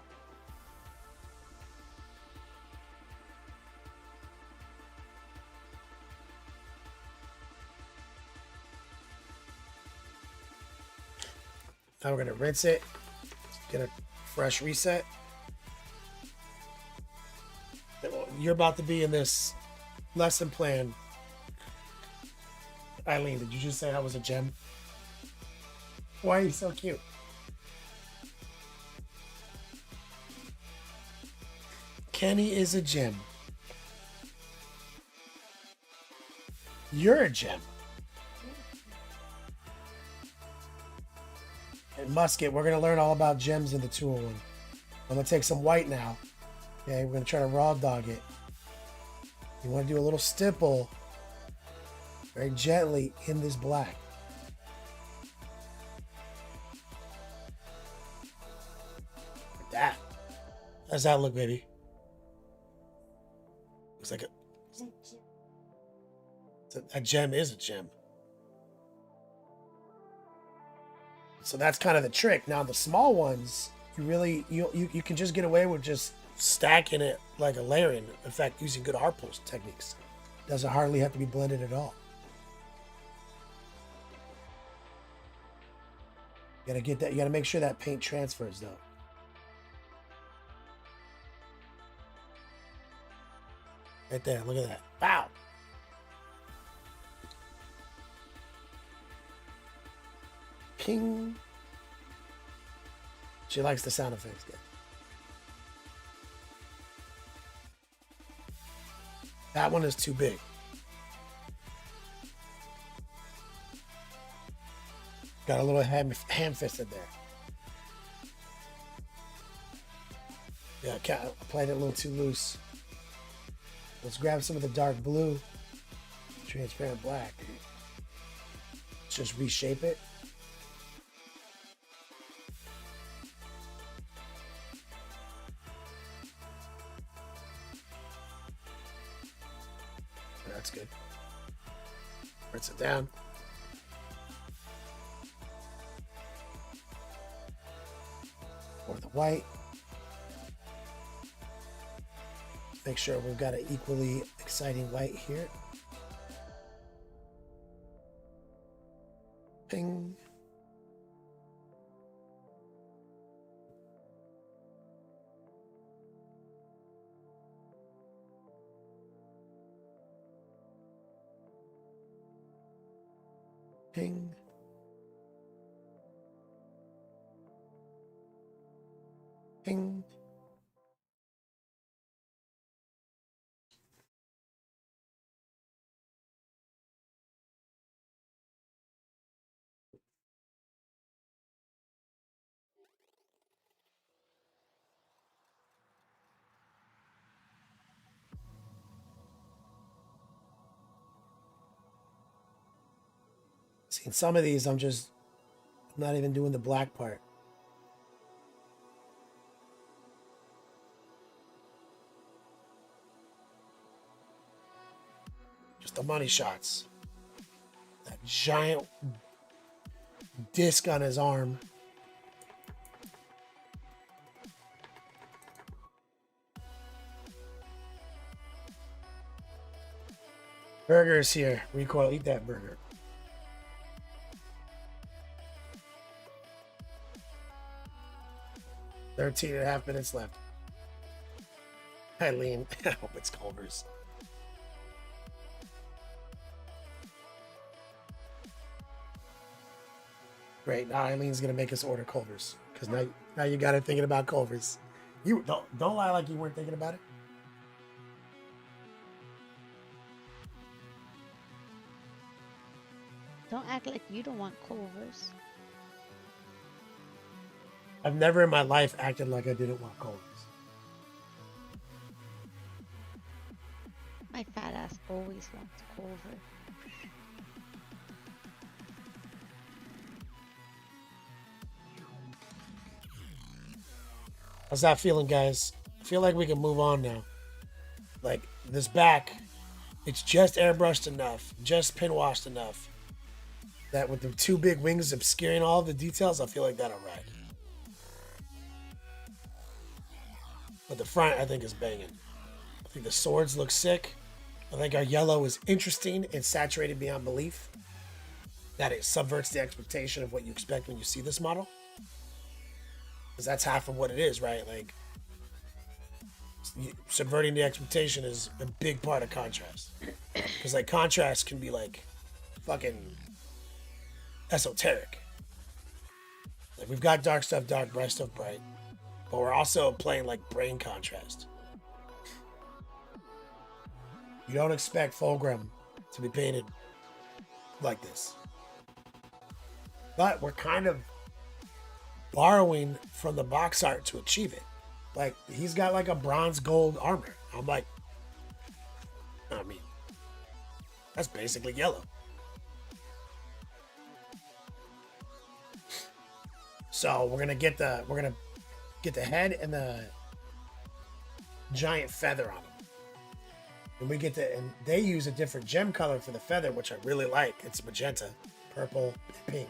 Now we're gonna rinse it, get a fresh reset. You're about to be in this lesson plan. Eileen, did you just say I was a gem? Why are you so cute? Kenny is a gem. You're a gem. And musket, we're gonna learn all about gems in the 201. I'm gonna take some white now. Okay, we're gonna try to raw dog it. You want to do a little stipple very gently in this black. Like that. How's that look, baby? Looks like a gem is a gem. So that's kind of the trick. Now the small ones, you can just get away with just stacking it like a layering effect using good art pulse techniques. Doesn't hardly have to be blended at all. You gotta get that. You gotta make sure that paint transfers though. Right there. Look at that. Wow. Ping. She likes the sound effects. Good. That one is too big. Got a little ham-fisted there. Yeah, I played it a little too loose. Let's grab some of the dark blue, transparent black. Let's just reshape it. That's good. Rinse it down. Pour the white. Make sure we've got an equally exciting white here. Ping. Ping. Ping. See, in some of these, I'm not even doing the black part. Just the money shots. That giant disc on his arm. Burgers here. Recoil, eat that burger. Thirteen and a half minutes left. Eileen, I hope it's Culver's. Great. Now Eileen's gonna make us order Culver's because now you got her thinking about Culver's. You don't lie like you weren't thinking about it. Don't act like you don't want Culver's. I've never in my life acted like I didn't want Culver's. My fat ass always wants Culver. How's that feeling, guys? I feel like we can move on now. Like this back, it's just airbrushed enough, just pin washed enough that with the two big wings obscuring all of the details, I feel like that'll ride. But the front, I think, is banging. I think the swords look sick. I think our yellow is interesting and saturated beyond belief. That it subverts the expectation of what you expect when you see this model. Because that's half of what it is, right? Like, subverting the expectation is a big part of contrast. Because, like, contrast can be, like, fucking esoteric. Like, we've got dark stuff dark, bright stuff bright. But we're also playing, like, brain contrast. You don't expect Fulgrim to be painted like this. But we're kind of borrowing from the box art to achieve it. Like, he's got like a bronze gold armor. I'm like, I mean, that's basically yellow. So we're gonna get the head and the giant feather on him. And they use a different gem color for the feather, which I really like. It's magenta, purple, pink.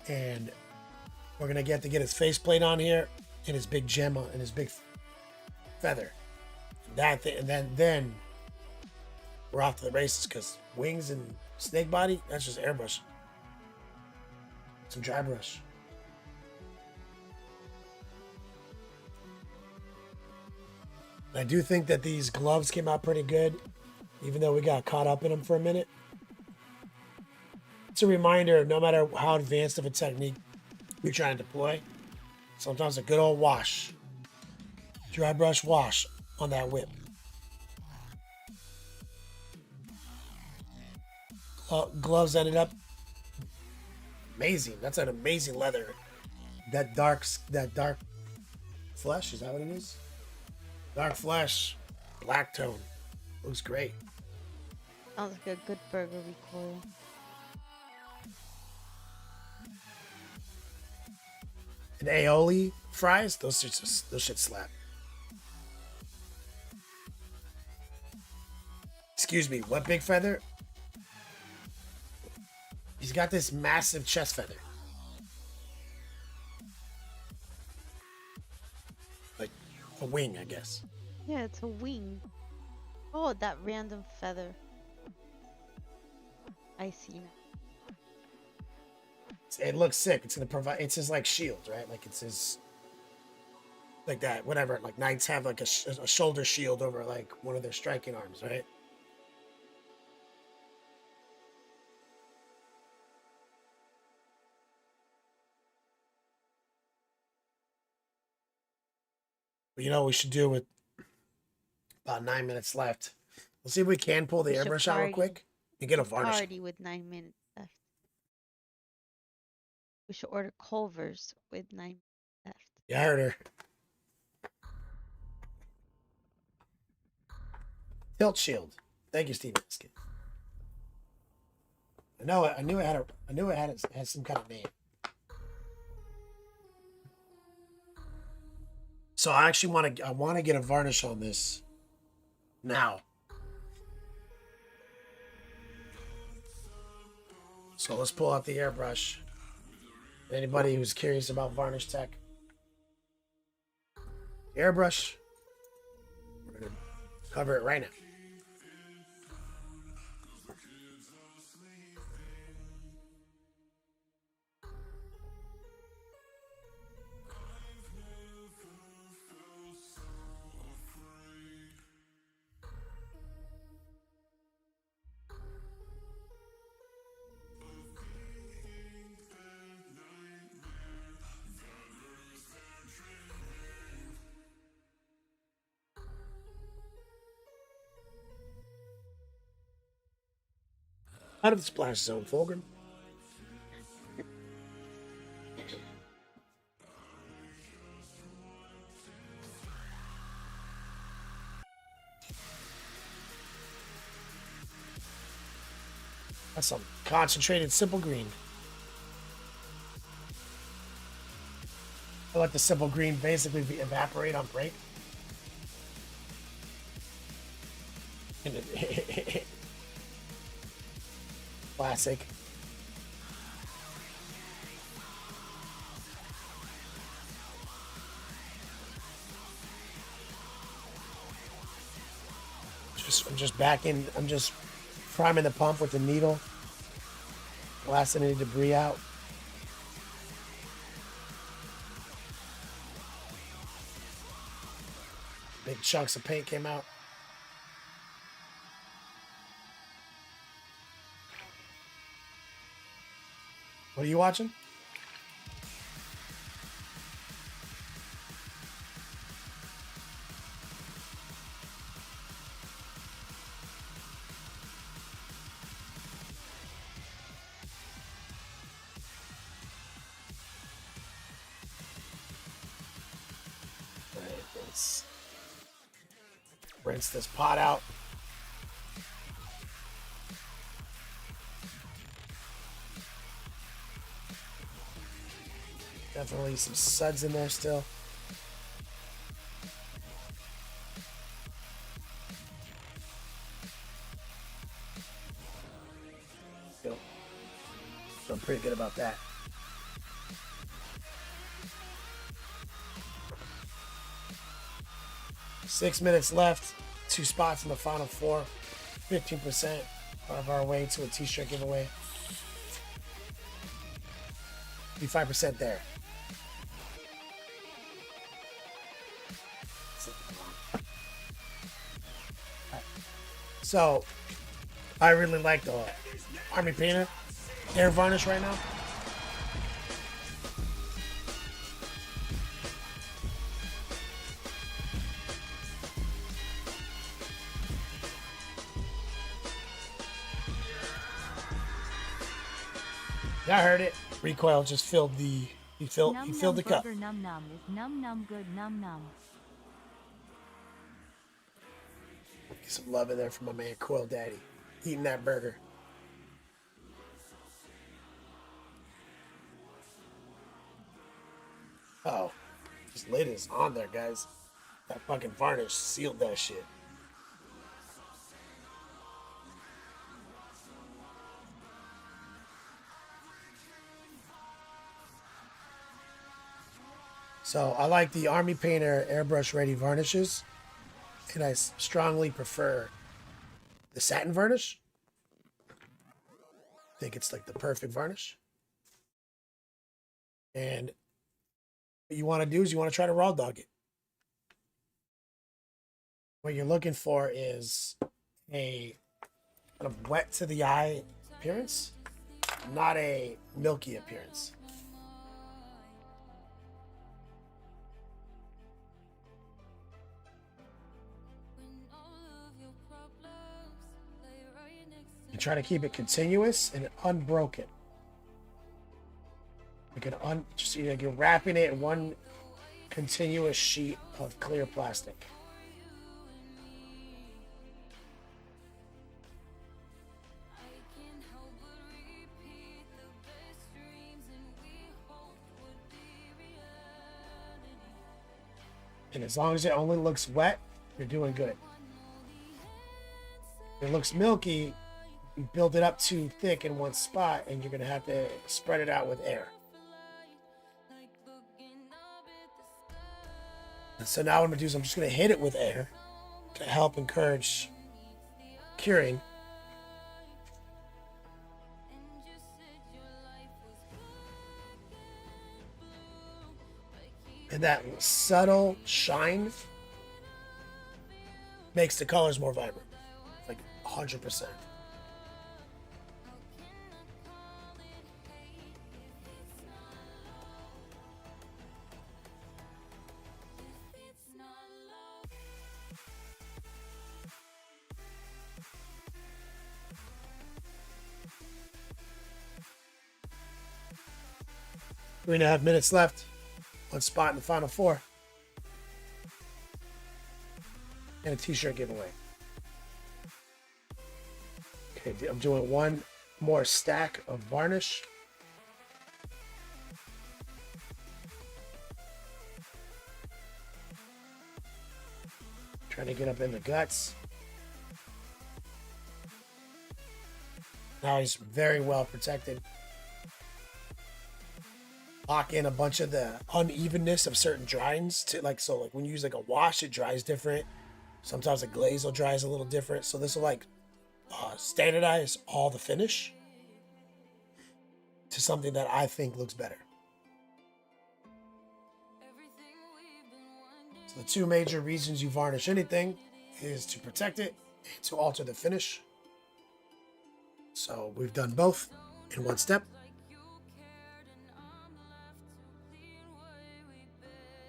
And we're gonna get his faceplate on here and his big gem and his big feather. And then we're off to the races, because wings and snake body, that's just airbrush. Some dry brush. I do think that these gloves came out pretty good, even though we got caught up in them for a minute. It's a reminder, no matter how advanced of a technique you're trying to deploy, sometimes a good old wash, dry brush wash on that whip. Gloves ended up amazing. That's an amazing leather. That dark flesh, is that what it is? Dark flesh, black tone. Looks great. Sounds like a good burger recoil. And aioli fries, those shit slap. Excuse me, what big feather? He's got this massive chest feather. Like a wing, I guess. Yeah, it's a wing. Oh, that random feather. I see now. It looks sick. It's gonna provide. It's his like shield, right? Like it's his, like that. Whatever. Like knights have like a shoulder shield over like one of their striking arms, right? But you know what we should do with about 9 minutes left? We'll see if we can pull the We should airbrush out real party. quick and get a varnish. Party with 9 minutes left. We should order Culver's with 9 minutes left. Yeah, I heard her. Tilt shield. Thank you, Steven. I knew it had some kind of name. So I actually want to get a varnish on this now. So let's pull out the airbrush. Anybody who's curious about varnish tech, airbrush. We're gonna cover it right now. Out of the splash zone, Fulgrim. That's some concentrated simple green. I let the simple green basically evaporate on break. And Classic. I'm just backing. I'm just priming the pump with the needle, blasting any debris out. Big chunks of paint came out. What are you watching? All right, let's rinse this pot out. Definitely some suds in there still. Feel pretty good about that. Six minutes left. 2 spots in the final 4. 15% of our way to a t-shirt giveaway. 5% there. So, I really like the Army Painter air varnish right now. Yeah, I heard it. Recoil just filled the he filled the cup. Burger num num is num num good num num. Get some love in there from my man Coil Daddy. Eating that burger. Oh, this lid is on there, guys. That fucking varnish sealed that shit. So I like the Army Painter airbrush ready varnishes, and I strongly prefer the satin varnish. I think it's like the perfect varnish. And what you want to do is you want to try to raw dog it. What you're looking for is a kind of wet to the eye appearance, not a milky appearance. You try to keep it continuous and unbroken. You can just like you're wrapping it in one continuous sheet of clear plastic. And as long as it only looks wet, you're doing good. If it looks milky, you build it up too thick in one spot, and you're going to have to spread it out with air. And so now what I'm going to do is I'm just going to hit it with air to help encourage curing. And that subtle shine makes the colors more vibrant. Like 100%. Three and a half minutes left. One spot in the final 4. And a t-shirt giveaway. Okay, I'm doing one more stack of varnish. Trying to get up in the guts. Now he's very well protected. Lock in a bunch of the unevenness of certain dryings to like when you use like a wash, it dries different. Sometimes a glaze will dries a little different. So this will like standardize all the finish to something that I think looks better. So the two major reasons you varnish anything is to protect it and to alter the finish. So we've done both in one step.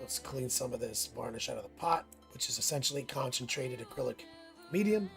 Let's clean some of this varnish out of the pot, which is essentially concentrated acrylic medium.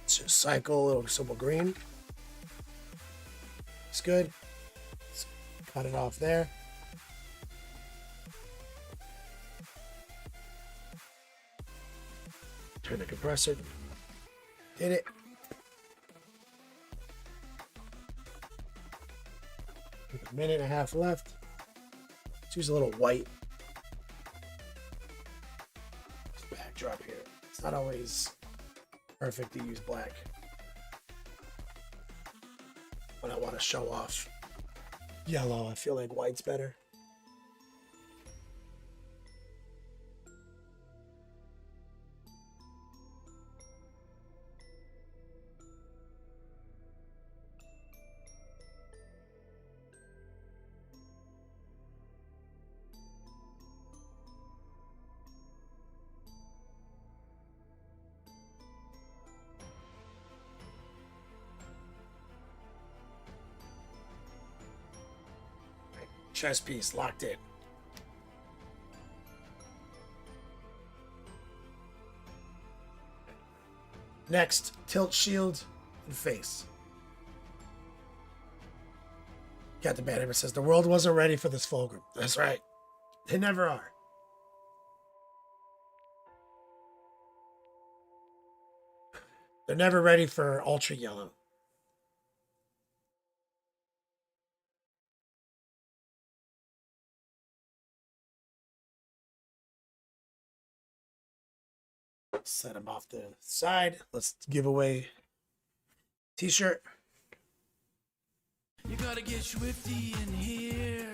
Just cycle a little simple green. It's good. Let's cut it off there. Turn the compressor. Hit it. With a minute and a half left. Let's use a little white backdrop here. It's not always perfect to use black when I want to show off yellow. I feel like white's better. Chest piece locked in. Next, tilt shield and face. Captain Bannerman says the world wasn't ready for this Fulgrim. That's right. They never are. They're never ready for ultra yellow. Set him off the side. Let's give away t-shirt. You gotta get swifty in here.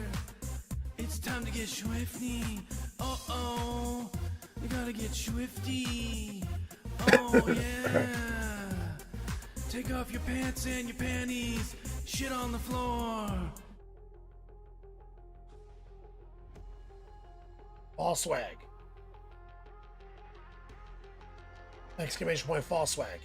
It's time to get swifty. Uh-oh. You gotta get swifty. Oh, yeah. Take off your pants and your panties. Shit on the floor. Fall swag. Exclamation point fall swag.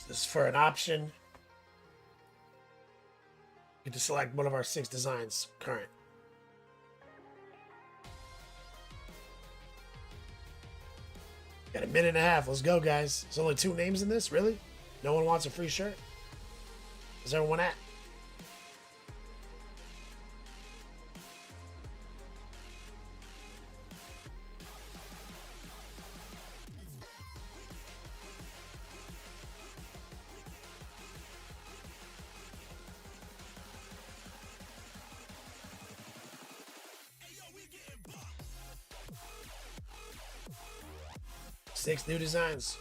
This is for an option. You get to select one of our 6 designs current. Got a minute and a half. Let's go, guys. There's only 2 names in this? Really? No one wants a free shirt? Where's everyone at? Six new designs.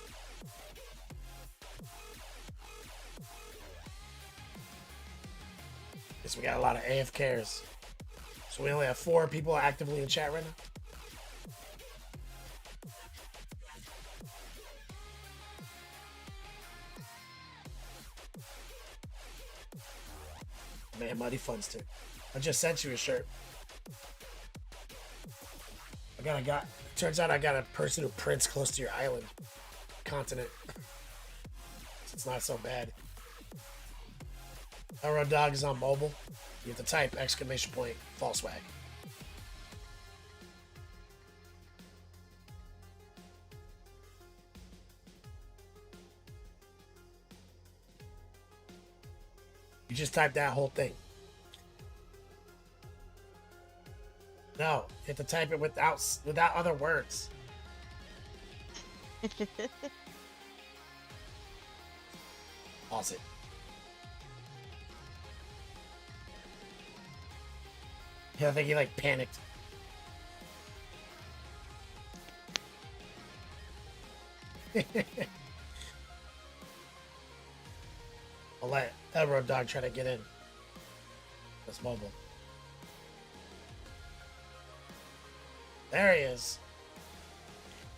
Guess we got a lot of AFKers. So we only have 4 people actively in chat right now. Man, Muddy Funster. I just sent you a shirt. Turns out I got a person who prints close to your island continent. It's not so bad. Arrow Dog is on mobile. You have to type exclamation point fall swag. You just type that whole thing. No, you have to type it without other words. Pause it. Yeah, I think he like panicked. I'll let Elroad Dog try to get in. That's mobile. There he is.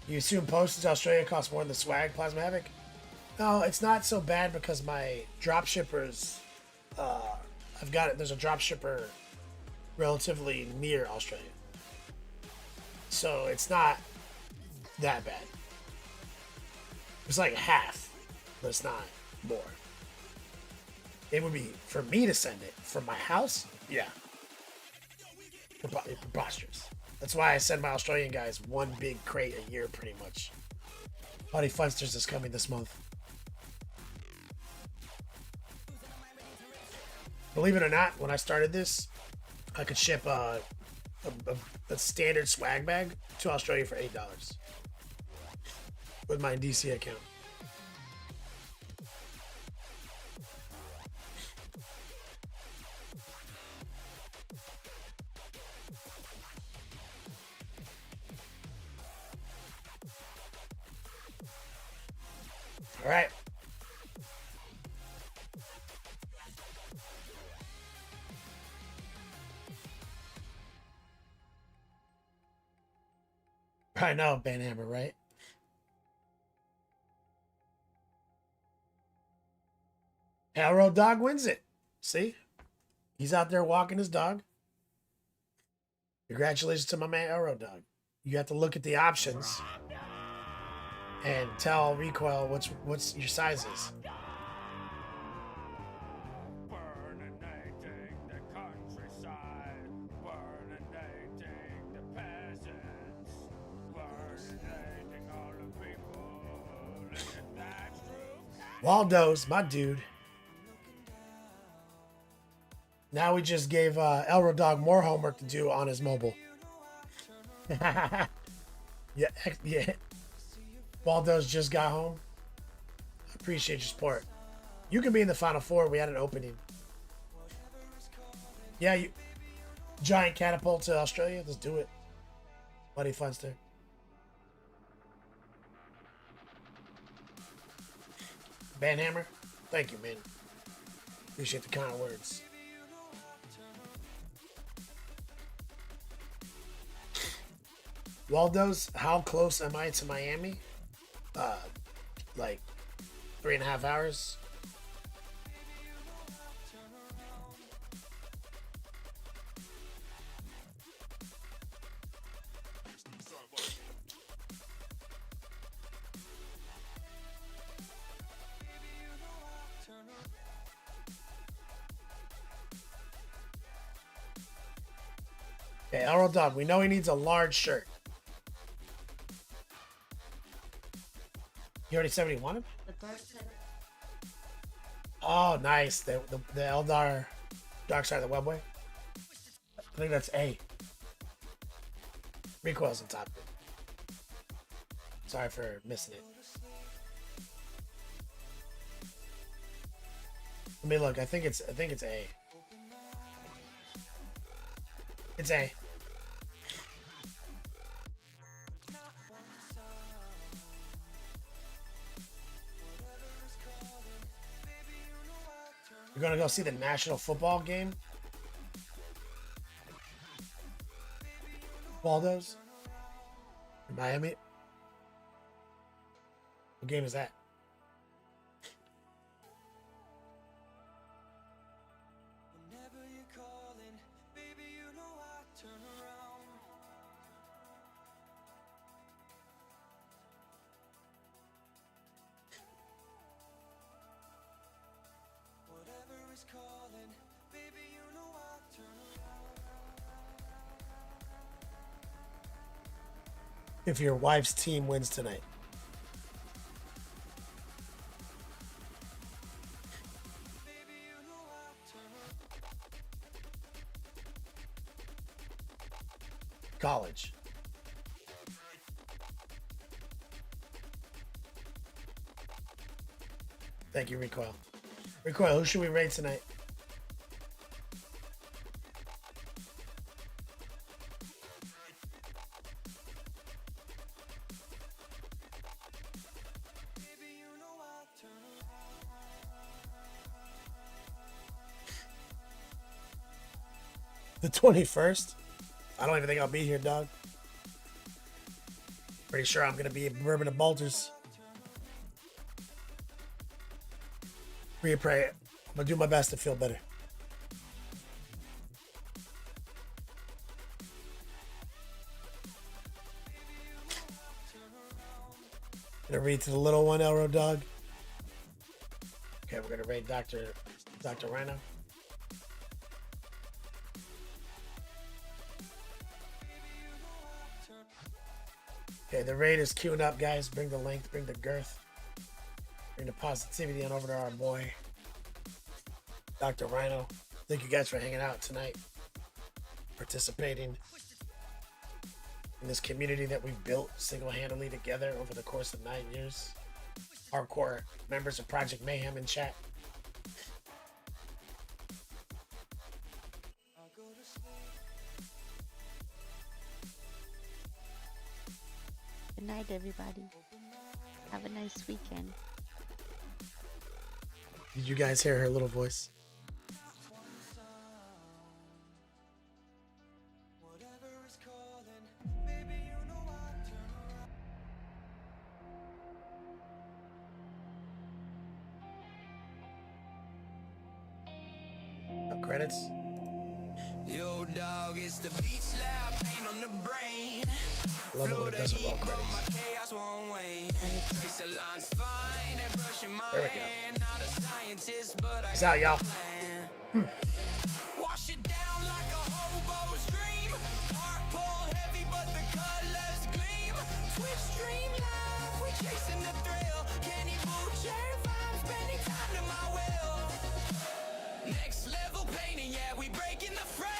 You assume postage Australia costs more than the swag, Plasma Havoc? No, it's not so bad because my drop shippers, I've got it. There's a drop shipper relatively near Australia. So it's not that bad. It's like half, but it's not more. It would be for me to send it from my house. Yeah, preposterous. That's why I send my Australian guys one big crate a year, pretty much. Buddy Funsters is coming this month. Believe it or not, when I started this, I could ship a standard swag bag to Australia for $8 with my DC account. All right. I know, Banhammer, right? Arrow Dog wins it. See? He's out there walking his dog. Congratulations to my man Arrow Dog. You have to look at the options and tell Recoil what's your size is. Burninating the countryside, burninating the peasants, burninating all the people. Isn't that true? Waldo's my dude. Now we just gave Elro Dog more homework to do on his mobile. Yeah. Waldo's just got home. I appreciate your support. You can be in the Final Four. We had an opening. Yeah, you giant catapult to Australia. Let's do it. Buddy Funster. Banhammer, thank you, man. Appreciate the kind words. Waldo's, how close am I to Miami? Like 3.5 hours. Okay, Elro Dog, we know he needs a large shirt. You already said what he wanted? Oh, nice. The Eldar Dark Side of the Webway. I think that's A. Recoil's on top of it. Sorry for missing it. Let me look. I think it's A. It's A. You're gonna go see the national football game? Waldo's? In Miami? What game is that? Calling, if your wife's team wins tonight. College. Thank you, Recoil. Recoil, who should we raid tonight? The 21st? I don't even think I'll be here, dog. Pretty sure I'm gonna be at Bourbon and Balters. Pray. I'm gonna do my best to feel better. Gonna read to the little one, Elro Dog. Okay, we're gonna raid Dr. Rhino. Okay, the raid is queuing up, guys. Bring the length, bring the girth, bring the positivity on over to our boy, Dr. Rhino. Thank you guys for hanging out tonight, participating in this community that we've built single-handedly together over the course of 9 years. Hardcore members of Project Mayhem in chat. Good night, everybody. Have a nice weekend. Did you guys hear her little voice? No credits? Yo, dog, it's the beat slap, pain on the brain. Love it when it doesn't roll credits. Chaos won't wait. It's a line's fine and brushing my There we go. hand. Not a scientist, but I Peace out, y'all. wash it down like a hobo's dream. Heart pull heavy, but the colors gleam. Twitch stream live, we chasing the thrill. Kenny Boucher vibes, spending time to my will. Next level painting, yeah, we breaking the frame.